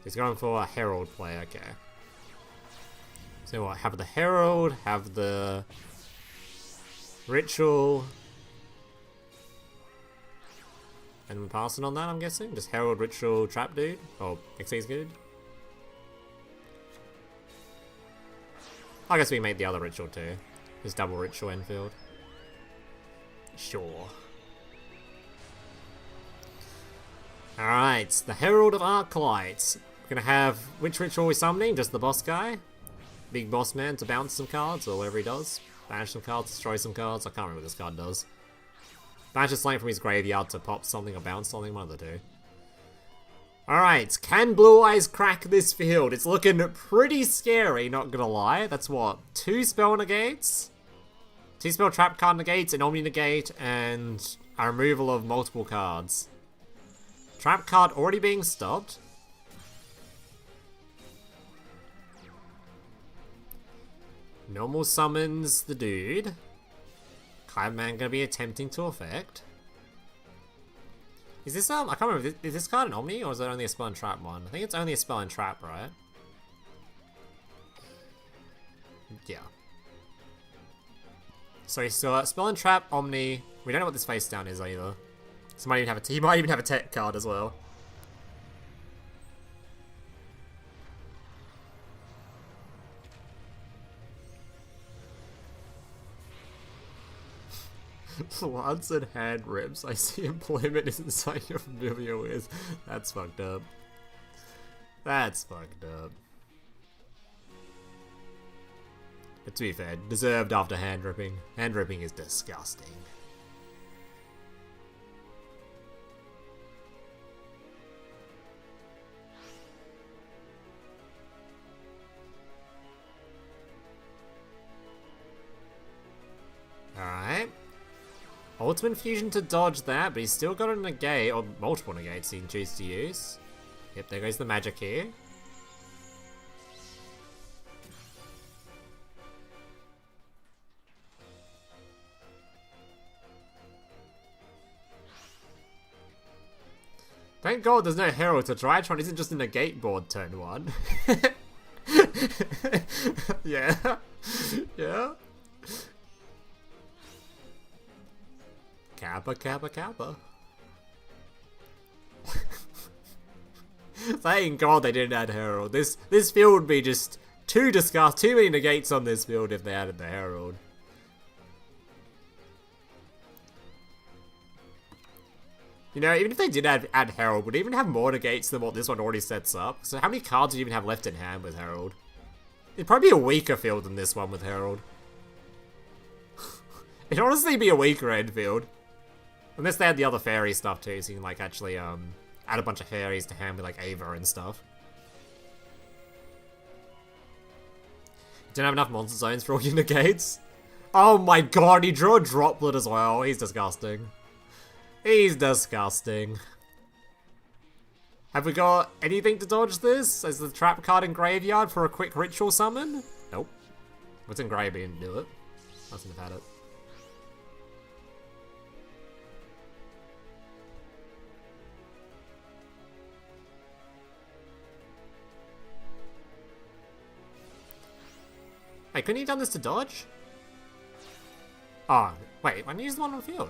He's going for a Herald play, okay. So what, have the Herald, have the Ritual, and we're passing on that, I'm guessing? Just Herald, Ritual, Trap Dude? Or XC's good? I guess we made the other Ritual too. Just double Ritual Enfield. Sure. Alright, the Herald of Arclight. We're gonna have, which Ritual are we summoning? Just the boss guy? Big boss man to bounce some cards, or whatever he does. Banish some cards, destroy some cards. I can't remember what this card does. Banishes something from his graveyard to pop something or bounce something, one of the two. Alright, can Blue Eyes crack this field? It's looking pretty scary, not gonna lie. That's what, 2 spell negates? 2 spell trap card negates, an Omni negate, and a removal of multiple cards. Trap card already being stopped. Normal summons the dude. Man gonna be attempting to affect. Is this I can't remember, is this card an Omni or is it only a spell and trap one? I think it's only a spell and trap, right? Yeah. So he's got spell and trap, Omni. We don't know what this face down is either. So he might even have a tech card as well. Lance and hand rips. I see employment isn't something you're familiar with. That's fucked up. That's fucked up. But to be fair, deserved after hand ripping. Hand ripping is disgusting. Alright. Ultimate Fusion to dodge that, but he's still got a negate, or multiple negates he can choose to use. Yep, there goes the magic here. Thank God there's no Herald to Drytron isn't just a negate board turn 1. Yeah. Yeah. Kappa, Kappa, Kappa. Thank God they didn't add Herald. This field would be just too many negates on this field if they added the Herald. You know, even if they did add Herald, would it even have more negates than what this one already sets up? So how many cards do you even have left in hand with Herald? It'd probably be a weaker field than this one with Herald. It'd honestly be a weaker end field. Unless they had the other fairy stuff too, so you can like actually add a bunch of fairies to hand with like Ava and stuff. Don't have enough monster zones for all your negates. Oh my God, he drew a droplet as well. He's disgusting. He's disgusting. Have we got anything to dodge this? Is the trap card in graveyard for a quick ritual summon? Nope. What's in grave? We didn't do it. Mustn't have had it. Hey, couldn't he have done this to dodge? Oh, wait, why didn't he use the one on field?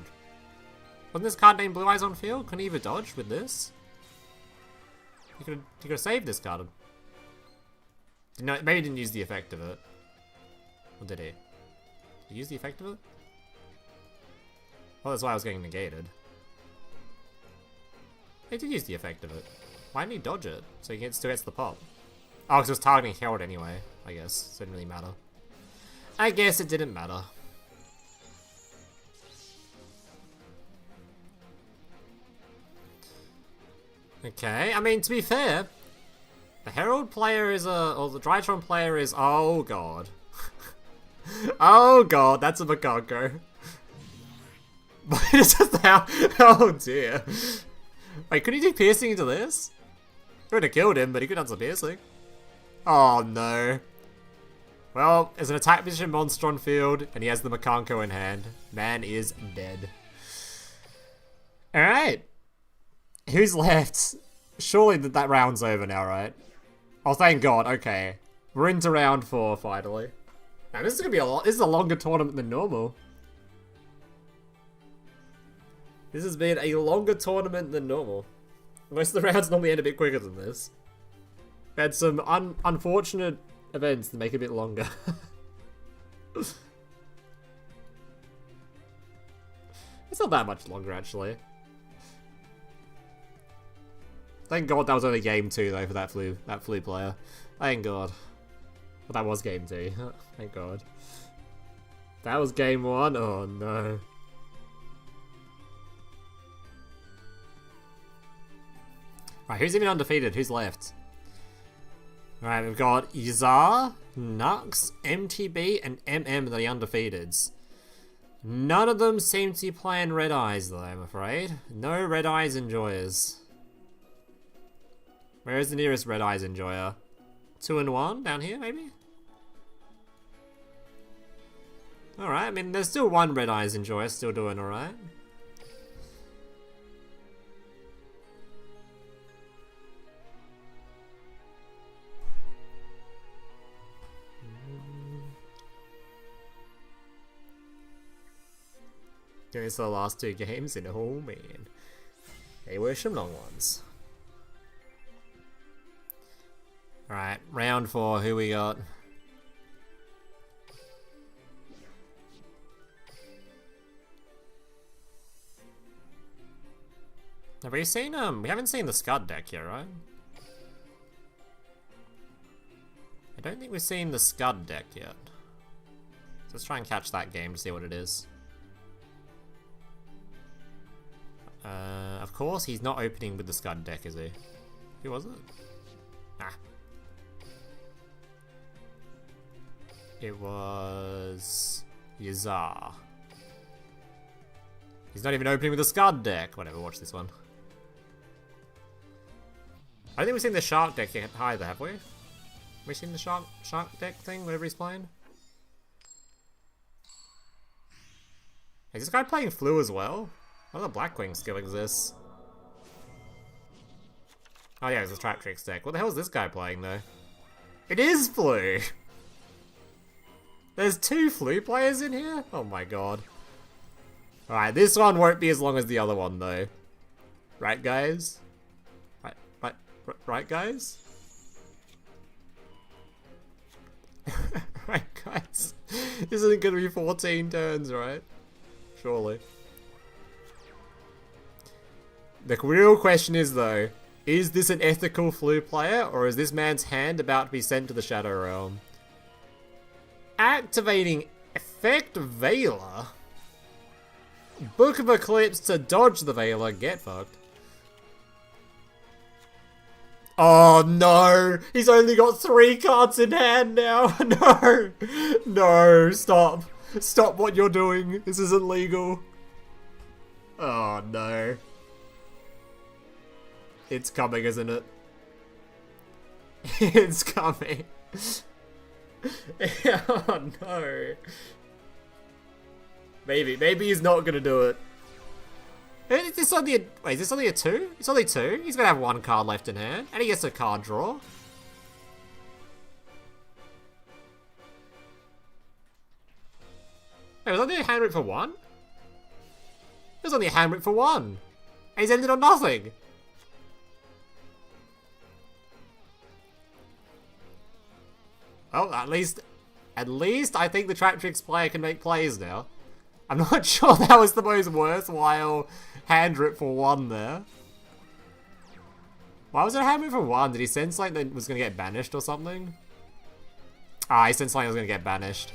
Wasn't this card named Blue Eyes on field? Couldn't he even dodge with this? He could have saved this card. No, maybe he didn't use the effect of it. Or did he? Did he use the effect of it? Well, that's why I was getting negated. He did use the effect of it. Why didn't he dodge it? So he still gets the pop. Oh, because it was targeting Herald anyway, I guess. So it didn't really matter. I guess it didn't matter. Okay, I mean, to be fair, the Herald player is or the Drytron player is, oh God. Oh God, that's a Makanko. It's just how, oh dear. Wait, could he do piercing into this? He would have killed him, but he could have done some piercing. Oh no. Well, there's an attack position monster on field, and he has the Makanko in hand. Man is dead. Alright. Who's left? Surely that round's over now, right? Oh, thank God. Okay. We're into round 4 finally. Now this is gonna be a lot. This is a longer tournament than normal. This has been a longer tournament than normal. Most of the rounds normally end a bit quicker than this. We had some unfortunate events that make it a bit longer. It's not that much longer, actually. Thank God that was only game 2 though for that flu player. Thank God. Well, that was game 2. Thank God. That was game 1. Oh no. Right, who's even undefeated? Who's left? Alright, we've got Izar, Nux, MTB, and MM, the undefeateds. None of them seem to be playing Red Eyes, though, I'm afraid. No Red Eyes enjoyers. Where is the nearest Red Eyes enjoyer? 2 and 1 down here, maybe? Alright, I mean, there's still one Red Eyes enjoyer still doing alright. It's the last 2 games in oh man. They were some long ones. Alright, round 4, who we got? Have we seen, we haven't seen the Scud deck yet, right? I don't think we've seen the Scud deck yet. So let's try and catch that game to see what it is. Of course, he's not opening with the Scud deck, is he? Who was it? Ah. It was Yazar. He's not even opening with the Scud deck. Whatever, watch this one. I don't think we've seen the Shark deck yet either, have we? Have we seen the Shark deck thing, whatever he's playing? Is this guy playing Flu as well? What other Blackwing skill exists? Oh yeah, it's a Trap Tricks deck. What the hell is this guy playing though? It is Flu! There's 2 Flu players in here? Oh my god. Alright, this one won't be as long as the other one though. Right guys? Right guys? Right guys? This isn't gonna be 14 turns, right? Surely. The real question is though, is this an ethical Flu player, or is this man's hand about to be sent to the Shadow Realm? Activating Effect Veiler? Book of Eclipse to dodge the Veiler, get fucked. Oh no! He's only got 3 cards in hand now! No! No, stop! Stop what you're doing! This isn't legal! Oh no. It's coming, isn't it? It's coming. Oh no. Maybe he's not gonna do it. Is this only a, wait, is this only a 2? It's only 2? He's gonna have 1 card left in hand. And he gets a card draw. Wait, was only a hand rip for 1? It was only a hand rip for 1. And he's ended on nothing. Oh, at least I think the Trap Tricks player can make plays now. I'm not sure that was the most worthwhile hand rip for 1 there. Why was it a hand rip for 1? Did he sense like that was going to get banished or something? Ah, he sensed like it was going to get banished.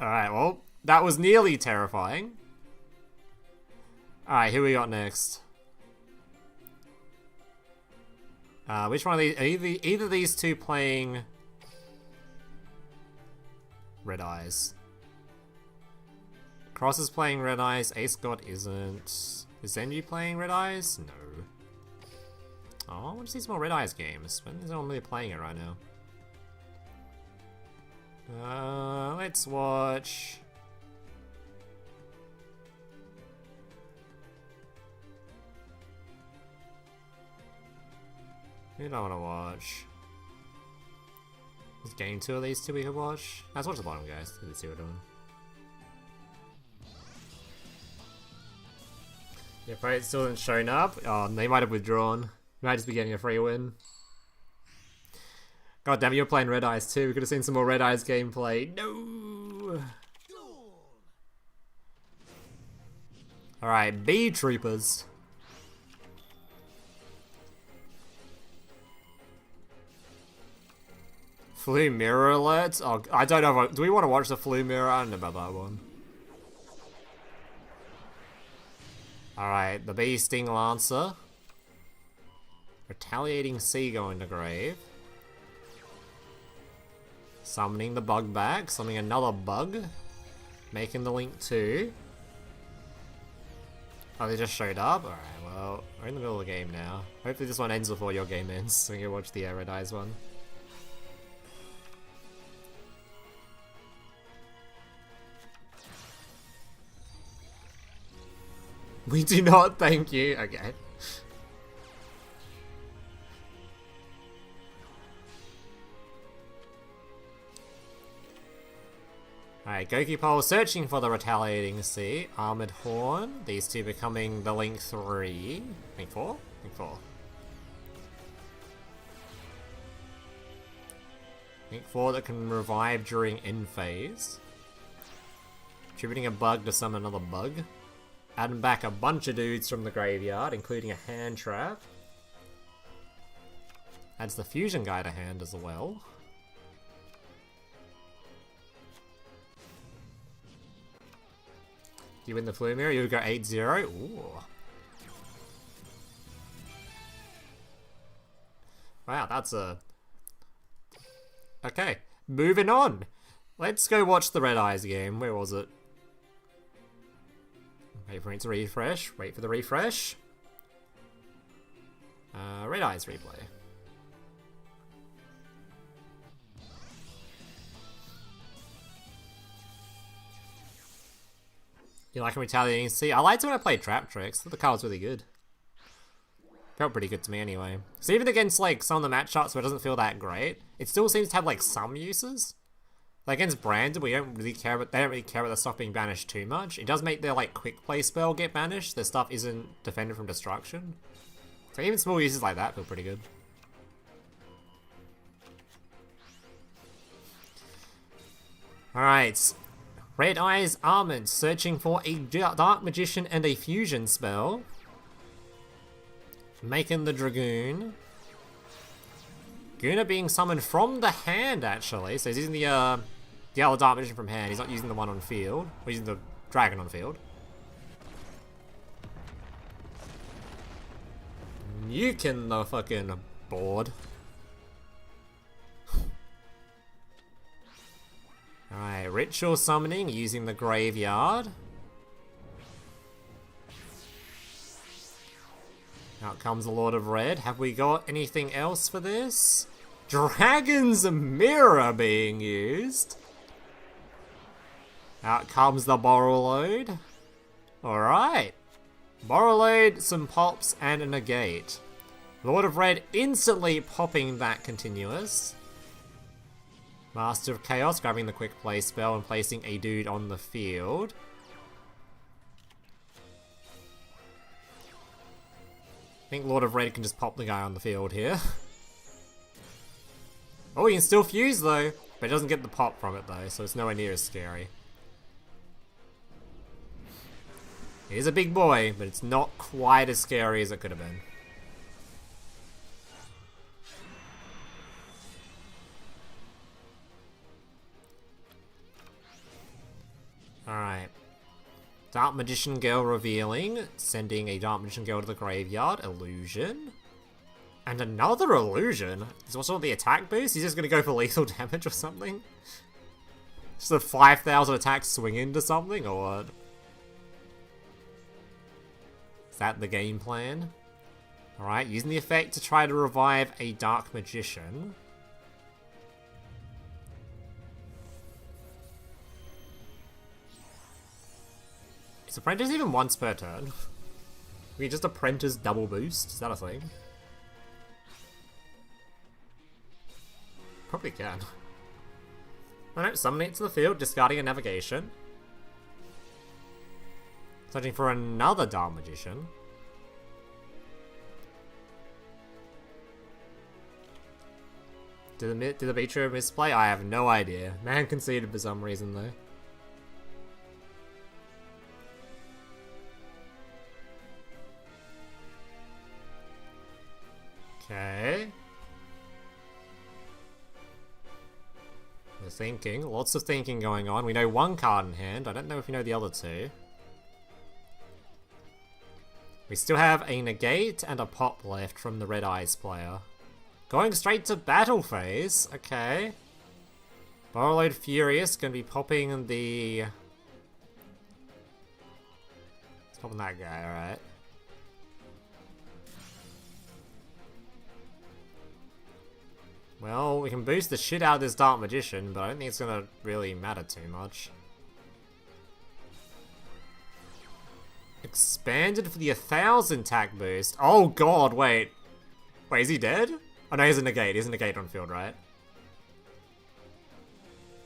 Alright, well, that was nearly terrifying. Alright, who we got next? Which one of these? Are either these 2 playing Red Eyes? Cross is playing Red Eyes. Ace God isn't. Is Zenji playing Red Eyes? No. Oh, I want to see some more Red Eyes games. When is no one really playing it right now? Let's watch. Who do I want to watch? There's game 2 of these two we could watch. Let's watch the bottom guys. Let's see what we're doing. Yeah, probably still hasn't shown up. Oh, they might have withdrawn. Might just be getting a free win. God damn it, you're playing Red Eyes too. We could have seen some more Red Eyes gameplay. No! Alright, Beetroopers. Flu Mirror Alert? Oh, I don't know. Do we want to watch the Flu Mirror? I don't know about that one. Alright, the Bee Sting Lancer. Retaliating Sea going to grave. Summoning the bug back. Summoning another bug. Making the link 2. Oh, they just showed up? Alright, well, we're in the middle of the game now. Hopefully this one ends before your game ends, so we can watch the Red Eyes one. We do not, thank you. Okay. Alright, Gokipole searching for the Retaliating Sea. Armored Horn. These two becoming the Link 3. Link 4? Link 4. Link 4 that can revive during end phase. Attributing a bug to summon another bug. Adding back a bunch of dudes from the graveyard, including a hand trap. Adds the fusion guy to hand as well. Do you win the Flu Mirror? You would go 8-0. Ooh. Wow, that's a... Okay, moving on. Let's go watch the Red Eyes game. Where was it? Wait for it to refresh. Wait for the refresh. Red Eyes replay. You like Retaliating Sea? I liked it when I played Trap Tricks. The card was really good. Felt pretty good to me anyway. So even against like some of the matchups where it doesn't feel that great, it still seems to have like some uses. Like against Brandon, they don't really care about their stuff being banished too much. It does make their like quick play spell get banished. Their stuff isn't defended from destruction. So even small uses like that feel pretty good. Alright. Red Eyes Armored, searching for a Dark Magician and a Fusion spell. Making the Dragoon. Guna being summoned from the hand, actually. So he's using the other Dark Magician from hand. He's not using the one on field. He's using the Dragon on field. Nuking the fucking board. Alright, Ritual Summoning using the Graveyard. Out comes the Lord of Red. Have we got anything else for this? Dragon's Mirror being used. Out comes the Borrowload. Alright. Borrowload, some pops, and a negate. Lord of Red instantly popping that continuous. Master of Chaos grabbing the quick play spell and placing a dude on the field. I think Lord of Red can just pop the guy on the field here. Oh, he can still fuse though, but it doesn't get the pop from it though, so it's nowhere near as scary. He is a big boy, but it's not quite as scary as it could have been. Alright. Dark Magician Girl revealing, sending a Dark Magician Girl to the graveyard. Illusion. And another Illusion? Is what's all the attack boost? He's just gonna go for lethal damage or something? Just a 5,000 attack swing into something, or what? Is that the game plan? Alright, using the effect to try to revive a Dark Magician. Is Apprentice even once per turn? We just Apprentice double boost? Is that a thing? Probably can. Oh no, summoning it to the field, discarding a navigation. Searching for another Dark Magician. Did the Beetrooper misplay? I have no idea. Man conceded for some reason though. Okay. We're thinking. Lots of thinking going on. We know one card in hand. I don't know if we know the other two. We still have a negate and a pop left from the Red Eyes player. Going straight to battle phase. Okay. Borrowload Furious gonna be popping the... It's popping that guy, alright. Well, we can boost the shit out of this Dark Magician, but I don't think it's gonna really matter too much. Expanded for the 1,000 attack boost. Oh god, wait. Wait, is he dead? Oh no, he's a negate. He's a negate on field, right?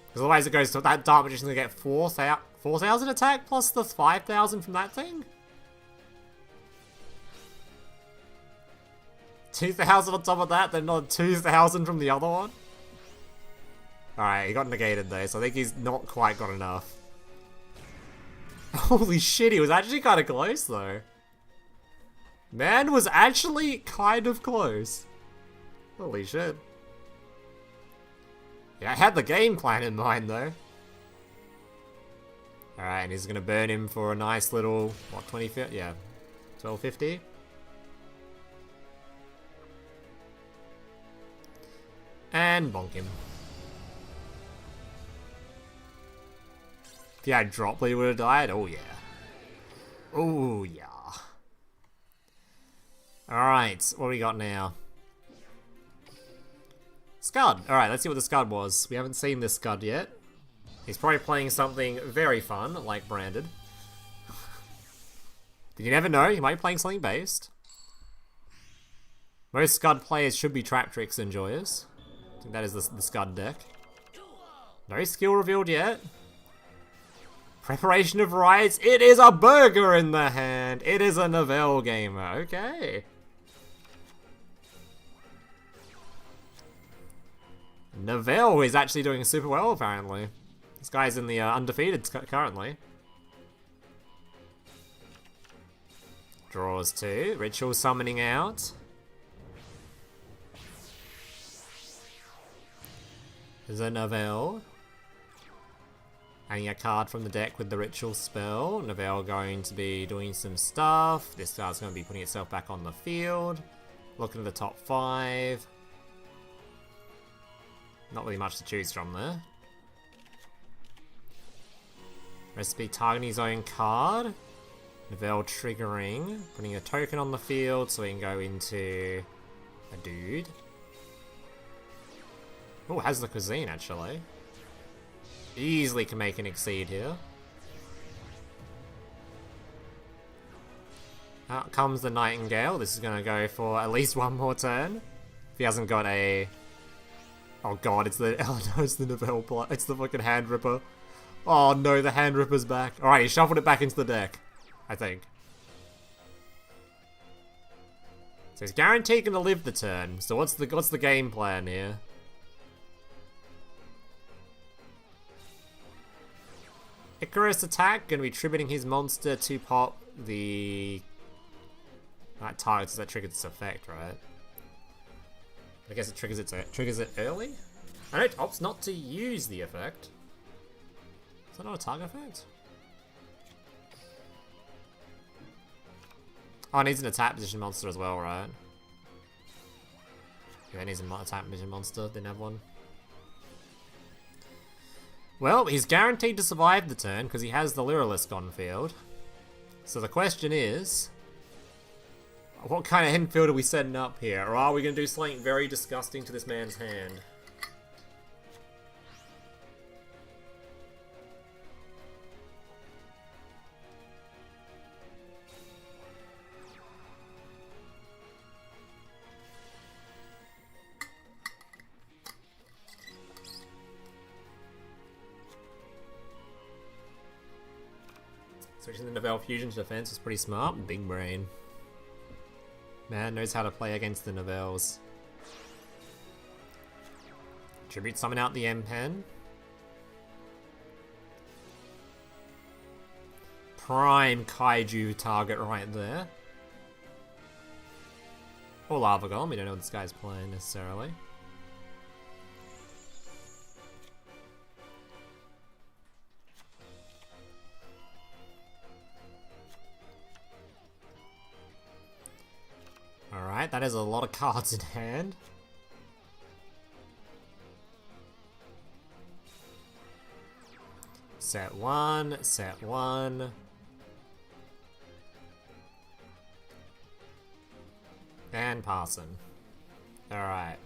Because otherwise it goes to that Dark Magician's gonna get 4,000 attack plus the 5,000 from that thing? 2,000 on top of that, then another 2,000 from the other one? Alright, he got negated though, so I think he's not quite got enough. Holy shit, he was actually kind of close though. Man was actually kind of close. Holy shit. Yeah, I had the game plan in mind though. Alright, and he's gonna burn him for a nice little, what, 2050? Yeah, 1250? And bonk him. If he had drop, he would have died. Oh yeah. Oh yeah. Alright, what do we got now? Scud. Alright, let's see what the Scud was. We haven't seen this Scud yet. He's probably playing something very fun, like Branded. But you never know, he might be playing something based. Most Scud players should be Trap Tricks enjoyers. I think that is the Scud deck. No skill revealed yet. Preparation of rights. It is a burger in the hand. It is a Novell gamer. Okay. Novell is actually doing super well, apparently. This guy's in the undefeated currently. Draws two. Ritual summoning out. There's a Novell. Hanging a card from the deck with the ritual spell. Novell going to be doing some stuff. This card's going to be putting itself back on the field. Looking at the top 5. Not really much to choose from there. Recipe targeting his own card. Novell triggering. Putting a token on the field so we can go into a dude. Oh, has the cuisine actually. Easily can make an exceed here. Out comes the Nightingale. This is going to go for at least one more turn. If he hasn't got a... Oh god, it's the... Oh no, it's the Novell plot. It's the fucking Hand Ripper. Oh no, the Hand Ripper's back. Alright, he shuffled it back into the deck. I think. So he's guaranteed going to live the turn. So what's the game plan here? Icarus attack, going to be tributing his monster to pop the... That targets that triggers its effect, right? I guess it triggers it early? And it opts not to use the effect. Is that not a target effect? Oh, it needs an attack position monster as well, right? Yeah, it needs an attack position monster, didn't have one. Well, he's guaranteed to survive the turn because he has the Lyrilisk on field. So the question is, what kind of infield are we setting up here? Or are we going to do something very disgusting to this man's hand? Switching the Novell Fusion to defense was pretty smart. Big brain. Man knows how to play against the Novels. Tribute summon out the M-Pen. Prime Kaiju target right there. Or Lava Golem, we don't know what this guy's playing necessarily. Alright, that is a lot of cards in hand. Set one, set one. And Parson. Alright.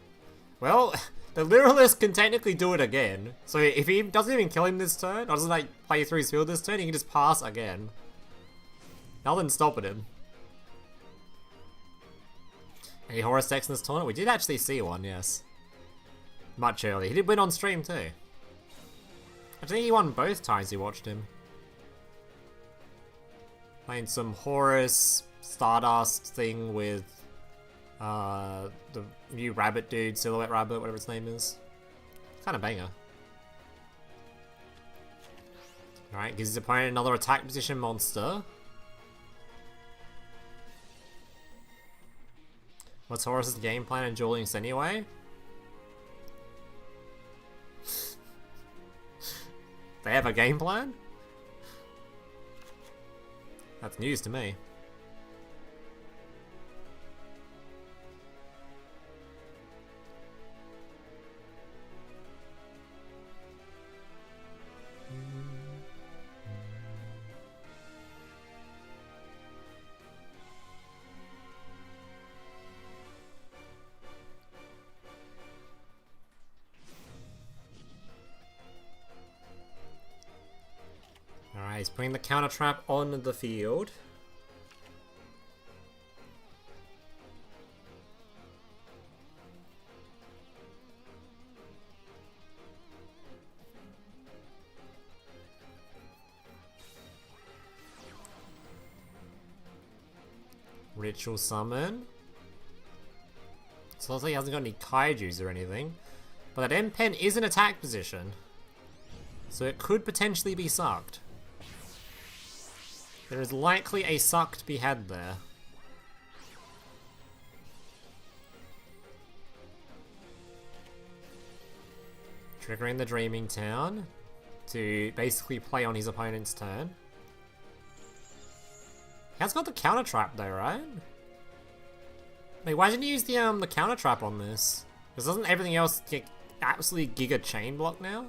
Well, the Literalist can technically do it again. So if he doesn't even kill him this turn, or doesn't like play through his field this turn, he can just pass again. Nothing's stopping him. Any Horus decks in this tournament? We did actually see one, yes. Much earlier. He did win on stream too. I think he won both times he watched him. Playing some Horus Stardust thing with the new rabbit dude, Silhouette Rabbit, whatever his name is. Kind of banger. Alright, gives his opponent another attack position monster. What's Horus's game plan in Duel Links anyway? They have a game plan? That's news to me. Alright, he's putting the counter trap on the field. Ritual summon. So looks like he hasn't got any kaijus or anything. But that M-Pen is an attack position. So it could potentially be sucked. There is likely a suck to be had there. Triggering the Dreaming Town to basically play on his opponent's turn. He has got the counter trap though, right? Wait, why didn't he use the counter trap on this? Because doesn't everything else get absolutely giga chain block now?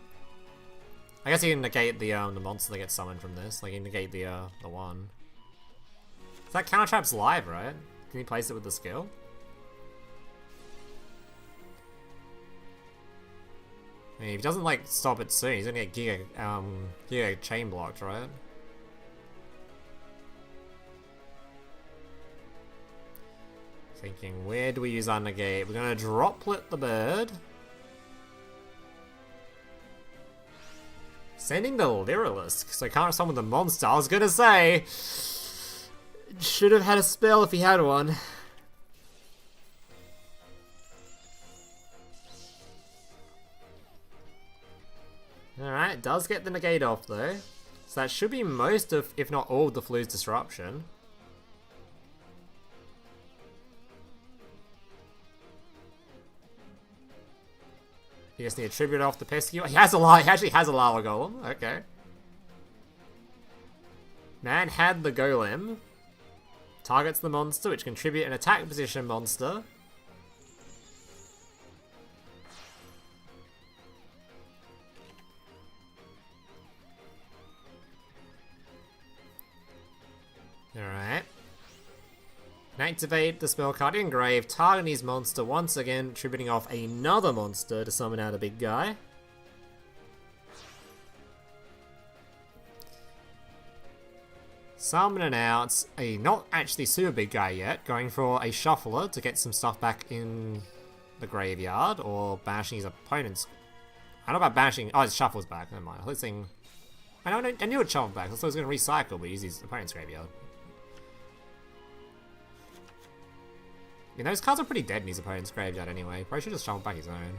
I guess he can negate the monster that gets summoned from this. Like he can negate the one. So that counter trap's live, right? Can he place it with the skill? I mean, if he doesn't like stop it soon, he's gonna get giga chain blocked, right? Thinking, where do we use our negate? We're gonna droplet the bird. Sending the Literalist, because I can't summon the monster. I was gonna say, should have had a spell if he had one. Alright, does get the negate off though. So that should be most of, if not all, of the Flu's disruption. He just need a tribute off the pesky. He actually has a Lava Golem. Okay. Man had the Golem. Targets the monster, which can tribute an attack position monster. Alright. Activate the spell card Engrave, target his monster once again, tributing off another monster to summon out a big guy. Summoning out a not actually super big guy yet, going for a shuffler to get some stuff back in the graveyard, or banishing his opponent's... I don't know about banishing... Oh, his shuffle's back, never mind. Let's think... I knew it'd shuffle back. I thought it was going to recycle, but use his opponent's graveyard. I mean, those cards are pretty dead in his opponent's graveyard anyway. Probably should just shuffle back his own.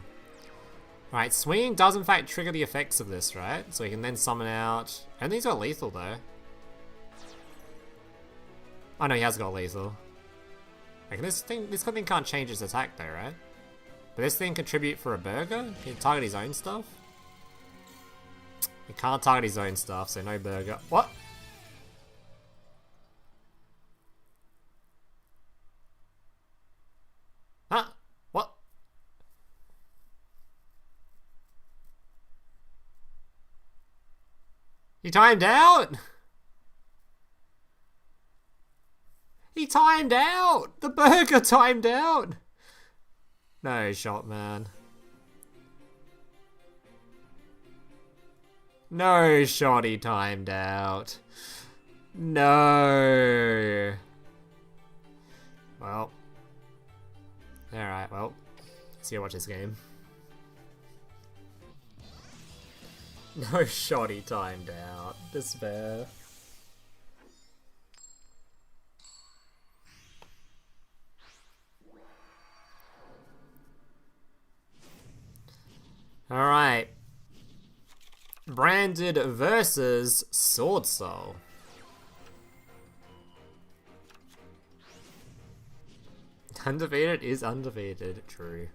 Right, swinging does in fact trigger the effects of this, right? So he can then summon out... And these are lethal though. Oh no, he has got lethal. Like this thing can't change its attack though, right? But this thing contribute for a burger? Can he target his own stuff? He can't target his own stuff, so no burger. What? Huh? What? He timed out? He timed out! The burger timed out! No shot, man. No shot, he timed out. No. Well. Alright, well. Let's go watch this game. No shot, he timed out. Despair. Alright. Branded versus Sword Soul. Undefeated is undefeated, true.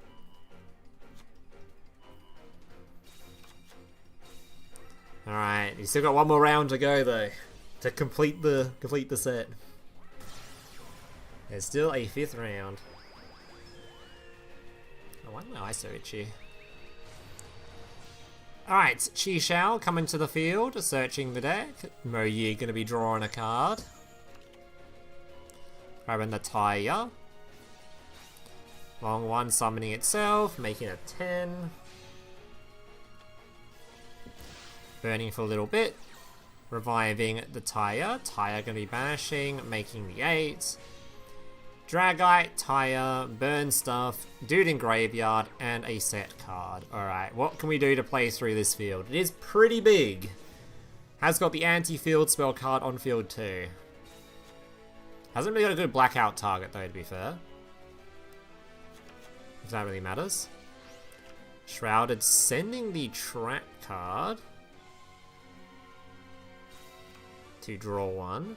Alright, you still got one more round to go though. To complete the set. There's still a 5th round. Oh, why am my eyes so itchy? Alright, Chi Xiao coming to the field, searching the deck. Mo Yi gonna be drawing a card. Grabbing the Taya. Long one summoning itself, making a 10. Burning for a little bit. Reviving the Taya. Taya gonna be banishing, making the 8. Dragite, Tire, burn stuff, dude in graveyard, and a set card. Alright, what can we do to play through this field? It is pretty big. Has got the anti-field spell card on field too. Hasn't really got a good blackout target though, to be fair. If that really matters. Shrouded sending the trap card to draw one.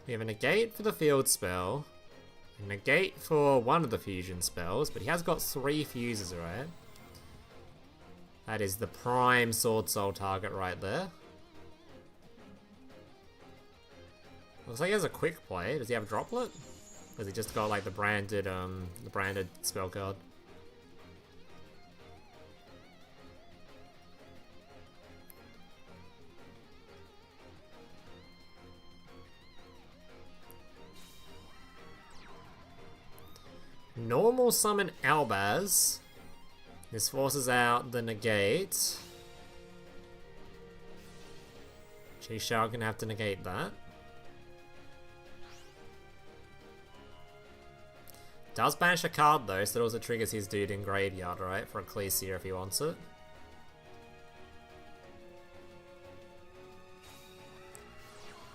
We have a negate for the field spell, a negate for one of the fusion spells, but he has got 3 fuses, right? That is the prime Sword Soul target right there. Looks like he has a quick play. Does he have a droplet? Or has he just got like the branded spell card? Normal summon Albaz. This forces out the negate. Chi Xiao gonna have to negate that. Does banish a card though, so it also triggers his dude in graveyard, right? For a Ecclesia if he wants it.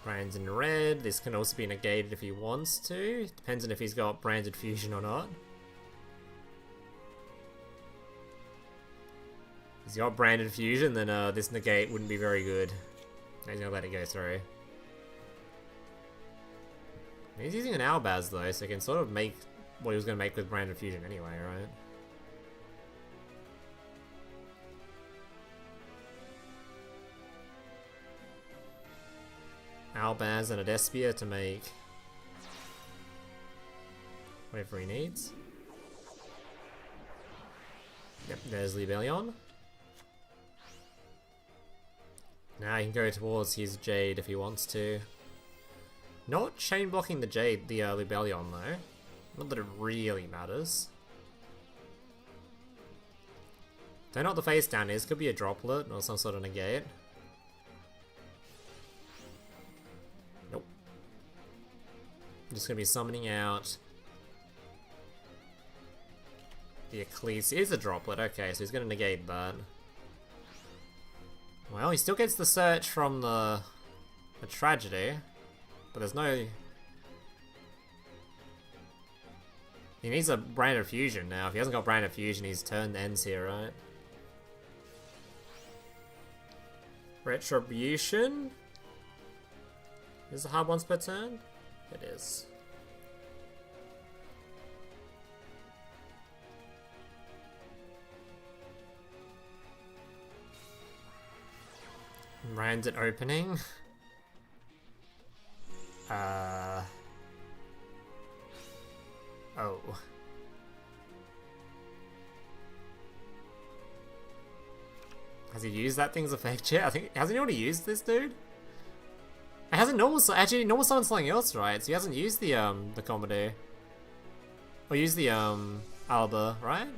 Branded in red. This can also be negated if he wants to. Depends on if he's got branded fusion or not. If he's got branded fusion, then this negate wouldn't be very good. He's gonna let it go through. He's using an Albaz though, so he can sort of make what he was gonna make with branded fusion anyway, right? Albaz and a Despia to make whatever he needs. Yep, there's Libellion. Now he can go towards his Jade if he wants to. Not chain blocking the Jade, the Libellion though. Not that it really matters. Don't know what the face down is. Could be a droplet or some sort of negate. Nope. I'm just gonna be summoning out The Ecclesia is a droplet, okay, so he's gonna negate that. Well, he still gets the search from the tragedy, but there's no... He needs a Brand of Fusion now. If he hasn't got Brand of Fusion, his turn ends here, right? Retribution? Is it hard once per turn? It is. Random opening. Oh. Has he used that thing's effect yet? I think, hasn't he already used this, dude? It hasn't actually normal summoned something else, right? So he hasn't used the comedy. Or used the Alba, right?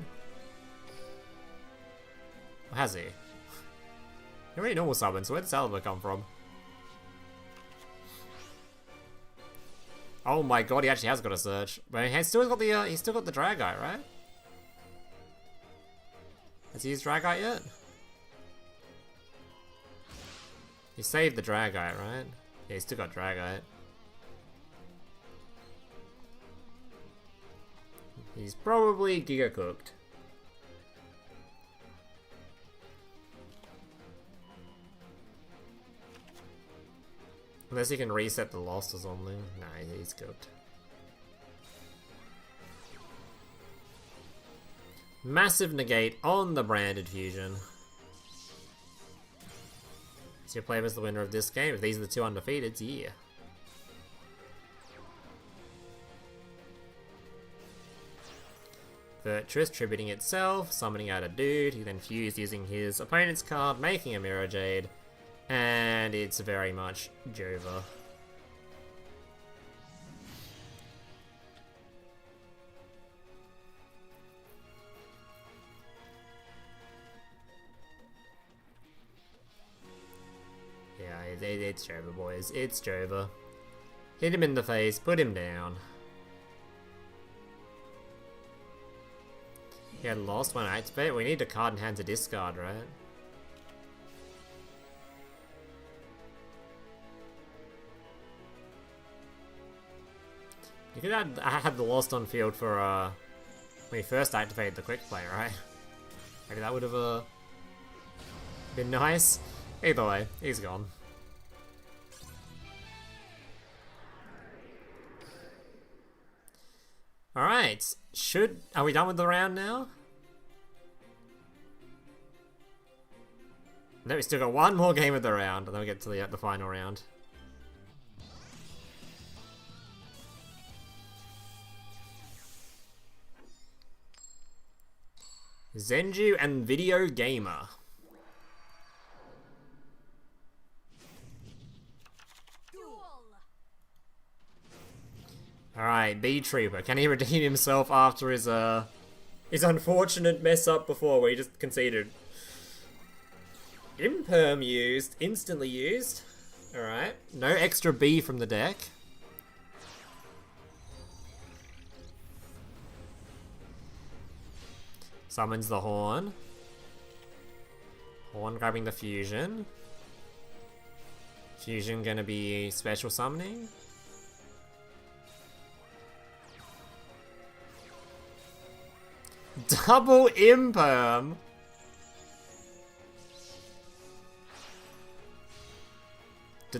Or has he? He already normal summoned, so where does Alba come from? Oh my god, he actually has got a search. But he's still got the Dragite, right? Has he used Dragite yet? He saved the Dragite, right? Yeah, he's still got Dragite. He's probably Giga Cooked. Unless he can reset the lost or something. Nah, he's cooked. Massive negate on the Branded Fusion. So your player is the winner of this game. If these are the two undefeateds, yeah. Virtuous tributing itself, summoning out a dude. He then fused using his opponent's card, making a Mirror Jade. And it's very much Jova. Yeah, it's Jova, boys. It's Jova. Hit him in the face, put him down. He had lost one activate. We need a card in hand to discard, right? You could have had the lost on field for when you first activated the quick play, right? Maybe that would have been nice. Either way, he's gone. Alright, are we done with the round now? No, we still got one more game of the round, and then we get to the final round. Zenju and Video Gamer. Alright, Beetrooper. Can he redeem himself after his unfortunate mess up before where he just conceded? Imperm used. Instantly used. Alright. No extra B from the deck. Summons the Horn. Horn grabbing the Fusion. Fusion gonna be special summoning. Double Imperm!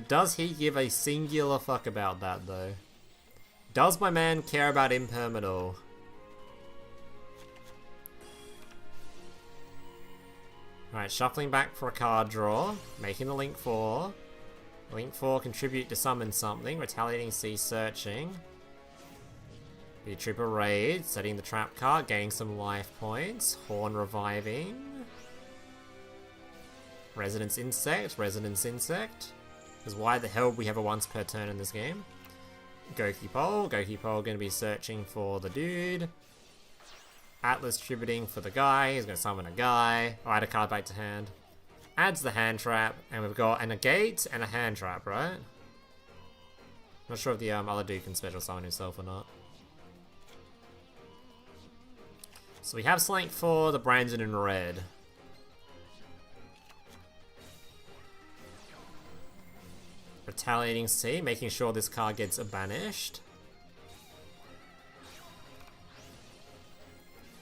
Does he give a singular fuck about that though? Does my man care about Imperm at all? Alright, shuffling back for a card draw, making the Link 4. Link 4, contribute to summon something, retaliating C searching. Beetrooper raid, setting the trap card, gaining some life points. Horn reviving. Resonance Insect, Resonance Insect. Because why the hell we have a once per turn in this game? Goki Pole gonna be searching for the dude. Atlas tributing for the guy, he's gonna summon a guy. Oh, add a card back to hand. Adds the hand trap, and we've got a negate and a hand trap, right? Not sure if the other dude can special summon himself or not. So we have something for the Brandon in red. Retaliating C, making sure this card gets banished.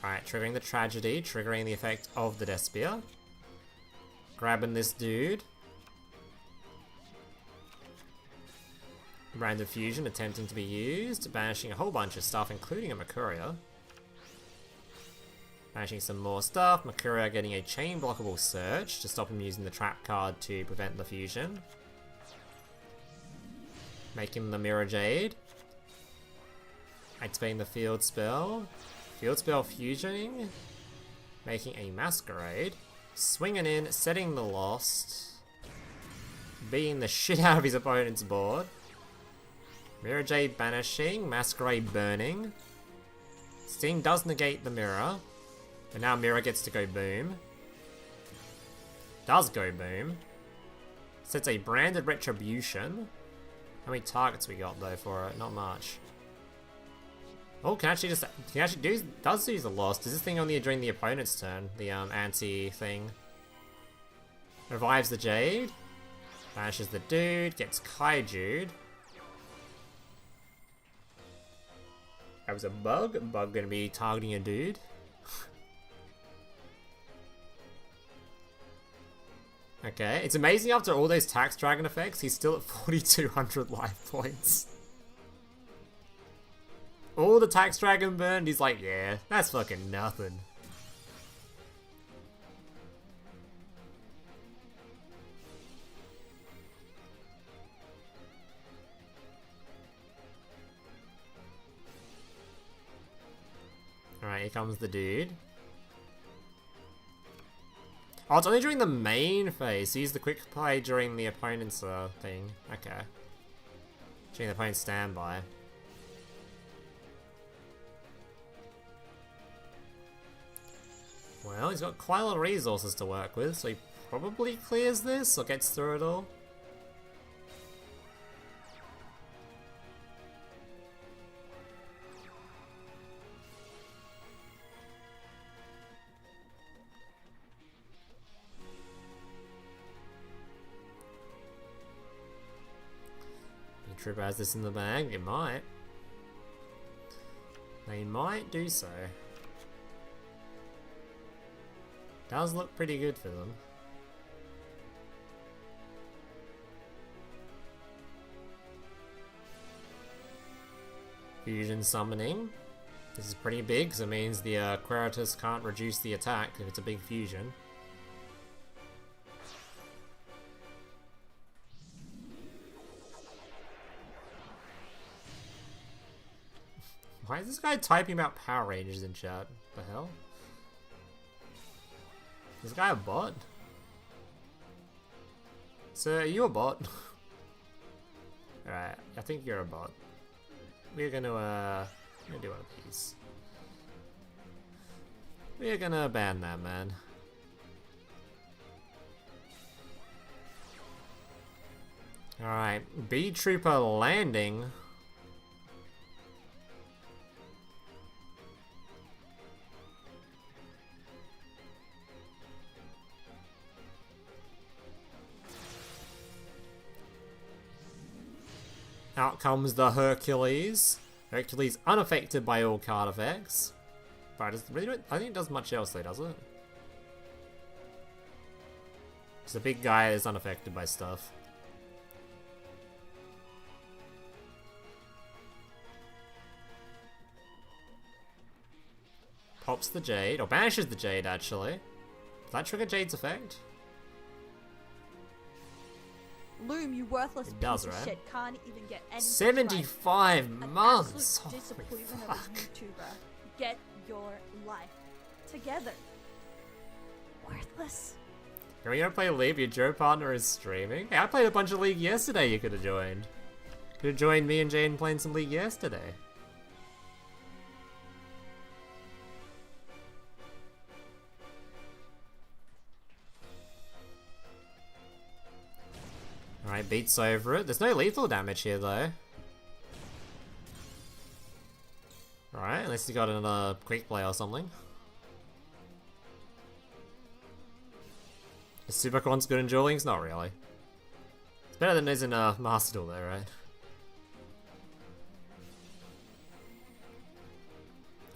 Alright, triggering the tragedy, triggering the effect of the Despia. Grabbing this dude. Random fusion attempting to be used, banishing a whole bunch of stuff, including a Mercuria. Banishing some more stuff, Mercuria getting a chain blockable search to stop him using the trap card to prevent the fusion. Making the Mirror Jade. Activating the field spell. Field spell fusioning. Making a Masquerade. Swinging in, setting the Lost. Beating the shit out of his opponent's board. Mirror Jade banishing, Masquerade burning. Sting does negate the mirror. But now Mirror gets to go boom. Does go boom. Sets a branded retribution. How many targets we got though for it? Not much. Oh, does use the Lost. Is this thing only during the opponent's turn? The anti thing. Revives the Jade. Banishes the dude. Gets Kaiju'd. That was a bug. A bug gonna be targeting a dude. Okay, it's amazing after all those Tax Dragon effects, he's still at 4,200 life points. All the Tax Dragon burned, he's like, yeah, that's fucking nothing. Alright, here comes the dude. Oh, it's only during the main phase. Use the quick play during the opponent's thing. Okay. During the opponent's standby. Well, he's got quite a lot of resources to work with, so he probably clears this or gets through it all. Beetrooper has this in the bag. It might. They might do so. Does look pretty good for them. Fusion summoning. This is pretty big, because it means the Queritus can't reduce the attack if it's a big fusion. Why is this guy typing about Power Rangers in chat? What the hell? Is this guy a bot? Sir, are you a bot? Alright, I think you're a bot. We're gonna do one of these. We're gonna ban that man. Alright, Beetrooper landing. Out comes the Hercules. Hercules unaffected by all card effects. But I think it does much else though, does it? It's a big guy that is unaffected by stuff. Pops the Jade, or banishes the Jade actually. Does that trigger Jade's effect? Loom, you worthless It does, piece of right? shit, can't even get any 75 right. months! An Holy absolute disappointment of fuck. a YouTuber. Get your life together. Worthless. Are you gonna play League? Your Joe partner is streaming? Hey, I played a bunch of League yesterday you could have joined. Could have joined me and Jane playing some League yesterday. Alright, beats over it. There's no lethal damage here though. Alright, unless you got another quick play or something. Is Supercron's good in Duel Links? Not really. It's better than it is in Master Duel though, right?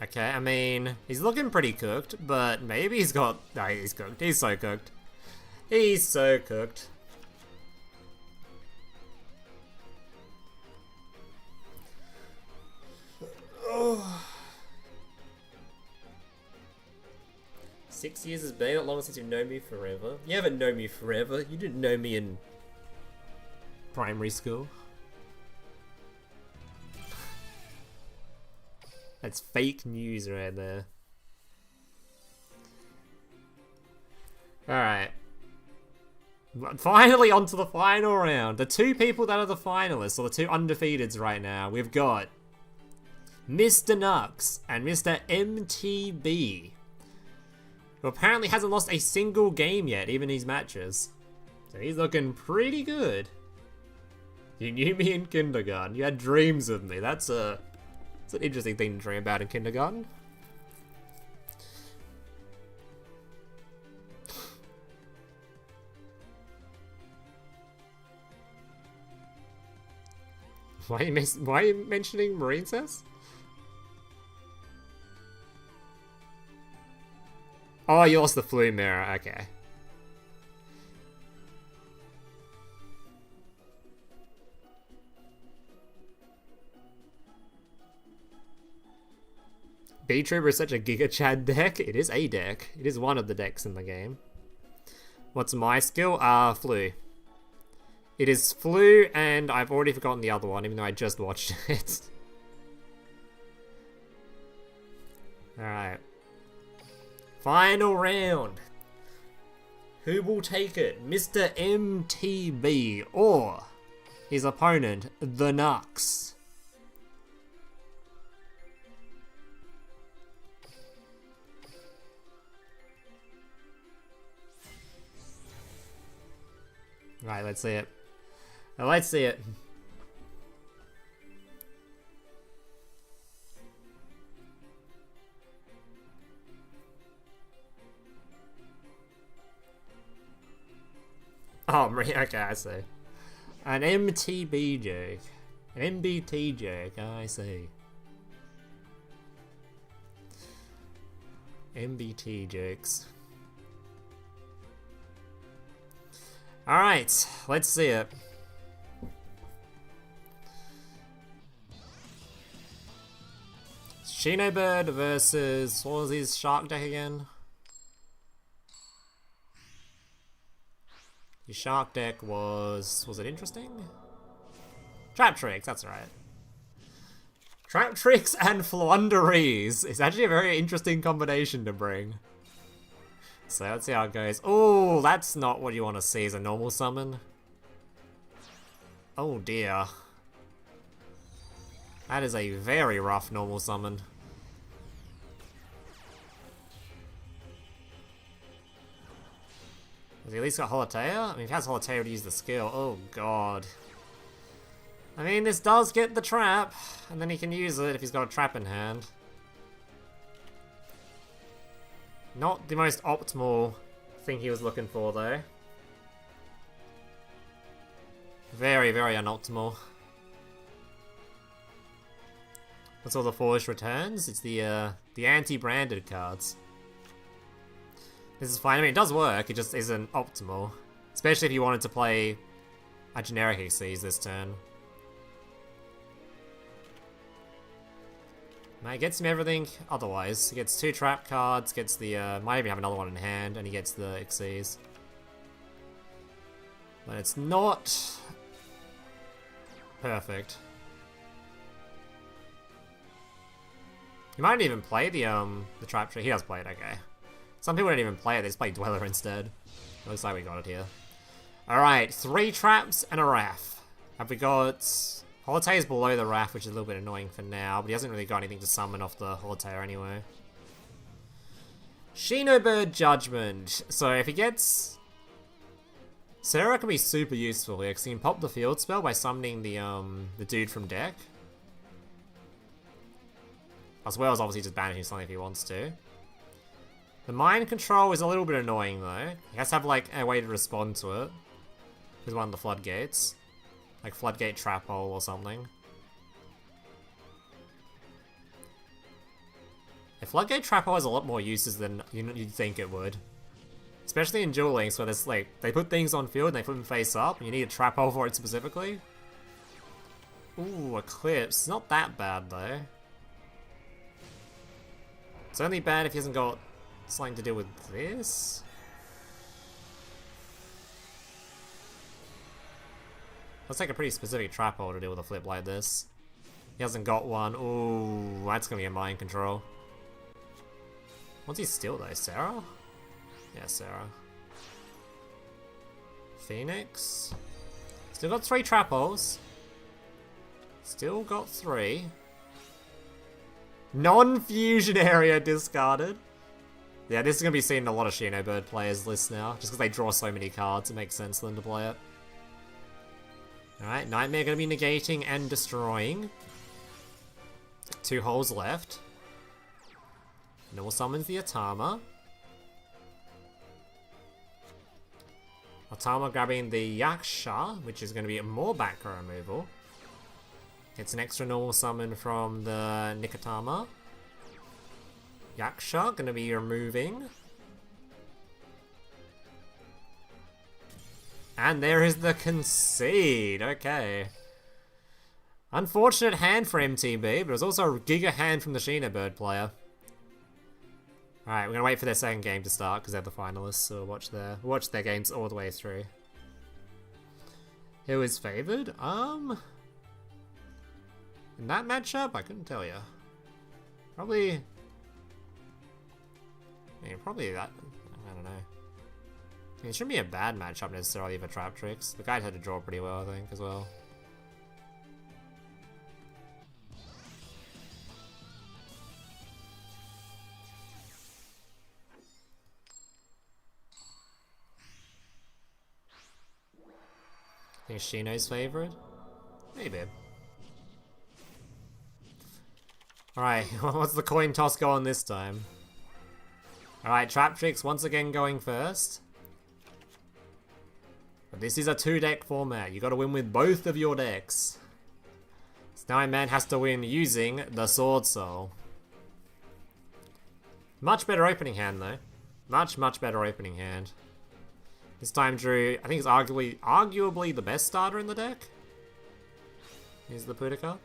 Okay, I mean, he's looking pretty cooked, but maybe he's got... No, he's cooked. He's so cooked. He's so cooked. Oh. 6 years has been not long since you've known me forever. You haven't known me forever. You didn't know me in primary school. That's fake news right there. Alright. Finally onto the final round. The two people that are the finalists, or the two undefeateds right now, we've got Mr. Nux and Mr. MTB, who apparently hasn't lost a single game yet, even these matches. So he's looking pretty good. You knew me in kindergarten. You had dreams of me. That's an interesting thing to dream about in kindergarten. Why are you mentioning Marine Cess? Oh, you lost the flu mirror. Okay. Beetrooper is such a Giga Chad deck. It is a deck. It is one of the decks in the game. What's my skill? Flu. It is flu, and I've already forgotten the other one, even though I just watched it. Alright. Final round. Who will take it? Mr. MTB or his opponent, the Nux? Right, let's see it. Let's see it. Oh, okay, I see. An MTB joke. An MBT joke, I see. MBT jokes. Alright, let's see it. Shinobird versus... what was his shark deck again? His shark deck was it interesting? Trap Tricks, that's right. Trap Tricks and Flunderies. It's actually a very interesting combination to bring. So let's see how it goes. Oh, that's not what you want to see as a normal summon. Oh dear. That is a very rough normal summon. Has he at least got Holotea? I mean, if he has Holotea to use the skill. Oh god. I mean, this does get the trap, and then he can use it if he's got a trap in hand. Not the most optimal thing he was looking for, though. Very, very unoptimal. What's all the Forged returns? It's the anti-branded cards. This is fine. I mean, it does work. It just isn't optimal. Especially if you wanted to play a generic Xyz this turn. No, he gets him everything otherwise. He gets 2 trap cards, gets the, might even have another one in hand, and he gets the Xyz. But it's not perfect. He might even play the trap trick. He does play it, okay. Some people don't even play it, they just play Dweller instead. It looks like we got it here. Alright, 3 traps and a Wrath. Have we got... Holotea is below the Wrath, which is a little bit annoying for now, but he hasn't really got anything to summon off the Holotea anyway. Shinobird Judgment. So if he gets... Sarah can be super useful here, because he can pop the field spell by summoning the dude from deck. As well as obviously just banishing something if he wants to. The mind control is a little bit annoying though. He has to have like a way to respond to it. With one of the floodgates. Like floodgate trap hole or something. A floodgate trap hole has a lot more uses than you'd think it would. Especially in Duel Links where there's like, they put things on field and they put them face up and you need a trap hole for it specifically. Ooh, Eclipse. Not that bad though. It's only bad if he hasn't got something to do with this. Let's take a pretty specific trap hole to deal with a flip like this. He hasn't got one. Ooh, that's gonna be a mind control. What's he steal though? Sarah? Yeah, Sarah. Phoenix. Still got 3 trap holes. Still got 3. Non-fusion area discarded. Yeah, this is going to be seen in a lot of Shino Bird players' lists now. Just because they draw so many cards, it makes sense for them to play it. Alright, Nightmare going to be negating and destroying. 2 holes left. Normal summons the Atama. Atama grabbing the Yaksha, which is going to be more back row removal. It's an extra normal summon from the Nikatama. Yaksha going to be removing. And there is the concede. Okay. Unfortunate hand for MTB, but it was also a giga hand from the Shino Bird player. Alright, we're going to wait for their second game to start because they're the finalists, so we'll watch their games all the way through. Who is favoured? In that matchup? I couldn't tell you. Probably... I mean, probably that... I don't know. I mean, it shouldn't be a bad matchup necessarily for Trap Tricks. The guy had to draw pretty well, I think, as well. I think Shino's favourite? Maybe. Alright, what's the coin toss go on this time? Alright, Trap Tricks once again going first. But this is a 2-deck format. You gotta win with both of your decks. Snowman has to win using the Sword Soul. Much better opening hand though. Much better opening hand. This time drew, I think it's arguably the best starter in the deck. Here's the Pudica.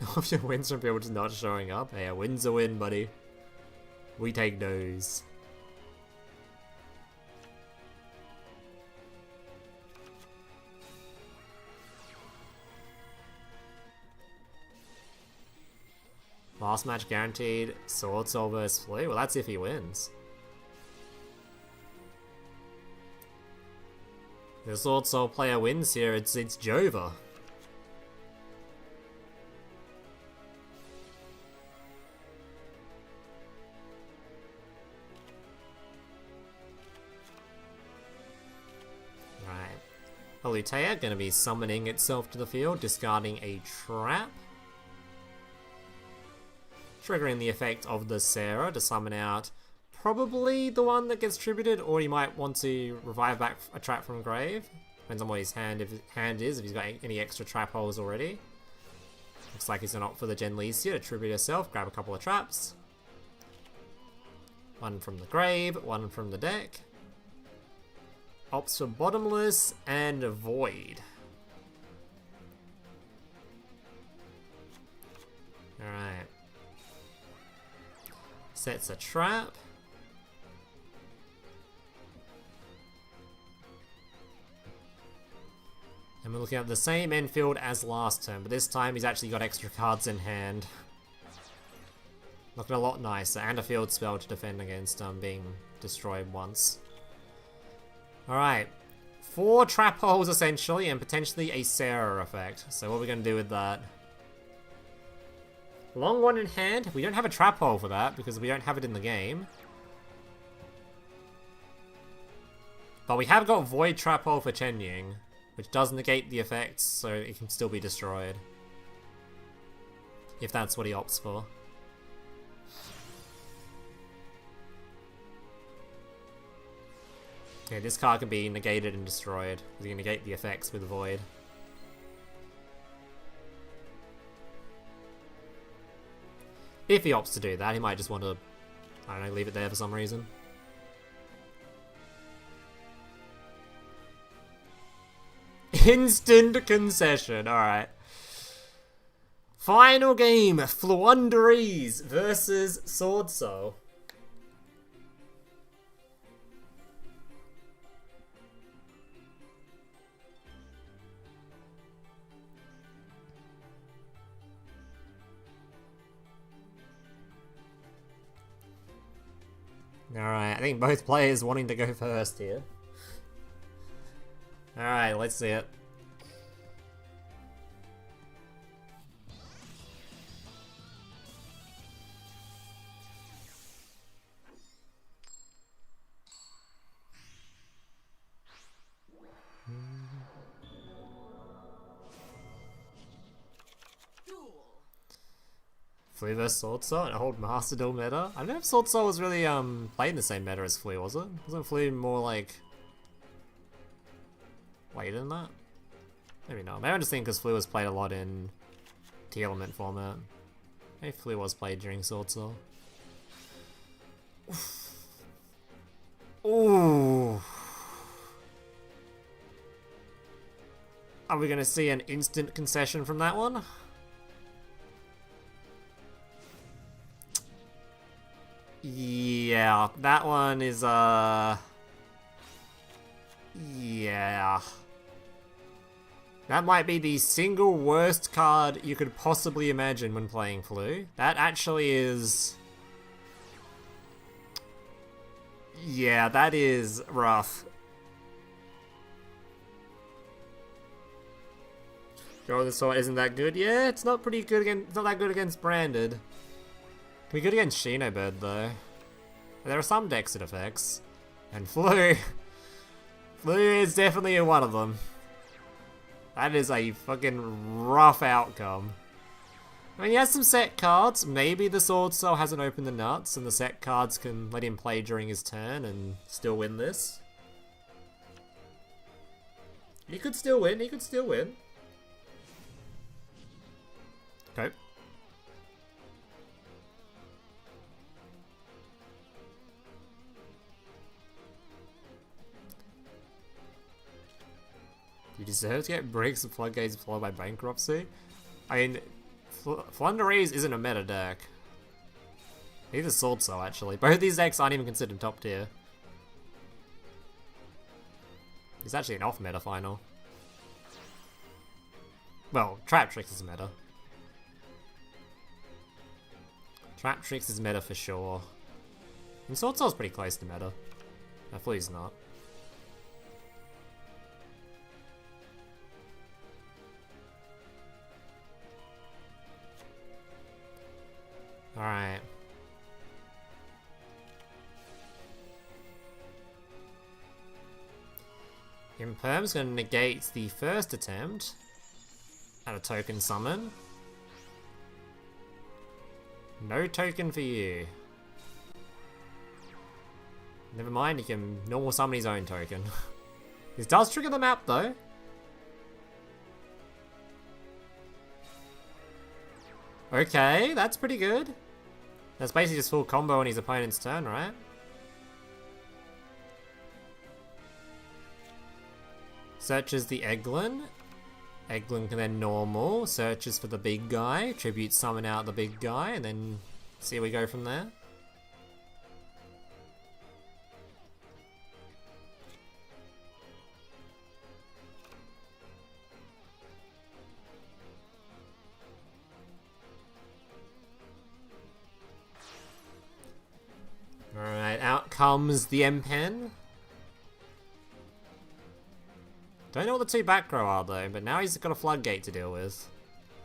All of your wins from people just not showing up. Hey, a win's a win, buddy. We take those. Last match guaranteed, Sword Soul vs. Flea. Well, that's if he wins. If the Sword Soul player wins here, it's Jova. Alutea going to be summoning itself to the field, discarding a trap. Triggering the effect of the Sarah to summon out probably the one that gets tributed, or you might want to revive back a trap from grave. Depends on what his hand is, if he's got any extra trap holes already. Looks like he's going to opt for the Genleicia to tribute herself, grab a couple of traps. One from the grave, one from the deck. Opts for Bottomless and Void. Alright. Sets a trap. And we're looking at the same end field as last turn, but this time he's actually got extra cards in hand. Looking a lot nicer, and a field spell to defend against being destroyed once. Alright, 4 trap holes essentially, and potentially a Sarah effect. So what are we going to do with that? Long one in hand. We don't have a trap hole for that, because we don't have it in the game. But we have got Void trap hole for Chen Ying, which does negate the effects, so it can still be destroyed. If that's what he opts for. Yeah, this card can be negated and destroyed. You can negate the effects with Void. If he opts to do that, he might just want to, I don't know, leave it there for some reason. Instant concession, alright. Final game, Flunderies versus Sword Soul. Alright, I think both players wanting to go first here. Alright, let's see it. Flea vs Sword Soul and old Master Duel meta. I don't know if Sword Soul was really played in the same meta as Flea, was it? Wasn't Flea more like later than that? Maybe not. Maybe I'm just thinking because Flea was played a lot in T-Element format. Maybe Flea was played during Sword Soul. Ooh. Are we gonna see an instant concession from that one? Yeah, that one is, yeah. That might be the single worst card you could possibly imagine when playing Flu. That actually is... Yeah, that is rough. Go with the sword isn't that good? Yeah, it's not pretty good against, it's not that good against Branded. Can be good against Shinobird though. There are some decks that affects. And Flu. Flu is definitely one of them. That is a fucking rough outcome. I mean, he has some set cards. Maybe the Sword Soul hasn't opened the nuts and the set cards can let him play during his turn and still win this. He could still win, he could still win. Okay. You deserve to get bricks and floodgates followed by bankruptcy? I mean, Flunderies isn't a meta deck. Neither Sword Soul, actually. Both these decks aren't even considered top tier. It's actually an off-meta final. Well, Trap Tricks is meta. Trap Tricks is meta for sure. And Sword Soul's pretty close to meta. No, Flu's not. Alright. Imperm's gonna negate the first attempt at a token summon. No token for you. Never mind, he can normal summon his own token. This does trigger the map though. Okay, that's pretty good. That's basically just full combo on his opponent's turn, right? Searches the Egglin. Egglin can then normal, searches for the big guy, tribute summon out the big guy, and then see where we go from there. Alright, out comes the M-Pen. Don't know what the two back row are though, but now he's got a floodgate to deal with.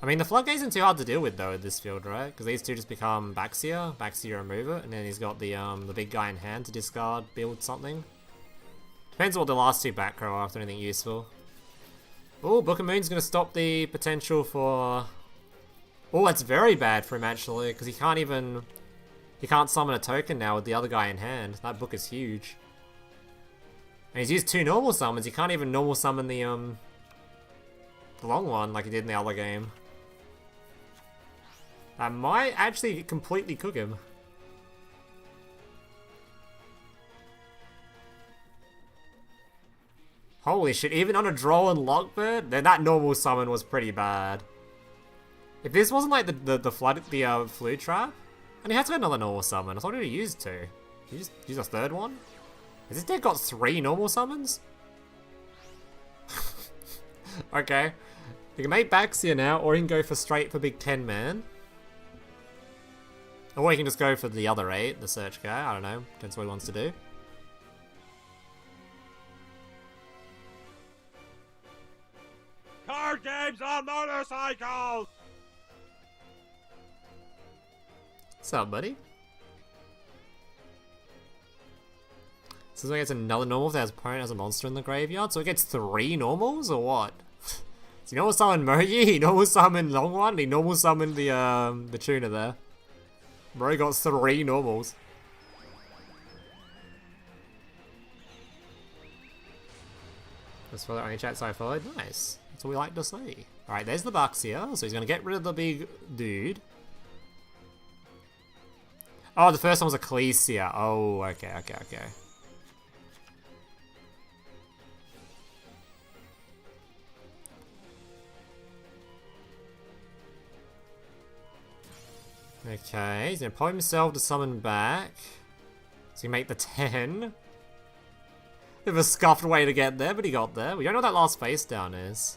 I mean, the floodgate isn't too hard to deal with though in this field, right? Because these two just become Baxia, remove it, and then he's got the big guy in hand to discard, build something. Depends on what the last two back row are, if they're anything useful. Oh, Book of Moon's gonna stop the potential for... Oh, that's very bad for him actually, because he can't summon a token now with the other guy in hand. That book is huge. And he's used 2 normal summons. He can't even normal summon the long one like he did in the other game. That might actually completely cook him. Holy shit, even on a draw and Lockbird, then that normal summon was pretty bad. If this wasn't like the flu trap, and he had to get another normal summon. I thought he'd used 2. He just use a 3rd one? Has this deck got 3 normal summons? Okay. He can make Baxia now, or he can go for straight for big 10 man. Or he can just go for the other 8, the search guy. I don't know. Depends what he wants to do. Card games on motorcycles! What's up, buddy? So this one gets another normal if his opponent has a monster in the graveyard. So it gets 3 normals, or what? So he normal summon Mogi, he normal summon Long One, he normal summoned the tuner there. Bro got 3 normals. That's for the only chat I followed. Nice. That's what we like to see. Alright, there's the Bucks here. So he's going to get rid of the big dude. Oh, the first one was Ecclesia. Oh, okay. Okay, he's going to point himself to summon back. So he make the 10. Bit of a scuffed way to get there, but he got there. We don't know what that last face down is.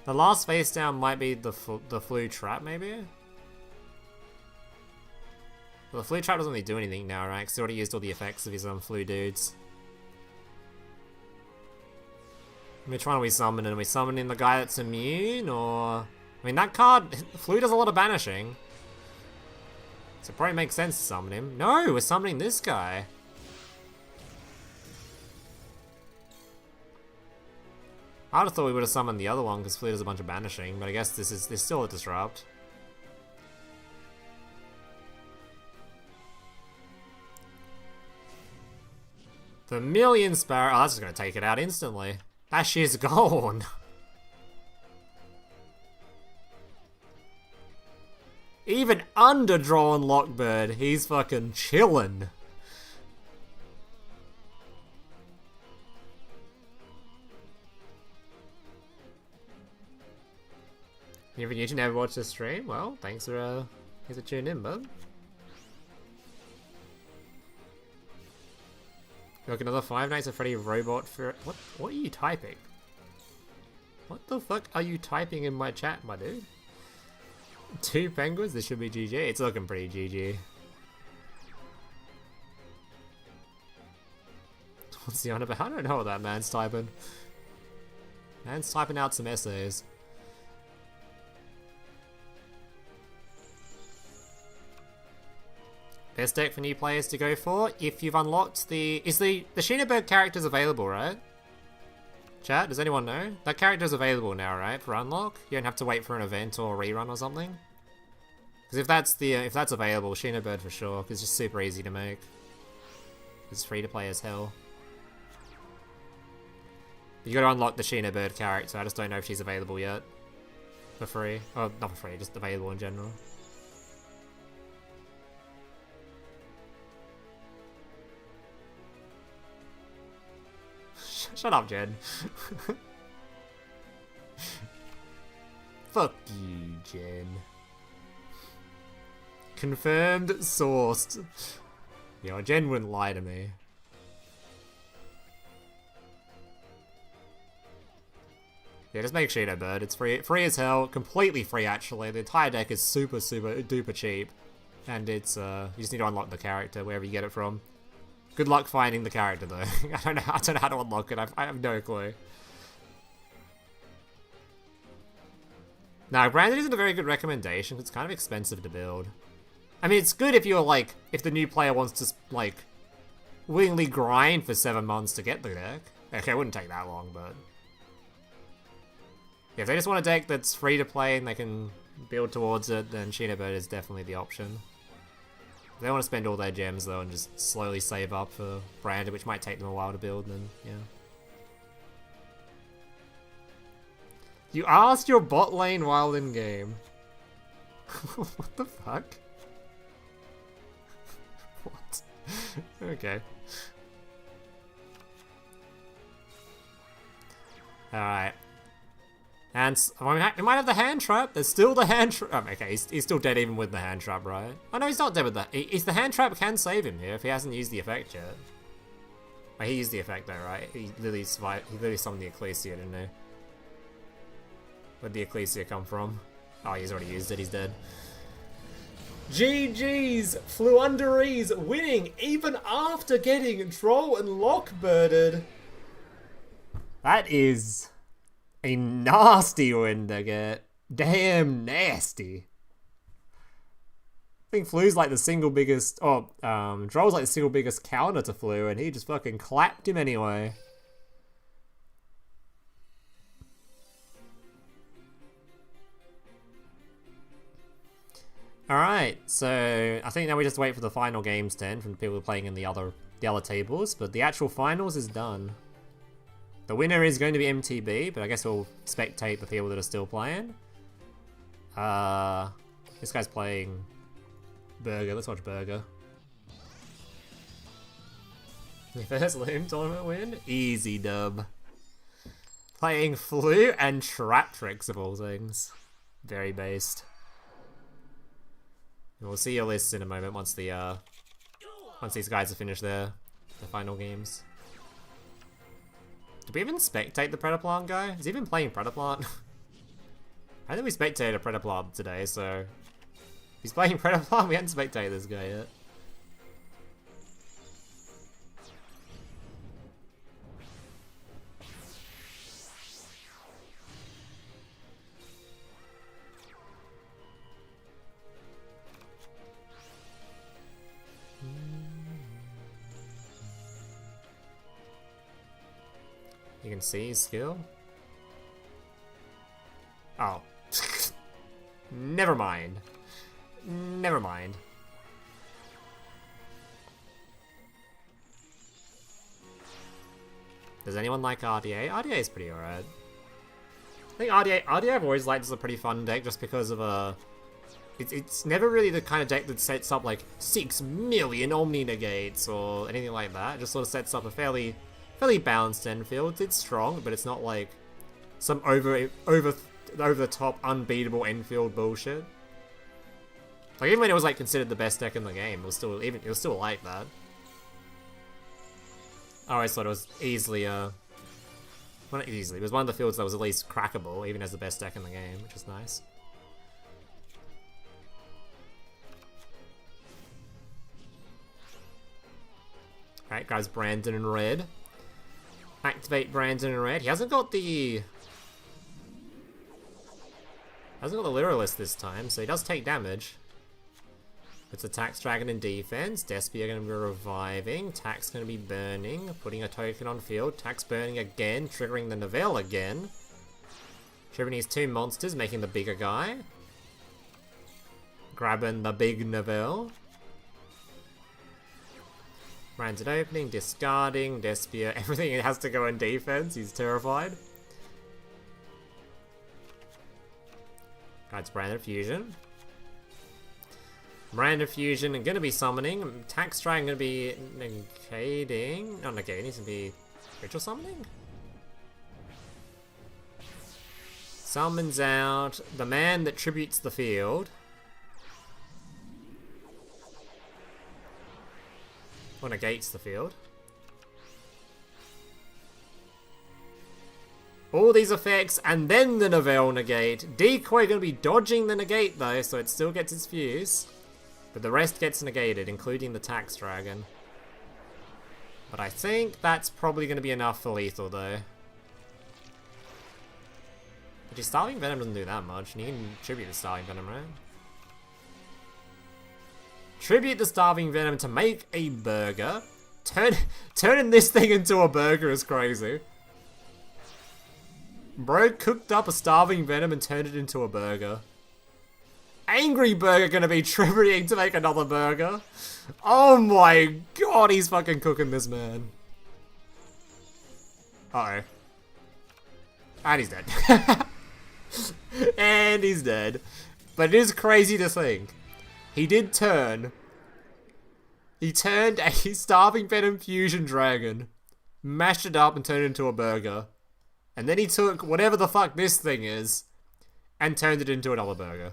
The last face down might be the flu trap, maybe? Well, the flu trap doesn't really do anything now, right? Because he already used all the effects of his flu dudes. Which one are we summoning? Are we summoning the guy that's immune, or... I mean, that card... Flu does a lot of banishing. So it probably makes sense to summon him. No, we're summoning this guy. I would have thought we would have summoned the other one because Flu does a bunch of banishing, but I guess this is still a disrupt. The Million Sparrow. Oh, that's just going to take it out instantly. That shit's gone. Even under drawn Lockbird, he's fucking chillin'. You never watched the stream? Well, thanks for tuning in, bud. Look, another Five Nights at Freddy robot for... What are you typing? What the fuck are you typing in my chat, my dude? 2 penguins? This should be GG. It's looking pretty GG. What's he on about? I don't know what that man's typing. Man's typing out some essays. Best deck for new players to go for if you've unlocked the... Is the Sheenaberg characters available, right? Chat, does anyone know? That character's available now, right? For unlock? You don't have to wait for an event or a rerun or something? Because if that's available, Sheenaberg for sure, because it's just super easy to make. It's free to play as hell. You gotta unlock the Sheenaberg character, I just don't know if she's available yet. For free. Oh, not for free, just available in general. Shut up, Jen. Fuck you, Jen. Confirmed, sourced. Yo, Jen wouldn't lie to me. Yeah, just make Sheenaberg. It's free as hell. Completely free, actually. The entire deck is super duper cheap. And it's, you just need to unlock the character wherever you get it from. Good luck finding the character, though. I don't know how to unlock it. I have no clue. No, Branded isn't a very good recommendation. It's kind of expensive to build. I mean, it's good if you're like, if the new player wants to like willingly grind for 7 months to get the deck. Okay, it wouldn't take that long, but yeah, if they just want a deck that's free to play and they can build towards it, then Sheenaberg is definitely the option. If they want to spend all their gems though and just slowly save up for Branded, which might take them a while to build, then yeah. You asked your bot lane while in game. What the fuck? What? Okay. Alright. And we might have the hand trap. There's still the hand trap. Oh, okay, he's still dead even with the hand trap, right? Oh no, he's not dead with that. Is the hand trap can save him here if he hasn't used the effect yet. Well, he used the effect though, right? He literally survived. He literally summoned the Ecclesia, didn't he? Where'd the Ecclesia come from? Oh, he's already used it. He's dead. GG's! Flunderies winning even after getting Troll and Lockbirded. That is a nasty win to get. Damn nasty. I think Flu's like the single biggest... Oh, Droll's like the single biggest counter to Flu, and he just fucking clapped him anyway. Alright, so I think now we just wait for the final games to end from people playing in the other tables, but the actual finals is done. The winner is going to be MTB, but I guess we'll spectate the people that are still playing. This guy's playing Burger. Let's watch Burger. The first Loom tournament win? Easy dub. Playing Flu and Trap Tricks of all things. Very based. And we'll see your lists in a moment once the once these guys have finished their final games. Did we even spectate the Predaplant guy? Is he even playing Predaplant? I think we spectated a Predaplant today, so... He's playing Predaplant, we hadn't spectated this guy yet. You can see his skill. Oh. Never mind. Never mind. Does anyone like RDA? RDA is pretty alright. I think RDA I've always liked as a pretty fun deck just because of it's never really the kind of deck that sets up like 6 million Omni Negates or anything like that. It just sort of sets up a fairly balanced Enfield. It's strong, but it's not like some over the top unbeatable Enfield bullshit. Like even when it was like considered the best deck in the game, it was still like that. I always thought it was easily well, not easily, it was one of the fields that was at least crackable, even as the best deck in the game, which is nice. Alright, grabs Brandon in red. Activate Brandon in red. He hasn't got the Literalist this time, so he does take damage. It's Tax Dragon in defense. Despia going to be reviving. Tax going to be burning. Putting a token on field. Tax burning again. Triggering the Novell again. Triggering his 2 monsters, making the bigger guy. Grabbing the big Novell. Branded opening, discarding, Despia, everything has to go in defense, he's terrified. Guides Branded Fusion. Branded Fusion and gonna be summoning. Tax Dragon gonna be negating. Not negating, he's gonna be ritual summoning? Summons out the man that tributes the field. Or negates the field. All these effects, and then the Novell negate. Decoy gonna be dodging the negate though, so it still gets its fuse. But the rest gets negated, including the Tax Dragon. But I think that's probably gonna be enough for lethal though. Actually, Starving Venom doesn't do that much, and you can tribute the Starving Venom, right? Tribute the Starving Venom to make a burger. Turning this thing into a burger is crazy. Bro cooked up a Starving Venom and turned it into a burger. Angry Burger gonna be tributing to make another burger. Oh my god, he's fucking cooking this man. Uh-oh. And he's dead. and he's dead. But it is crazy to think. He did turn. He turned a Starving Venom Fusion Dragon, mashed it up and turned it into a burger. And then he took whatever the fuck this thing is and turned it into another burger.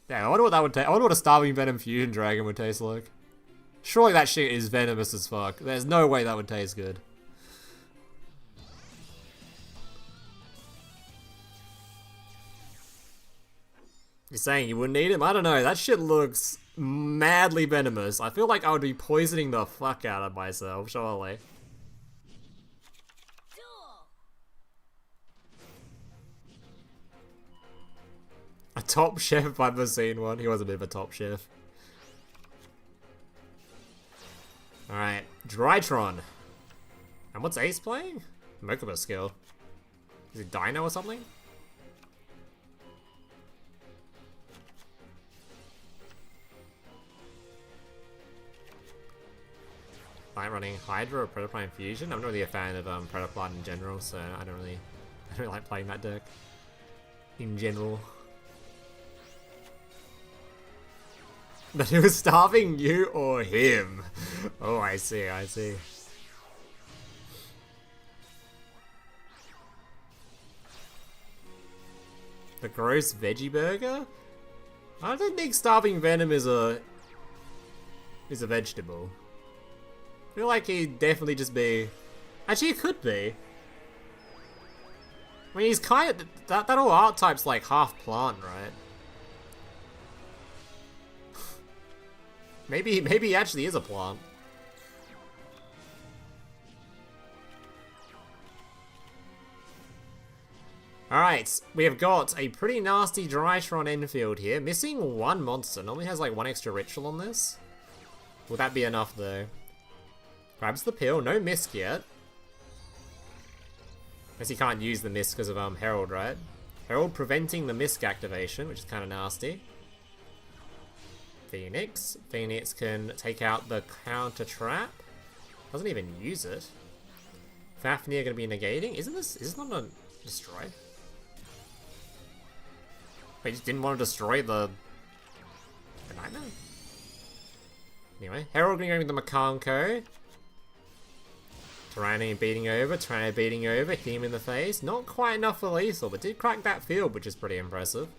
Damn, I wonder what that would taste. I wonder what a Starving Venom Fusion Dragon would taste like. Surely that shit is venomous as fuck. There's no way that would taste good. You're saying you wouldn't eat him? I don't know. That shit looks madly venomous. I feel like I would be poisoning the fuck out of myself, surely. A top chef if I've ever seen one. He was a bit of a top chef. Alright, Drytron. And what's Ace playing? Mokuba skill. Is it Dino or something? Like running Hydra or Predaplant Fusion? I'm not really a fan of Predaplant in general, so I don't really like playing that deck. In general. But he was starving you or him? Oh, I see, I see. The gross veggie burger? I don't think starving venom is a vegetable. I feel like he'd definitely just be... Actually, it could be. I mean, he's kind of... That whole art type's like half plant, right? Maybe he actually is a plant. Alright, we have got a pretty nasty Drytron Enfield here. Missing one monster. Normally has like one extra ritual on this. Will that be enough though? Grabs the pill. No Misc yet. Guess he can't use the Misc because of Herald, right? Herald preventing the Misc activation, which is kind of nasty. Phoenix. Phoenix can take out the counter trap. Doesn't even use it. Fafnir going to be negating. Is this not a destroy? Wait, just didn't want to destroy the nightmare? Anyway, Herald going to go with the Makanko. Tyranny beating over, Tyranny beating over, hit him in the face. Not quite enough for lethal, but did crack that field, which is pretty impressive.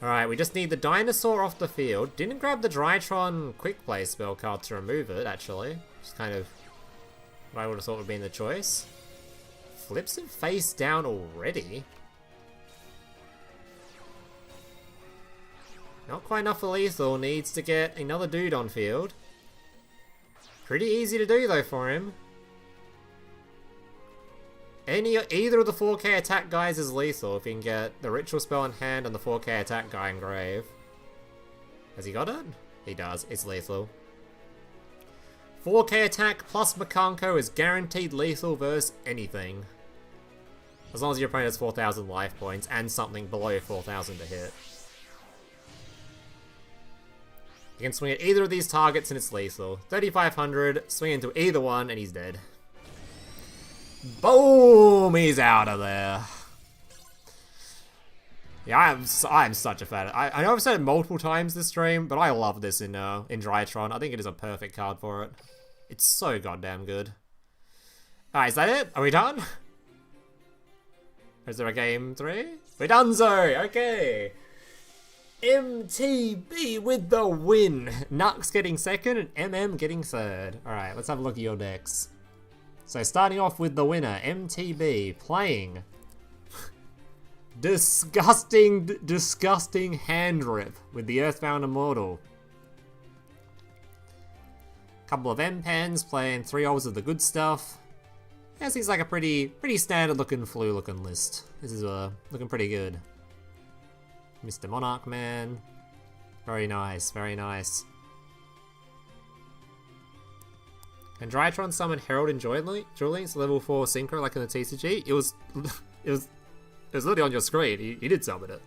Alright, we just need the dinosaur off the field. Didn't grab the Drytron quick play spell card to remove it, actually. Just kind of what I would have thought would be the choice. Flips it face down already. Not quite enough for lethal. Needs to get another dude on field. Pretty easy to do though for him. Either of the 4k attack guys is lethal if he can get the ritual spell in hand and the 4k attack guy in grave. Has he got it? He does. It's lethal. 4k attack plus Makanko is guaranteed lethal versus anything. As long as your opponent has 4,000 life points and something below 4,000 to hit. You can swing at either of these targets and it's lethal. 3,500, swing into either one and he's dead. Boom! He's out of there. Yeah, I am such a fan. I know I've said it multiple times this stream, but I love this in Drytron. I think it is a perfect card for it. It's so goddamn good. Alright, is that it? Are we done? Is there a game 3? We're done, so okay. MTB with the win. Nux getting second and MM getting third. Alright, let's have a look at your decks. So starting off with the winner, MTB, playing disgusting hand rip with the Earthbound Immortal. Couple of M-Pens, playing 3 hours of the good stuff. Yeah, seems like a pretty standard looking flu looking list. This is looking pretty good. Mr. Monarch Man. Very nice, very nice. Can Drytron summon Herald and Dueling? It's level 4 Synchro like in the TCG? It was literally on your screen. He did summon it.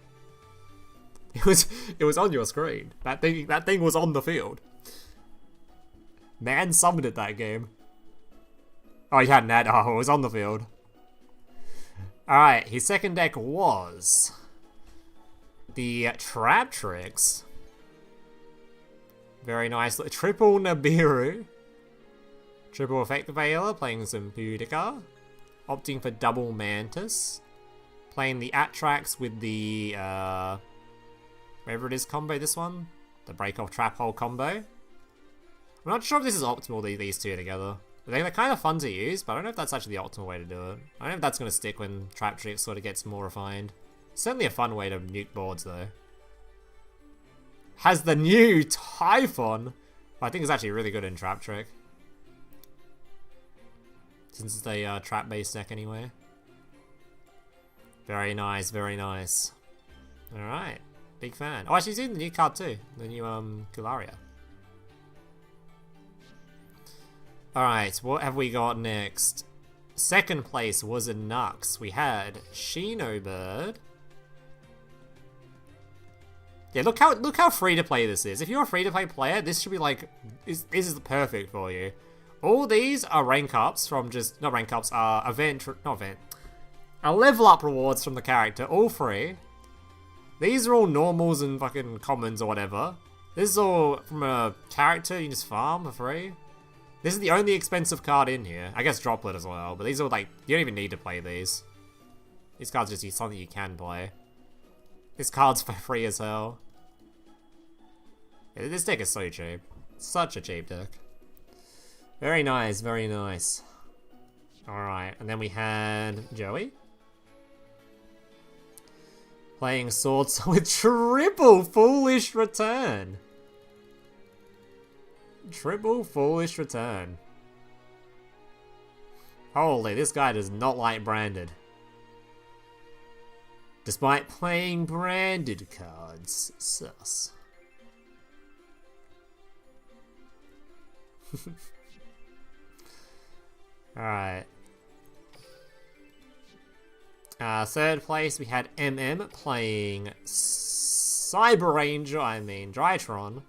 It was on your screen. That thing was on the field. Man summoned it that game. Oh, he had net. Oh, it was on the field. Alright, his second deck was the Trap Tricks. Very nice. Triple Nibiru. Triple Effect Veiler, playing some Boudica. Opting for double Mantis. Playing the Atrax with the, whatever it is combo, this one. The Break Off Trap Hole combo. I'm not sure if this is optimal, these two together. They're kind of fun to use, but I don't know if that's actually the optimal way to do it. I don't know if that's going to stick when Trap Trick sort of gets more refined. Certainly a fun way to nuke boards, though. Has the new Typhon. I think it's actually really good in Trap Trick. Since it's a trap-based deck anyway. Very nice, very nice. Alright, big fan. Oh, actually, he's in the new card too. The new, Kularia. Alright, what have we got next? Second place was a Nux. We had Shinobird. Yeah, look how free to play this is. If you're a free to play player, this should be like, this is perfect for you. All these are rank ups from just, not rank ups, are level up rewards from the character, all free. These are all normals and fucking commons or whatever. This is all from a character you can just farm for free. This is the only expensive card in here. I guess Droplet as well, but these are like, you don't even need to play these. These cards are just something you can play. This card's for free as hell. Yeah, this deck is so cheap. Such a cheap deck. Very nice, very nice. Alright, and then we had Joey. Playing Swords with triple Foolish Return. Triple Foolish Return. Holy, this guy does not like branded. Despite playing branded cards. Sus. Alright. Third place, we had MM playing Cyber Ranger, Drytron.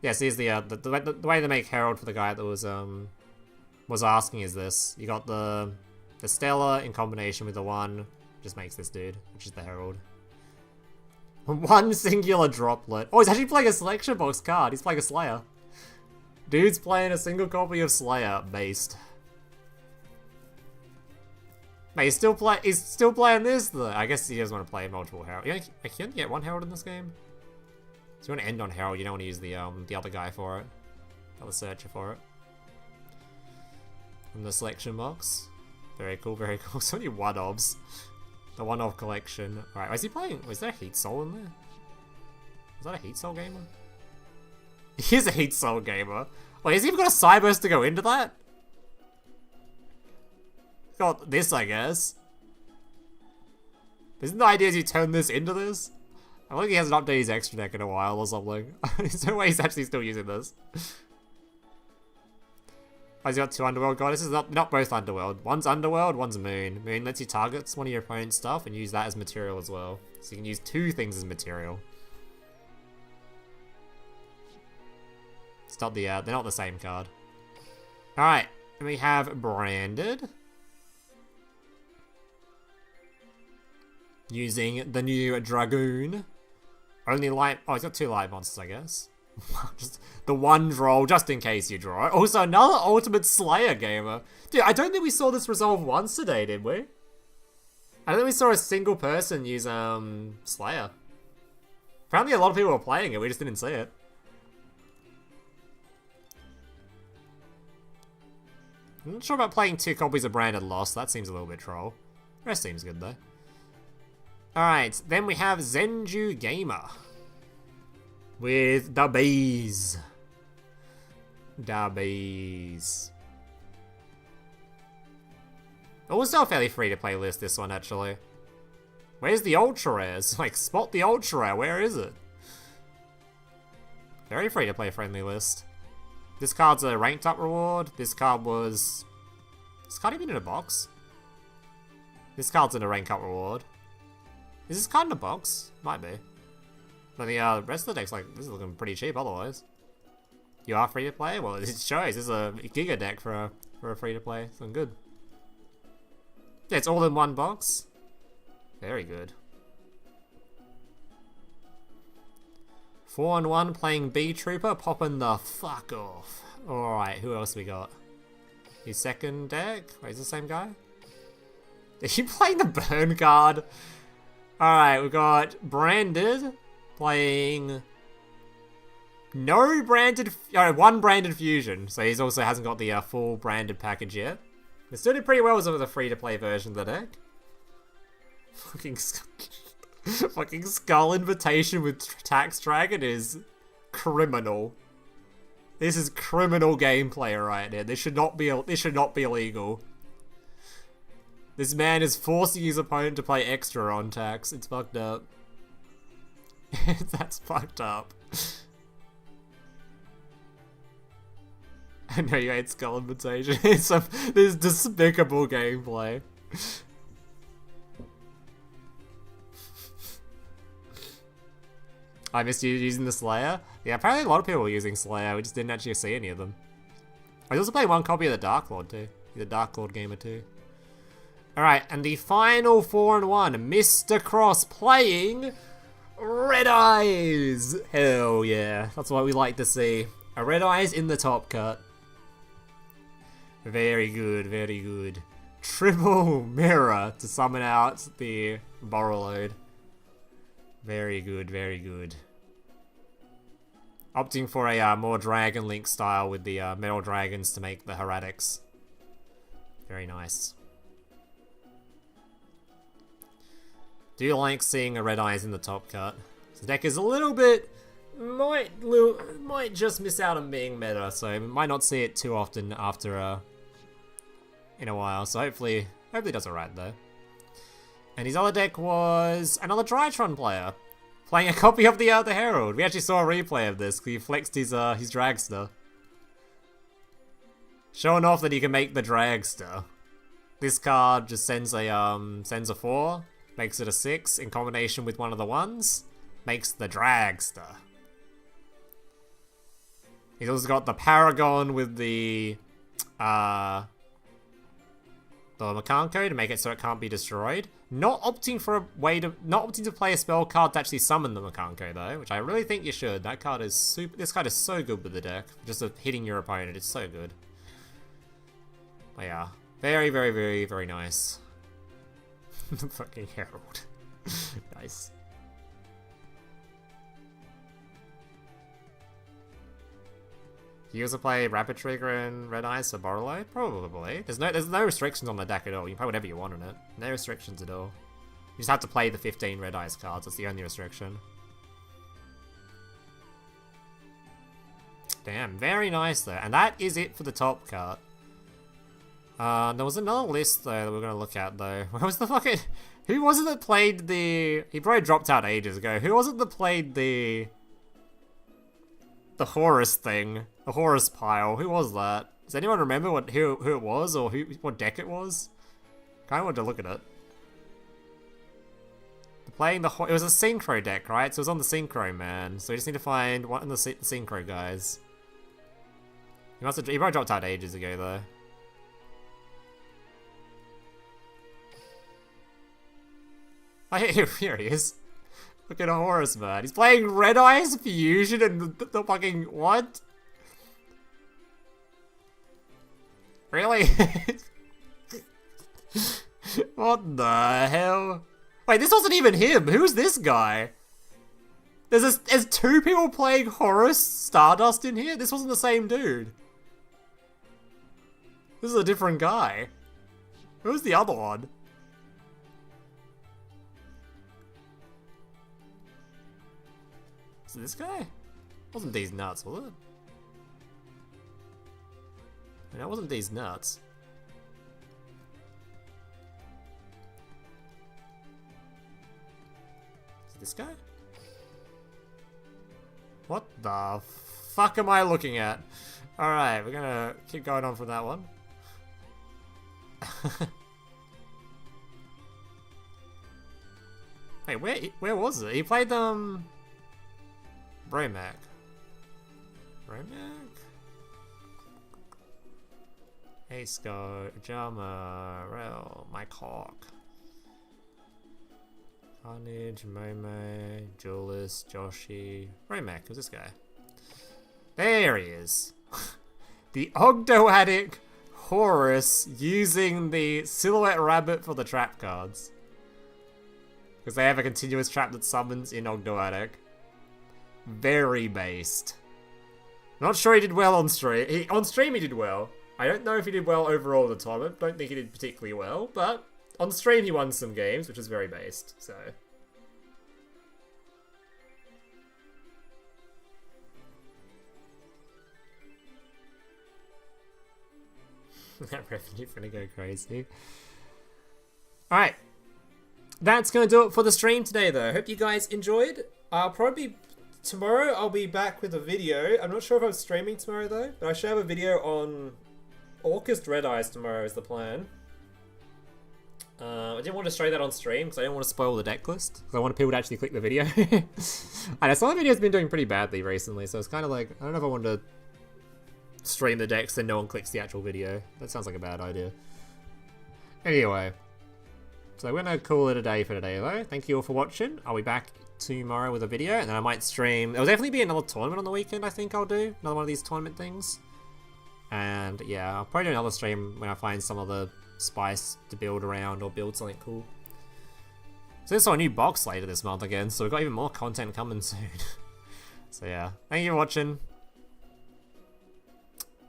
Yes, here's the way they make Herald for the guy that was asking is this. You got the Stellar in combination with the one, just makes this dude, which is the Herald. One singular droplet. Oh, he's actually playing a selection box card. He's playing a Slayer. Dude's playing a single copy of Slayer based. Mate, he's still playing this though. I guess he doesn't want to play multiple Herald. You can get one Herald in this game. So you want to end on Herald, you don't want to use the other guy for it. The other searcher for it. And the selection box. Very cool, very cool. So many one-obs. The one-off collection. Alright, is he playing? Was there a Heat Soul in there? Was that a Heat Soul gamer? He is a Heat Soul gamer. Wait, has he even got a Cyburst to go into that? Got this, I guess. Isn't the idea is you turn this into this? I think he hasn't updated his extra deck in a while or something. There's no way he's actually still using this. Oh, he's got two Underworld Goddesses. Not both Underworld. One's Underworld, one's Moon. Moon lets you target one of your opponent's stuff and use that as material as well. So you can use two things as material. It's not the, they're not the same card. Alright, and we have Branded. Using the new Dragoon. Only light, oh, he's got two light monsters, I guess. Just the one draw, just in case you draw it. Also, another Ultimate Slayer gamer. Dude, I don't think we saw this resolve once today, did we? I don't think we saw a single person use, Slayer. Apparently a lot of people were playing it, we just didn't see it. I'm not sure about playing two copies of Branded Lost, that seems a little bit troll. The rest seems good, though. Alright, then we have Zenju Gamer. With the bees. The bees. Also a fairly free to play list, this one actually. Where's the Ultra Rares? Like, spot the Ultra Rare, where is it? Very free to play friendly list. This card's a ranked up reward. This card was... Is this card even in a box? This card's in a rank up reward. Is this card in a box? Might be. But the rest of the deck's like, this is looking pretty cheap otherwise. You are free to play? Well, it shows. There's a Giga deck for a free to play. So good. Yeah, it's all in one box. Very good. 4-on-1 playing Beetrooper, popping the fuck off. Alright, who else we got? His second deck? Wait, is it the same guy? Is he playing the burn card? Alright, we got Branded playing no branded, one branded fusion. So he's also hasn't got the full branded package yet. It's still did pretty well as a free to play version of the deck. Fucking Skull Invitation with Tax Dragon is criminal. This is criminal gameplay right here. This should not be illegal. This man is forcing his opponent to play extra on tax. It's fucked up. That's fucked up. I know you hate Skull Invitation. This is despicable gameplay. I missed you using the Slayer. Yeah, apparently a lot of people were using Slayer. We just didn't actually see any of them. I also played one copy of the Dark Lord too. The Dark Lord Gamer too. Alright, and the final 4-on-1. Mr. Cross playing Red Eyes. Hell yeah. That's what we like to see. A Red Eyes in the top cut. Very good, very good. Triple Mirror to summon out the Borrowload. Very good, very good. Opting for a more Dragon Link style with the Metal Dragons to make the Heretics. Very nice. Do you like seeing a Red Eyes in the top cut? The deck is a little bit... Might just miss out on being meta, so might not see it too often after in a while. So hopefully does alright though. And his other deck was another Drytron player playing a copy of the Herald. We actually saw a replay of this. He flexed his Dragster, showing off that he can make the Dragster. This card just sends a 4, makes it a 6 in combination with one of the 1s, makes the Dragster. He's also got the Paragon with the Makanko to make it so it can't be destroyed. Not opting to play a spell card to actually summon the Makanko though, which I really think you should. That card is super. This card is so good with the deck, just hitting your opponent. It's so good. But yeah, very, very, very, very nice. The fucking Herald. Nice. Do you also play Rapid Trigger and Red Eyes for Borrowload? Probably. There's no restrictions on the deck at all. You can play whatever you want on it. No restrictions at all. You just have to play the 15 Red Eyes cards. That's the only restriction. Damn, very nice though. And that is it for the top card. There was another list though that we're gonna look at though. Where was the fucking... Who was it that played the... He probably dropped out ages ago. Who was it that played the Horus thing? The Horus pile. Who was that? Does anyone remember who it was or what deck it was? Kinda wanted to look at it. Playing the... It was a Synchro deck, right? So it was on the Synchro, man. So we just need to find one of the Synchro guys. He probably dropped out ages ago though. Oh, here he is. Look at Horus, man. He's playing Red Eyes Fusion and the fucking... What? Really? What the hell? Wait, this wasn't even him. Who's this guy? There's two people playing Horus Stardust in here? This wasn't the same dude. This is a different guy. Who's the other one? Is it this guy? Wasn't these nuts, was it? No, it wasn't these nuts. Is it this guy? What the fuck am I looking at? Alright, we're gonna keep going on from that one. Wait, where was it? He played Bromac. Romac? Ace-Go, Jama, Rel, Mike Hawk. Carnage, Momo, Julius, Joshi. Romac, who's this guy? There he is. The Ogdoadic Horus using the Silhouette Rabbit for the trap cards. Because they have a continuous trap that summons in Ogdoadic. Very based. Not sure he did well on stream. On stream he did well. I don't know if he did well overall in the tournament. Don't think he did particularly well. But on stream he won some games, which is very based. So... that revenue gonna go crazy. Alright. That's gonna do it for the stream today though. Hope you guys enjoyed. I'll probably... tomorrow I'll be back with a video. I'm not sure if I'm streaming tomorrow though. But I should have a video on Orcust Red Eyes tomorrow is the plan. I didn't want to show that on stream because I didn't want to spoil the deck list. Because I wanted people to actually click the video. I know some of the videos have been doing pretty badly recently. So it's kind of like, I don't know if I want to stream the decks and no one clicks the actual video. That sounds like a bad idea. Anyway, so we're gonna call it a day for today though. Thank you all for watching. I'll be back tomorrow with a video and then I might stream. There'll definitely be another tournament on the weekend. I think I'll do another one of these tournament things. And yeah, I'll probably do another stream when I find some other spice to build around or build something cool. So there's a new box later this month again, so we've got even more content coming soon. So yeah, thank you for watching.